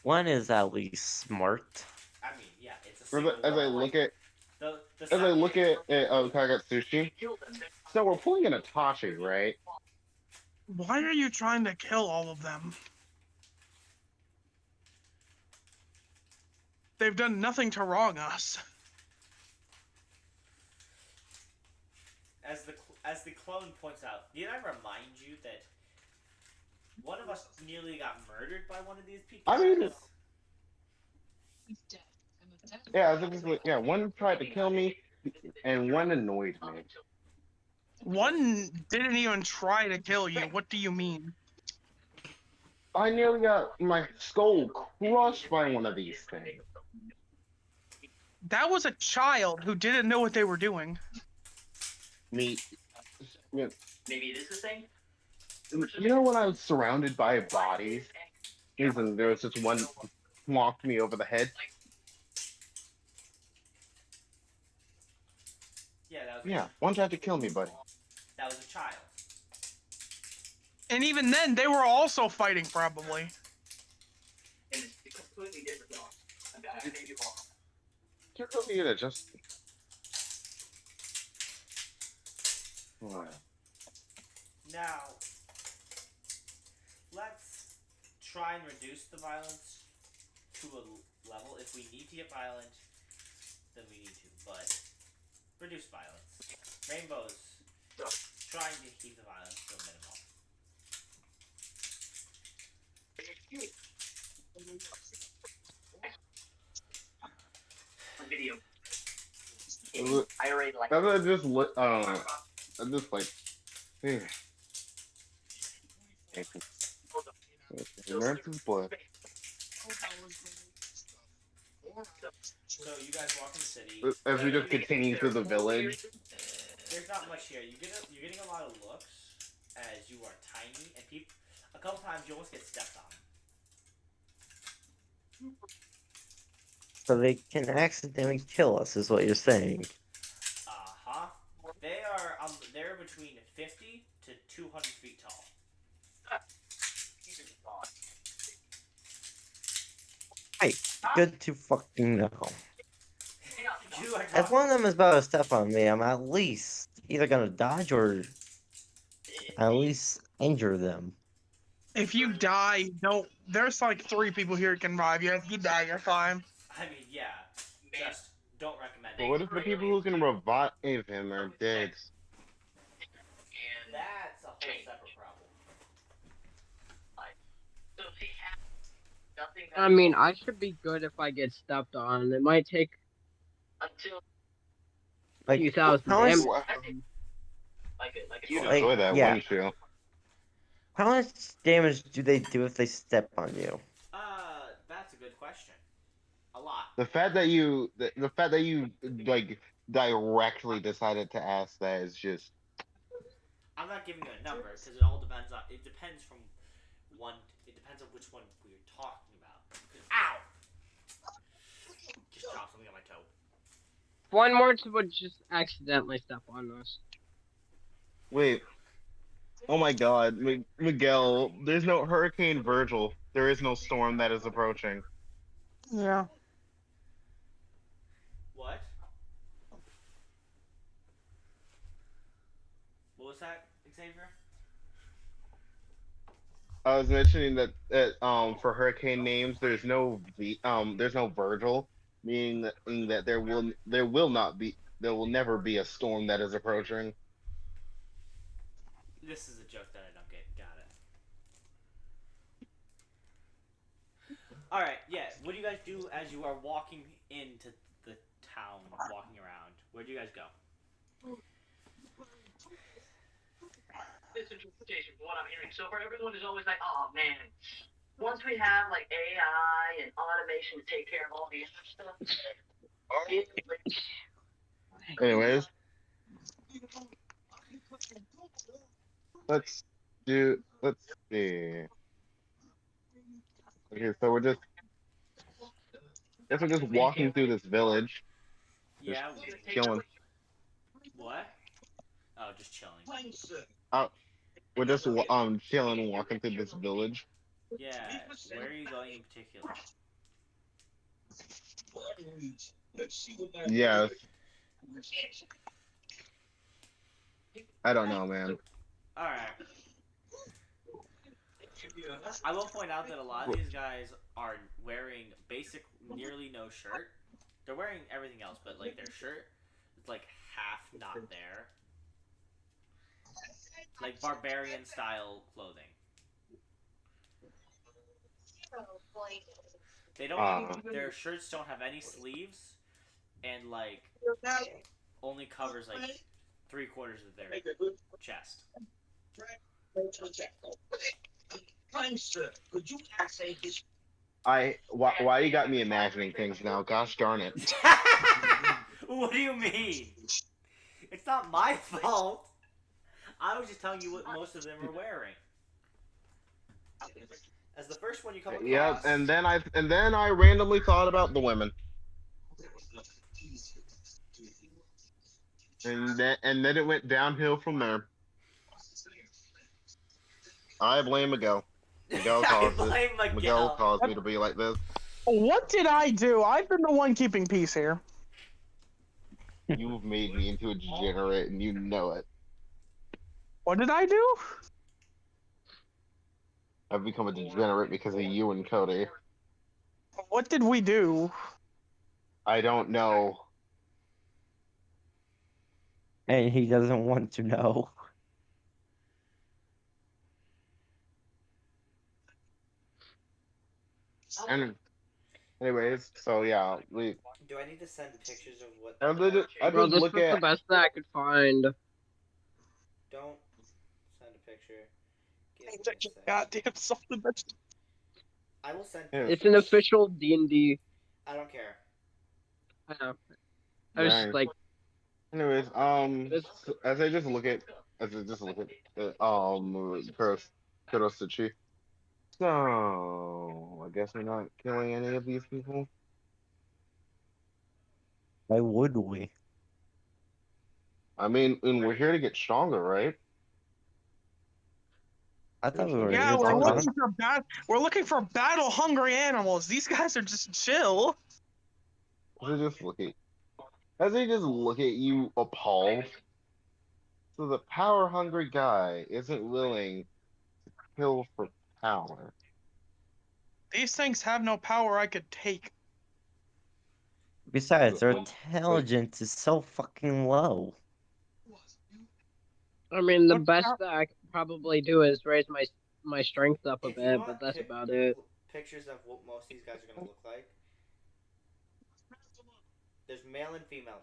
S5: One is at least smart.
S1: I mean, yeah, it's a
S3: As
S1: single
S3: I
S1: one.
S3: look at
S1: The
S3: as I look at Kagatsushi, so we're pulling an Itachi, right?
S9: Why are you trying to kill all of them? They've done nothing to wrong us.
S1: As the clone points out, did I remind you that one of us nearly got murdered by one of these people?
S3: I mean-
S6: He's dead. I'm dead.
S3: Yeah, one tried to kill me, and one annoyed me.
S9: One didn't even try to kill you. What do you mean?
S3: I nearly got my skull crushed by one of these things.
S9: That was a child who didn't know what they were doing.
S3: Me.
S7: Maybe it is the same?
S3: You know when I was surrounded by bodies, and there was just one knocked me over the head?
S1: Yeah, that was.
S3: Yeah, one tried to kill me, buddy.
S1: That was a child.
S9: And even then, they were also fighting, probably.
S7: And it's a completely different dog. I may be wrong.
S3: You're going to get adjusted.
S1: Now, let's try and reduce the violence to a level. If we need to get violent, then we need to, but reduce violence. Rainbows, trying to keep the violence to a minimum.
S7: Video.
S3: Look,
S7: I already like.
S3: I just look. I'm just like. American boy.
S1: So you guys walk in the city.
S3: As we just continue through the village.
S1: There's not much here. You're getting a lot of looks as you are tiny, and a couple times you almost get stepped on.
S5: So they can accidentally kill us, is what you're saying.
S1: Uh-huh. They're between 50 to 200 feet tall.
S5: Hey, good to fucking know.
S1: You are
S5: If one of them is about to step on me, I'm at least either gonna dodge or at least injure them.
S9: If you die, don't. There's like 3 people here who can revive you. If you die, you're fine.
S1: I mean, yeah. Just don't recommend
S3: But
S1: it.
S3: what if the people who can revive him are dead?
S1: That's a whole separate problem.
S2: I mean, I should be good if I get stepped on. It might take
S5: Like,
S2: a few thousand
S5: how much,
S2: damage.
S3: You
S5: Like,
S3: enjoy that,
S5: yeah.
S3: wouldn't you?
S5: how much damage do they do if they step on you?
S1: That's a good question. A lot.
S3: The fact that you like directly decided to ask that is just.
S1: I'm not giving you a number because it all depends on. It depends from one. It depends on which one we're talking about. Ow! Just dropped something on my toe.
S2: One more would just accidentally step on us.
S3: Wait. Oh my God, Miguel! There's no Hurricane Virgil. There is no storm that is approaching.
S9: Yeah.
S1: What? What was that, Xavier?
S3: I was mentioning that for hurricane names, there's no Virgil, meaning that there will never be a storm that is approaching.
S1: This is a joke that I don't get. Got it. Alright, yeah. What do you guys do as you are walking into the town, walking around? Where do you guys go?
S7: This interpretation, from what I'm hearing so far, everyone is always like, "Oh man, once we have like AI and automation to take care of all the other stuff."
S3: Anyways, let's see. Okay, so we're just walking through this village.
S1: Yeah.
S3: Just chilling.
S1: What? Oh, just chilling.
S3: We're just chilling and walking through this village.
S1: Yeah. Where are you going in particular?
S3: Yeah. I don't know, man.
S1: Alright. I will point out that a lot of these guys are wearing nearly no shirt. They're wearing everything else, but like their shirt is like half not there. Like barbarian style clothing. They don't. Their shirts don't have any sleeves, and like only covers like 3/4 of their chest.
S3: Why you got me imagining things now? Gosh darn it!
S1: What do you mean? It's not my fault. I was just telling you what most of them are wearing. As the first one you come across.
S3: Yeah, and then I randomly thought about the women. And then it went downhill from there. I blame Miguel. Miguel caused it. Miguel caused me to be like this.
S9: What did I do? I've been the one keeping peace here.
S3: You've made me into a degenerate, and you know it.
S9: What did I do?
S3: I've become a degenerate because of you and Cody.
S9: What did we do?
S3: I don't know.
S5: And he doesn't want to know.
S3: And anyways, so yeah,
S1: Do I need to send pictures of what?
S3: I
S2: Bro,
S3: just
S2: this
S3: look
S2: was the
S3: at.
S2: best that I could find.
S1: Don't send a picture. Give me a
S9: Check your
S1: sec.
S9: goddamn something. That's
S1: I will send.
S3: Yeah.
S2: It's an official D&D.
S1: I don't care.
S2: I know. I was just
S3: Dang.
S2: like,
S3: Anyways,
S2: this.
S3: as I just look at, Kuroshichi. So I guess we're not killing any of these people.
S5: Why would we?
S3: I mean, and we're here to get stronger, right?
S5: I thought we were
S9: Yeah,
S5: here
S9: we're
S5: to
S9: looking
S5: talk.
S9: for We're looking for battle-hungry animals. These guys are just chill.
S3: As they just look at you appalled. So the power-hungry guy isn't willing to kill for power.
S9: These things have no power I could take.
S5: Besides, their intelligence is so fucking low.
S2: I mean, the
S9: What
S2: best
S9: power-
S2: that I could probably do is raise my strength up a
S1: If you
S2: bit,
S1: want
S2: but that's about it.
S1: pictures of what most of these guys are gonna look like, there's male and female.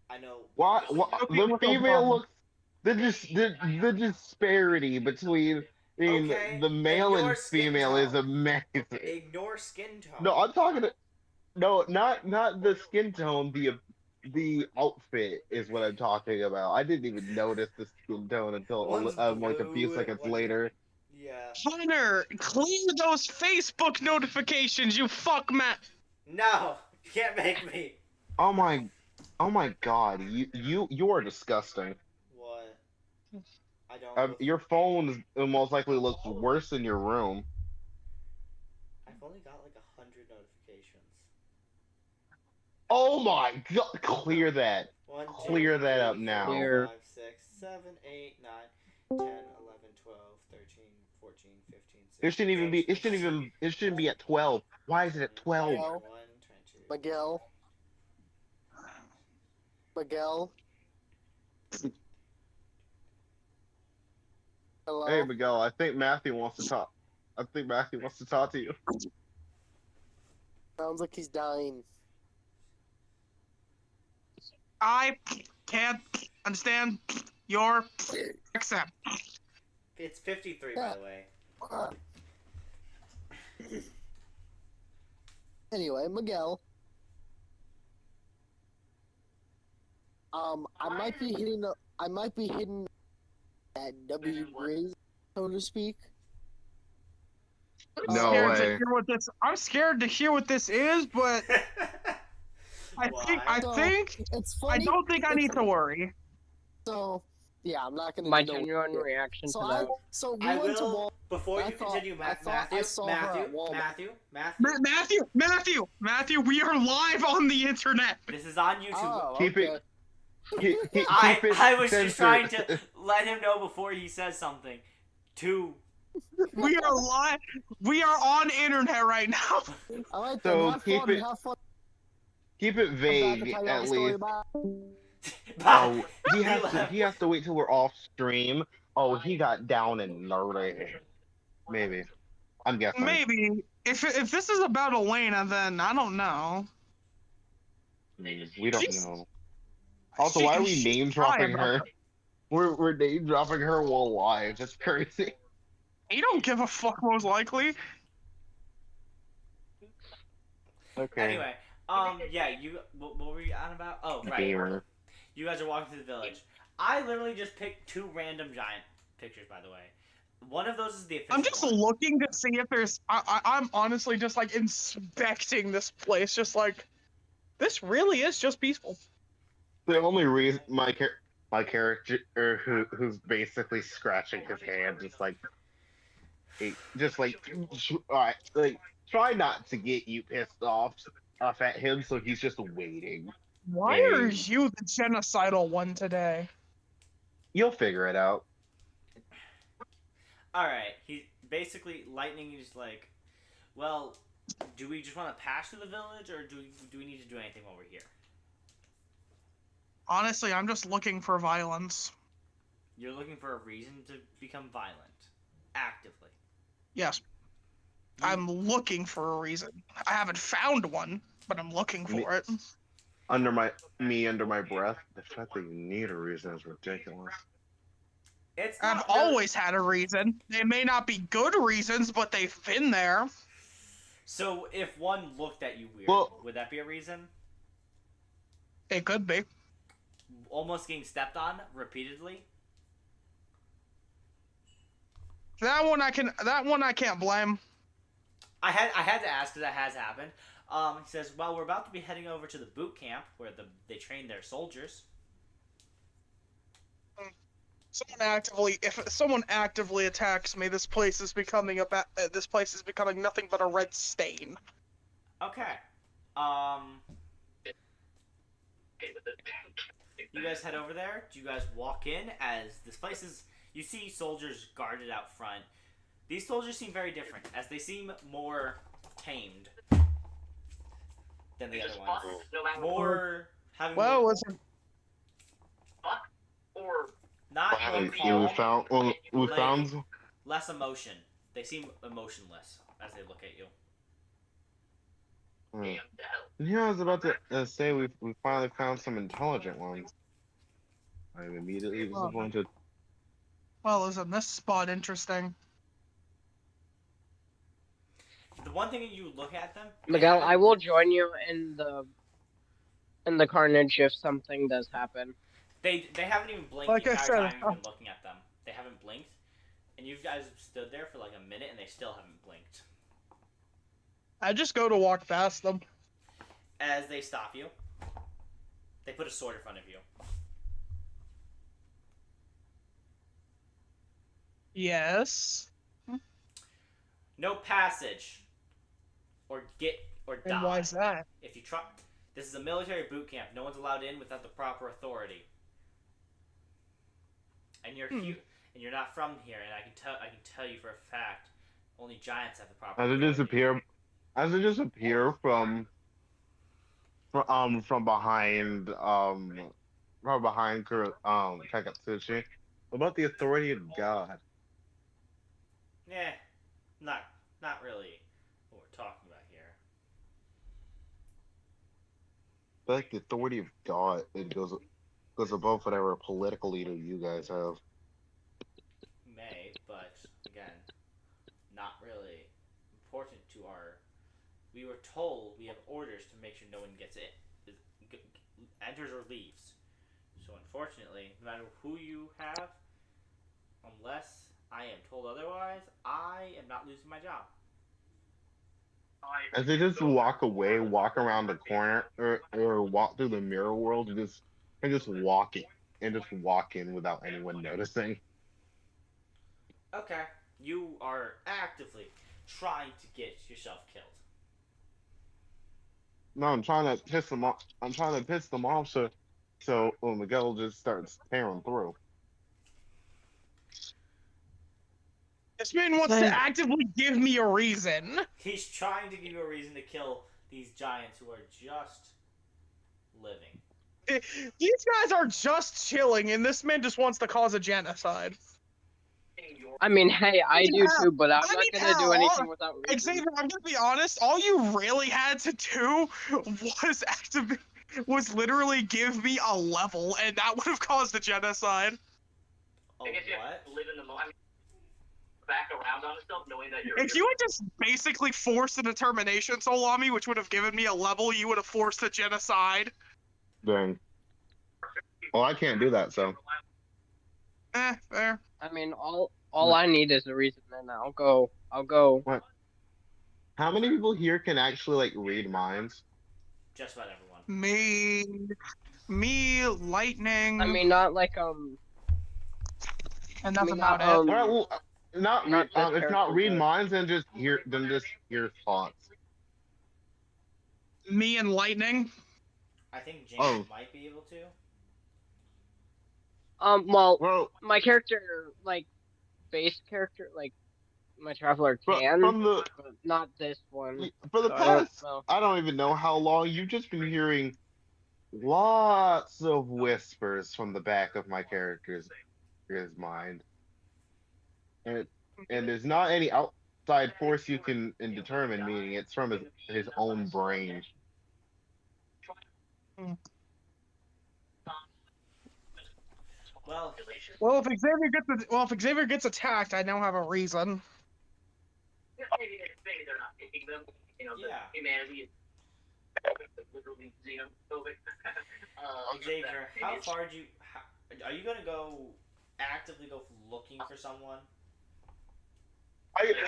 S1: I know.
S3: Why?
S9: Okay,
S3: The
S9: look up
S3: female
S9: bottom.
S3: looks the disparity between
S1: Okay,
S3: the male
S1: ignore
S3: and
S1: skin
S3: female is
S1: tone.
S3: amazing.
S1: Ignore skin tone.
S3: No, I'm talking to not the skin tone. The outfit is what I'm talking about. I didn't even notice the skin tone until
S1: One's
S3: like a few
S1: blue,
S3: seconds
S1: one-
S3: later.
S1: Yeah.
S9: Hunter, clear those Facebook notifications, you fuck man.
S1: No, you can't make me.
S3: Oh my God! You are disgusting.
S1: What? I don't.
S3: Your phone most likely looks worse in your room.
S1: I've only got like 100 notifications.
S3: Oh my God! Clear that.
S1: 1, 2,
S3: Clear that
S1: 3,
S3: up
S1: 4,
S3: now.
S2: Clear.
S1: 5, 6, 7, 8, 9, 10, 11, 12, 13, 14, 15, 16.
S3: It shouldn't even be. It shouldn't be at 12. Why is it at 12?
S1: 21, 22.
S11: Miguel. Hello.
S3: Hey Miguel, I think Matthew wants to talk. To you.
S11: Sounds like he's dying.
S9: I can't understand your accent.
S1: It's 53, by the way.
S11: Anyway, Miguel. I might be hitting that W grade, so to speak.
S3: No way.
S9: I'm scared to hear what this is, but I
S11: So, it's
S9: I
S11: funny.
S9: don't think I need to worry.
S11: So, yeah, I'm not gonna.
S2: My
S11: do no
S2: genuine
S11: work.
S2: reaction
S11: So
S2: to
S11: I
S2: that.
S11: so we
S1: I
S11: went to
S1: will,
S11: Wal.
S1: before
S11: I
S1: you
S11: thought-
S1: continue,
S11: I thought I saw her at Walmart.
S9: Matthew, we are live on the internet.
S1: This is on YouTube.
S11: Oh,
S3: Keep
S11: okay.
S3: it. Keep it
S1: I was just
S3: censored.
S1: trying to let him know before he says something.
S9: We are live. We are on internet right now.
S11: All right,
S3: So
S11: then have
S3: keep
S11: fun.
S3: it-
S11: Have fun.
S3: Keep it
S11: I'm back to
S3: vague
S11: tell you all
S3: at
S11: the story
S3: least.
S11: about.
S3: Oh, he has to wait till we're off stream. Oh, he got down and nerdy. Maybe. I'm guessing.
S9: Maybe if this is about Elena, then I don't know.
S3: We don't know. Also, why are we
S9: She's
S3: name dropping
S9: trying,
S3: her? We're name dropping her while live. That's crazy.
S9: You don't give a fuck, most likely.
S3: Okay.
S1: Anyway, yeah, what were you on about? Oh, right.
S3: Gamer.
S1: You guys are walking through the village. I literally just picked 2 random giant pictures, by the way. One of those is the official
S9: I'm just
S1: one.
S9: looking to see if there's. I'm honestly just like inspecting this place, just like this really is just peaceful.
S3: The only reason my character who's basically scratching his hand, try not to get you pissed off at him, so he's just waiting.
S9: Why are you the genocidal one today?
S3: You'll figure it out.
S1: Alright, he basically Lightning is like, well, do we just want to pass through the village, or do we need to do anything while we're here?
S9: Honestly, I'm just looking for violence.
S1: You're looking for a reason to become violent, actively.
S9: Yes. I'm looking for a reason. I haven't found one, but I'm looking for it.
S3: Under my breath, the fact that you need a reason is ridiculous.
S1: It's
S9: I've
S1: not really...
S9: always had a reason. They may not be good reasons, but they've been there.
S1: So if one looked at you weird, would that be a reason?
S9: It could be.
S1: Almost getting stepped on repeatedly?
S9: That one I can't blame.
S1: I had to ask because that has happened. He says, well, we're about to be heading over to the boot camp where they train their soldiers.
S9: If someone actively attacks me, this place is becoming nothing but a red stain.
S1: Okay. You guys head over there. Do you guys walk in as this place is... You see soldiers guarded out front. These soldiers seem very different, as they seem more tamed than the other ones. More having...
S9: Well, listen.
S7: Or
S1: not more calm,
S3: we found
S1: less emotion. They seem emotionless as they look at you.
S3: Yeah, I was about to say we finally found some intelligent ones. I'm immediately disappointed.
S9: Well, isn't this spot interesting?
S1: The one thing you look at them...
S2: Miguel, I will join you in the carnage if something does happen.
S1: They haven't even blinked
S9: Like
S1: the
S9: I
S1: entire
S9: said,
S1: time you've been looking at them. They haven't blinked. And you guys have stood there for like a minute and they still haven't blinked.
S9: I just go to walk past them.
S1: As they stop you, they put a sword in front of you.
S9: Yes.
S1: No passage. Or die.
S9: And why is that?
S1: If you try... This is a military boot camp. No one's allowed in without the proper authority. And you're and you're not from here, and I can tell you for a fact, only giants have the proper
S3: As it disappear from behind Kakatsuchi. About the authority of God.
S1: Yeah, not really what we're talking about here.
S3: But like the authority of God, it goes above whatever political leader you guys have.
S1: May, but again, not really important to our... We were told we have orders to make sure no one gets enters or leaves. So unfortunately, no matter who you have, unless I am told otherwise, I am not losing my job.
S3: As they just walk away, walk around the corner, or walk through the mirror world, and just walk in without anyone noticing.
S1: Okay, you are actively trying to get yourself killed.
S3: No, I'm trying to piss them off. So Miguel just starts tearing through.
S9: This man wants to actively give me a reason.
S1: He's trying to give you a reason to kill these giants who are just living.
S9: These guys are just chilling, and this man just wants to cause a genocide.
S2: I mean, hey, I do too, but I'm not gonna do anything without reason.
S9: Xavier, I'm gonna be honest. All you really had to do was literally give me a level, and that would have caused a genocide.
S1: Oh, what?
S7: Live in the moment. Back around on stuff, knowing that you're...
S9: If you had just basically forced a determination soul on me, which would have given me a level, you would have forced a genocide.
S3: Dang. Well, I can't do that, so.
S9: Fair.
S2: I mean, all I need is a reason, and I'll go.
S3: What? How many people here can actually like read minds?
S1: Just about everyone.
S9: Me, Lightning.
S3: Mm.
S2: I mean, not like
S9: And that's
S2: about
S9: it.
S3: All right, well, if not read
S2: but...
S3: minds, then just hear thoughts.
S9: Me and Lightning.
S1: I think James might be able to.
S2: Well, my character, like, base character, like my traveler
S3: But
S2: can,
S3: from the
S2: but not this one.
S3: for the
S2: So I don't
S3: past,
S2: know.
S3: I don't even know how long, you've just been hearing lots of whispers from the back of my character's his mind, and there's not any outside force you can determine, meaning it's from his own brain.
S1: Well,
S9: If Xavier gets attacked, I now have a reason.
S7: Maybe they're not picking them. You know,
S1: yeah.
S7: humanity is literally xenophobic.
S1: Xavier, how far do you? Are you gonna go actively go looking for someone?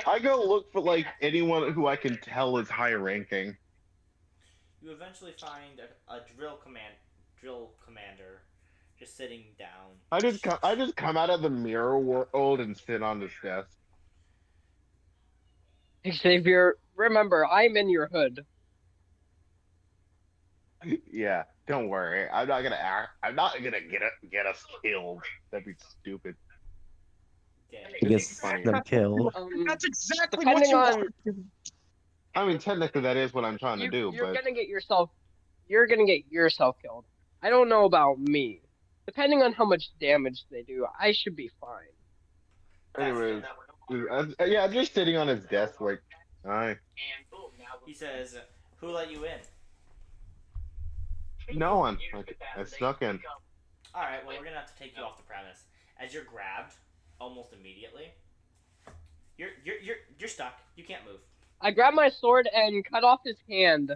S3: I go look for like anyone who I can tell is high ranking.
S1: You eventually find a drill commander just sitting down.
S3: I just come out of the mirror world and sit on this desk.
S2: Xavier, remember, I'm in your hood.
S3: Yeah, don't worry. I'm not gonna get us killed. That'd be stupid.
S1: Okay.
S5: I
S3: It's
S5: guess
S3: funny.
S5: them killed.
S9: That's exactly
S2: Depending
S9: what you
S2: on
S9: want.
S3: I mean, technically that is what I'm trying to do,
S2: you're
S3: but
S2: gonna get yourself killed. I don't know about me. Depending on how much damage they do, I should be fine.
S3: anyways, yeah, I'm just sitting on his desk like, hi.
S1: He says, "Who let you in?"
S3: No one. I snuck in.
S1: All right. Well, we're gonna have to take you off the premise. As you're grabbed, almost immediately, you're stuck. You can't move.
S2: I grab my sword and cut off his hand.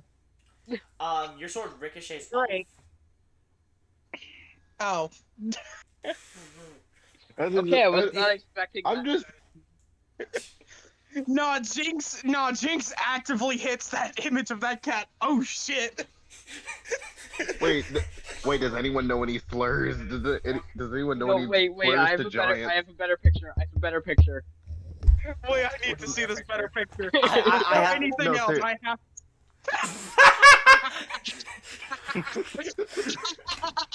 S1: Your sword ricochets
S2: Great.
S9: Oh.
S2: Okay, I was not expecting
S3: I'm
S2: that.
S3: just.
S9: No, Jinx actively hits that image of that cat. Oh shit.
S3: Wait, does anyone know any slurs? Does anyone know any
S2: Wait,
S3: slurs
S2: I have
S3: to
S2: a
S3: giants?
S2: better picture. I have a better picture.
S9: Wait, I need to see this better picture.
S1: I
S9: Before
S1: have-
S9: anything
S3: no,
S9: else,
S3: ser-
S9: I have.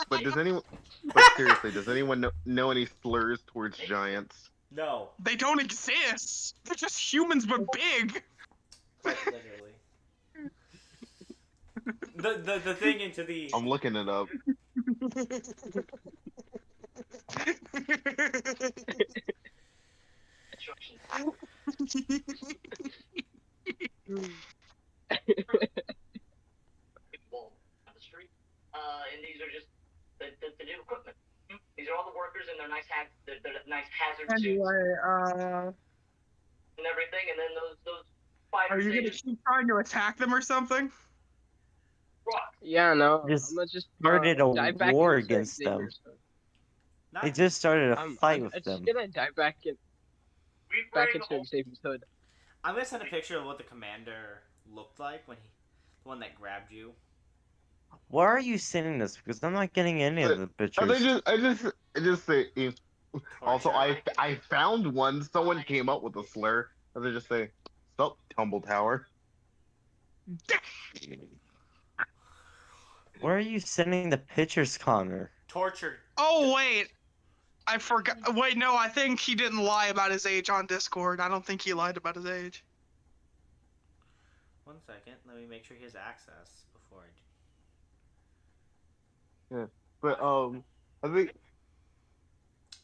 S3: But seriously, does anyone know any slurs towards giants?
S1: No.
S9: They don't exist. They're just humans, but big.
S1: Quite literally. The thing into the.
S3: I'm looking it up.
S7: On the street. And these are just the new equipment. These are all the workers in their nice nice hazard suits
S9: Anyway,
S7: and everything, and then those fighters.
S9: are you gonna keep trying to attack them or something?
S2: Yeah, no.
S5: Just
S2: I'm gonna just
S5: started a
S2: dive back
S5: war
S2: into
S5: against them.
S2: Xavier's hood.
S5: They just started a fight
S2: I'm
S5: with
S2: just
S5: them.
S2: gonna dive back into Xavier's hood.
S1: I'm gonna send a picture of what the commander looked like when the one that grabbed you.
S5: Why are you sending this? Because I'm not getting any of the pictures.
S3: I just say. Also, I found one. Someone came up with a slur. And they just say, "Sup, Tumble Tower."
S5: Where are you sending the pictures, Connor?
S1: Tortured.
S9: Oh wait, I forgot. Wait, no, I think he didn't lie about his age on Discord. I don't think he lied about his age.
S1: 1 second. Let me make sure he has access before I do.
S3: Yeah, but I think.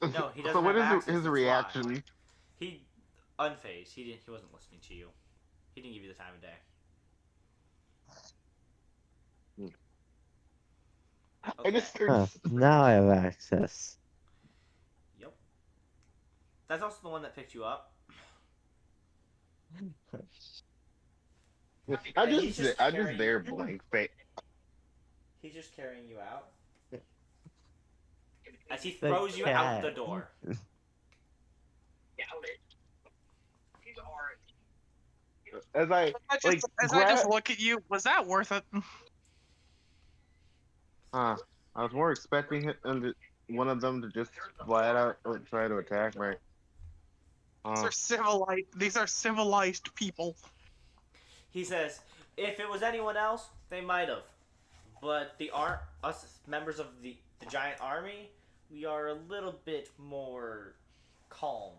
S1: No, he doesn't
S3: So what
S1: have
S3: is
S1: access,
S3: his
S1: that's
S3: reaction?
S1: why. He unfazed. He wasn't listening to you. He didn't give you the time of day.
S3: I just
S5: Huh, now I have access.
S1: Yep. That's also the one that picked you up.
S3: I'm just there blank face.
S1: He's just carrying you out. As he throws you out the door.
S3: As I
S9: just look at you, was that worth it?
S3: I was more expecting one of them to just flat out try to attack me.
S9: These are civilized people.
S1: He says, if it was anyone else, they might have. But us members of the giant army, we are a little bit more calm.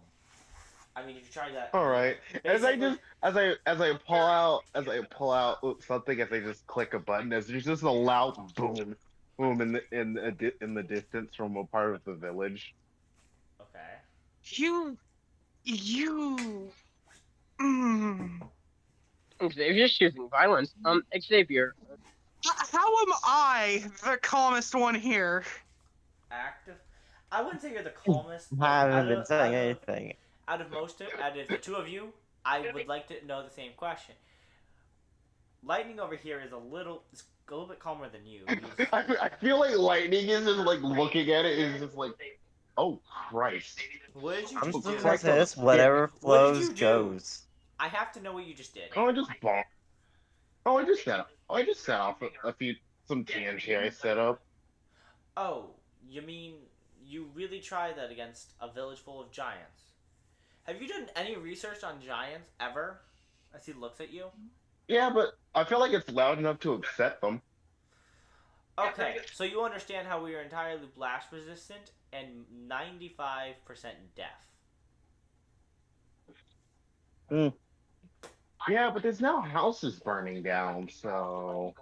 S1: I mean, if you try that,
S3: All right. As I
S1: basically,
S3: just as I pull out something, as I just click a button, as there's just a loud boom, boom in the distance from a part of the village.
S1: okay.
S9: You. Mm.
S2: Xavier's choosing violence. Xavier.
S9: How am I the calmest one here?
S1: Active. I wouldn't say you're the calmest.
S5: I haven't
S1: Out
S5: been
S1: of
S5: saying
S1: out of
S5: anything.
S1: out of the two of you, I would like to know the same question. Lightning over here is a little bit calmer than you. He's,
S3: I feel like lightning is just like looking at it is just like, oh Christ.
S1: what did you
S5: I'm
S1: just
S5: still
S1: do?
S5: gonna say this:
S3: Yeah.
S5: whatever
S1: What did
S5: flows
S1: you do?
S5: goes.
S1: I have to know what you just did.
S3: Oh, I just bonk. I just set off some TNT I set up.
S1: Oh, you mean you really tried that against a village full of giants? Have you done any research on giants ever? As he looks at you.
S3: Yeah, but I feel like it's loud enough to upset them.
S1: Okay, so you understand how we are entirely blast resistant and 95% deaf.
S3: Yeah, but there's now houses burning down, so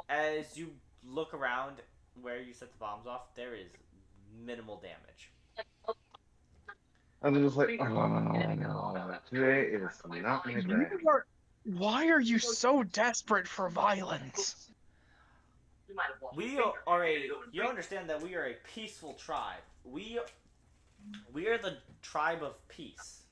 S1: As you look around where you set the bombs off, there is minimal damage.
S3: I'm just like, oh no, today is not my day.
S9: Why are you so desperate for violence?
S1: We are a. You understand that we are a peaceful tribe. We are the tribe of peace.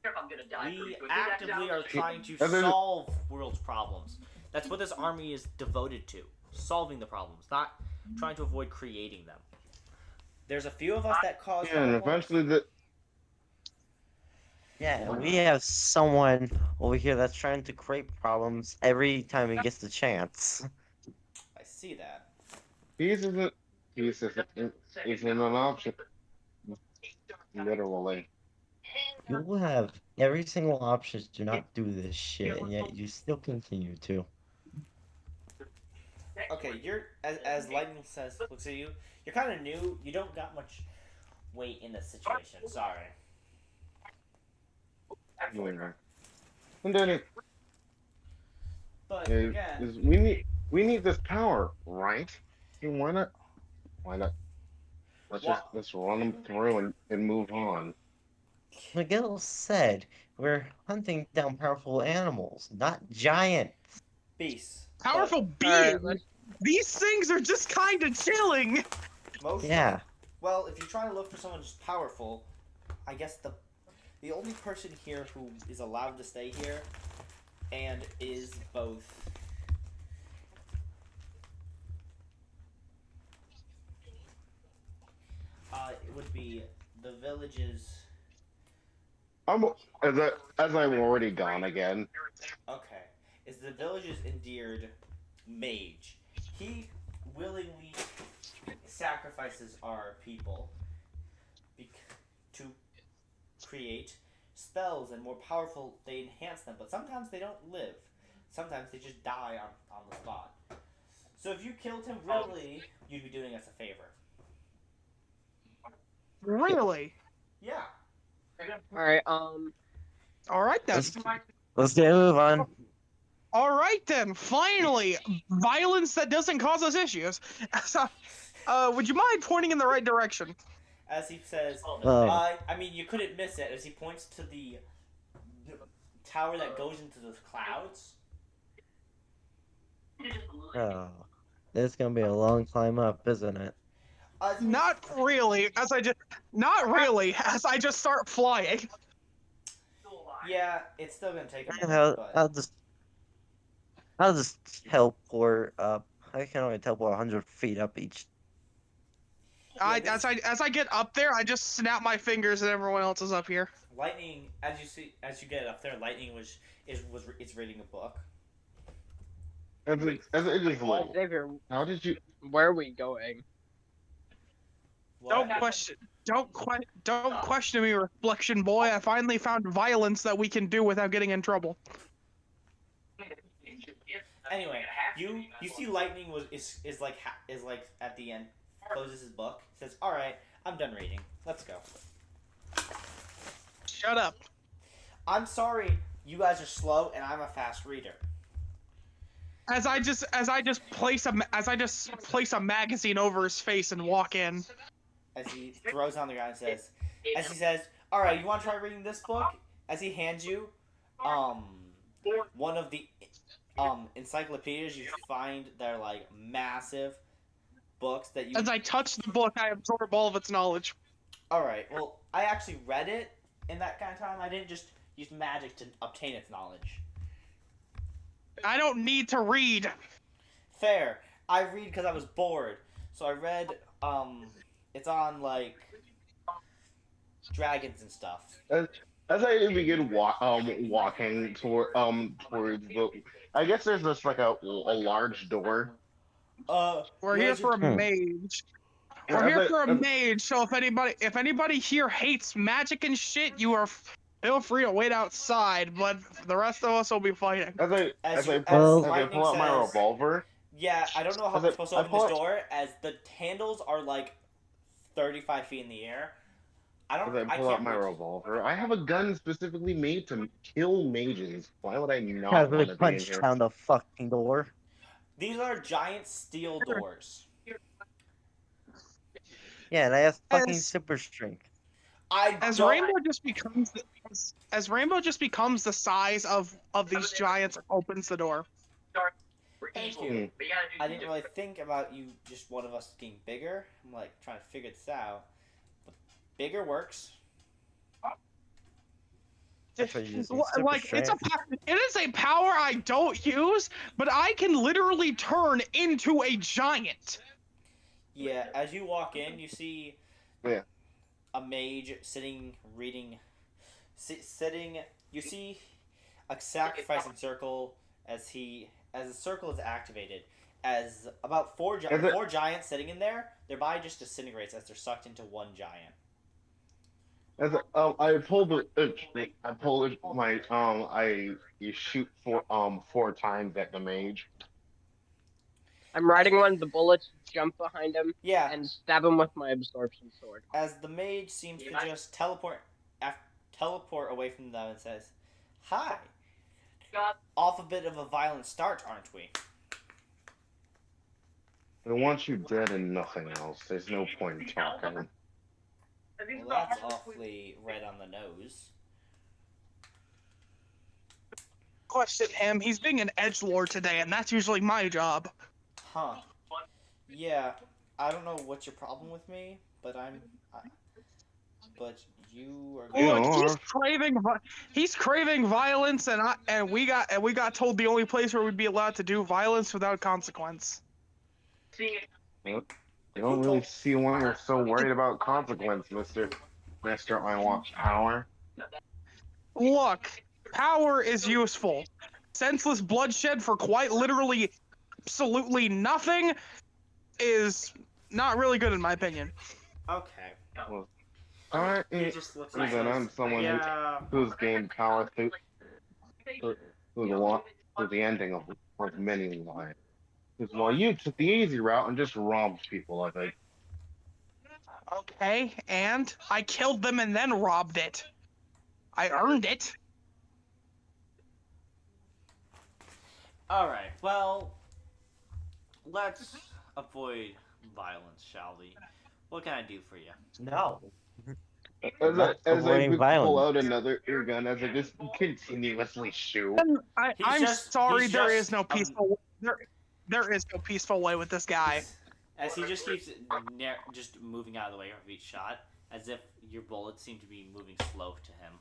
S1: We actively are trying to solve world's problems. That's what this army is devoted to: solving the problems, not trying to avoid creating them. There's a few of us that cause.
S3: Yeah, and eventually
S5: Yeah, we have someone over here that's trying to create problems every time he gets the chance.
S1: I see that.
S3: peace isn't an option. Literally.
S5: You will have every single option to not do this shit, and yet you still continue to.
S1: Okay, you're as Lightning says looks at you. You're kind of new. You don't got much weight in this situation. Sorry.
S3: And then
S1: But again,
S3: we need this power, right? Why not? Why not? Let's run them through and move on.
S5: Miguel said we're hunting down powerful animals, not giants.
S1: beasts.
S9: Powerful beings? These things are just kind of chilling.
S1: Most.
S5: Yeah.
S1: Well, if you're trying to look for someone just powerful, I guess the only person here who is allowed to stay here and is both it would be the village's.
S3: As I'm already gone again.
S1: Okay, is the village's endeared mage. He willingly sacrifices our people to create spells, and more powerful they enhance them, but sometimes they don't live. Sometimes they just die on the spot. So if you killed him, really, you'd be doing us a favor.
S9: Really?
S1: Yeah.
S2: Alright,
S9: Alright then.
S5: Let's get a move on.
S9: Alright then, finally! Violence that doesn't cause us issues. So, would you mind pointing in the right direction?
S1: As he says,
S5: Oh.
S1: I mean, you couldn't miss it, as he points to the tower that goes into the clouds.
S5: Oh, this is gonna be a long climb up, isn't it?
S9: Not really, as I just start flying.
S1: Yeah, it's still gonna take a minute, but...
S5: I'll just teleport up. I can only teleport 100 feet up each.
S9: As I get up there, I just snap my fingers and everyone else is up here.
S1: Lightning, as you get up there, Lightning is reading a book.
S3: As it is low.
S2: Xavier,
S3: How did you?
S2: where are we going?
S1: What?
S9: Don't question me, reflection boy. I finally found violence that we can do without getting in trouble.
S1: Anyway, you see Lightning is like at the end closes his book, says, "All right, I'm done reading. Let's go."
S9: Shut up.
S1: I'm sorry, you guys are slow, and I'm a fast reader.
S9: As I just place a magazine over his face and walk in.
S1: As he throws on the ground and says, as he says, "All right, you want to try reading this book?" As he hands you, one of the encyclopedias you find they're like massive books that you.
S9: As I touch the book, I absorb all of its knowledge.
S1: All right, well, I actually read it in that kind of time. I didn't just use magic to obtain its knowledge.
S9: I don't need to read.
S1: Fair. I read because I was bored, so I read. It's on like dragons and stuff.
S3: As I begin walking towards the, I guess there's just like a large door.
S9: We're here for a mage. We're here for a mage. So if anybody here hates magic and shit, you are feel free to wait outside. But the rest of us will be fighting.
S3: As I pull out my
S1: says-
S3: revolver.
S1: Yeah, I don't know how we're supposed to open this door, as the handles are like 35 feet in the air.
S3: As I pull out my revolver, I have a gun specifically made to kill mages. Why would I not want to be in
S5: punch
S3: here?
S5: down the fucking door.
S1: These are giant steel doors.
S5: Yeah, they have fucking super strength.
S9: As Rainbow just becomes the size of these giants, opens the door.
S1: Thank you. I didn't really think about you, just one of us getting bigger. I'm like trying to figure this out. But bigger works.
S9: Like it is a power I don't use, but I can literally turn into a giant.
S1: Yeah, as you walk in, you see a mage sitting, reading, sitting. You see a sacrificing circle as the circle is activated. As about four giants sitting in there, their body just disintegrates as they're sucked into one giant.
S3: As I shoot four times at the mage.
S2: I'm riding one of the bullets, jump behind him,
S1: Yeah,
S2: and stab him with my absorption sword.
S1: As the mage seems to just teleport away from them and says, "Hi. Off a bit of a violent start, aren't we?"
S3: I want you dead and nothing else. There's no point in talking.
S1: Well, that's awfully red on the nose.
S9: Question him. He's being an edgelord today, and that's usually my job.
S1: Huh. Yeah, I don't know what's your problem with me, but but you are.
S9: Look, he's craving violence, and we got told the only place where we'd be allowed to do violence without consequence.
S3: I don't really see why you're so worried about consequence, Mister I want power.
S9: Look, power is useful. Senseless bloodshed for quite literally absolutely nothing is not really good in my opinion.
S1: Okay.
S3: Well, alright, then I'm someone who's gained power through the ending of many lives. Because while you took the easy route and just robbed people, I think.
S9: Okay, and I killed them and then robbed it. I earned it.
S1: Alright, well, let's avoid violence, shall we? What can I do for you?
S5: No.
S3: As I pull out another ear gun, as I just continuously shoot.
S9: I'm sorry, there is no peaceful. There is no peaceful way with this guy.
S1: As he just keeps just moving out of the way of each shot, as if your bullets seem to be moving slow to him.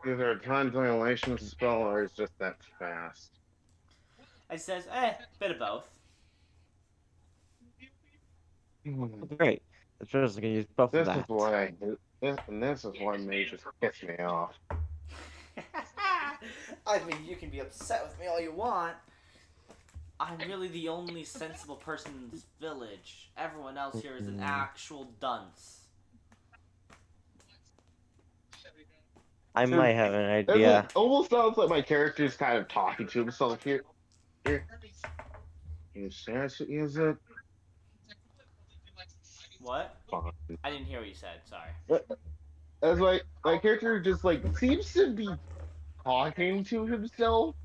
S3: Is there a time dilation spell, or is it just that fast?
S1: He says, bit of both.
S5: Great. That's just gonna use both of
S3: This
S5: that.
S3: is why this is why mages piss me off.
S1: I mean, you can be upset with me all you want. I'm really the only sensible person in this village. Everyone else here is an actual dunce.
S5: I might have an idea.
S3: It almost sounds like my character is kind of talking to himself here. Is it?
S1: What?
S3: Fine.
S1: I didn't hear what you said. Sorry.
S3: As my character just like seems to be talking to himself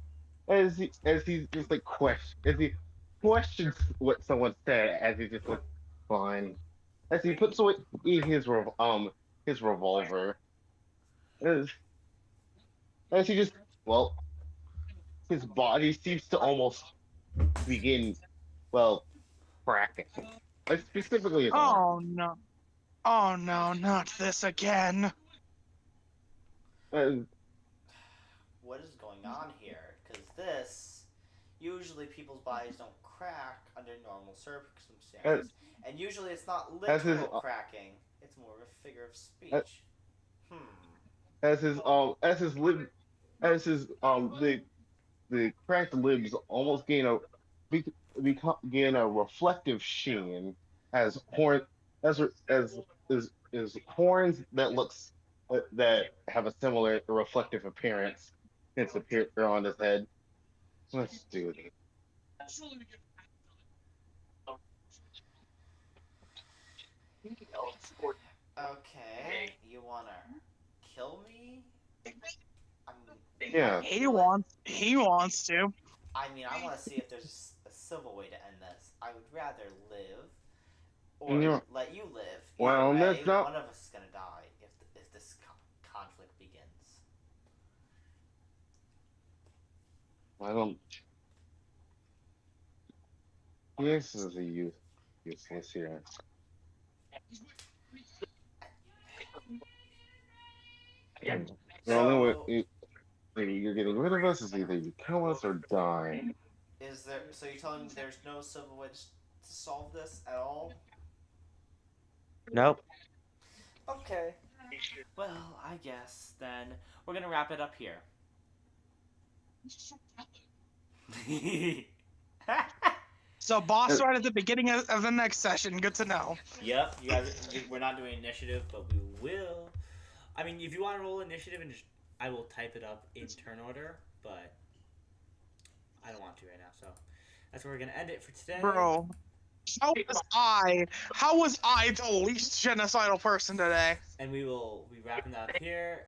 S3: as he's just like as he questions what someone said as he just like fine as he puts away his revolver as he just well his body seems to almost begin well cracking like specifically his arm.
S9: Oh no. Oh no, not this again.
S3: And
S1: What is going on here? Because this, usually people's bodies don't crack under normal circumstances. And usually it's not
S3: as his
S1: literal cracking, it's more of a figure of speech.
S3: as his lib as his the cracked lips almost be, gain a reflective sheen as horn as horns that looks that have a similar reflective appearance since appear on his head. Let's do it.
S1: Okay, you wanna kill me?
S3: Yeah.
S9: He wants to.
S1: I mean, I want to see if there's a civil way to end this. I would rather live, or
S3: No.
S1: let you live.
S3: Well,
S1: Either way,
S3: that's not-
S1: one of us is gonna die if this conflict begins.
S3: I don't. This is a useless here. The only way you're getting rid of us is either you kill us or die.
S1: Is there? So you're telling me there's no civil way to solve this at all?
S5: Nope.
S1: Okay. Well, I guess then we're gonna wrap it up here.
S9: So boss right at the beginning of the next session. Good to know.
S1: Yep, you guys. We're not doing initiative, but we will. I mean, if you want to roll initiative, and I will type it up in turn order, but I don't want to right now. So that's where we're gonna end it for today.
S9: Bro, how was I the least genocidal person today?
S1: And we will be wrapping that up here.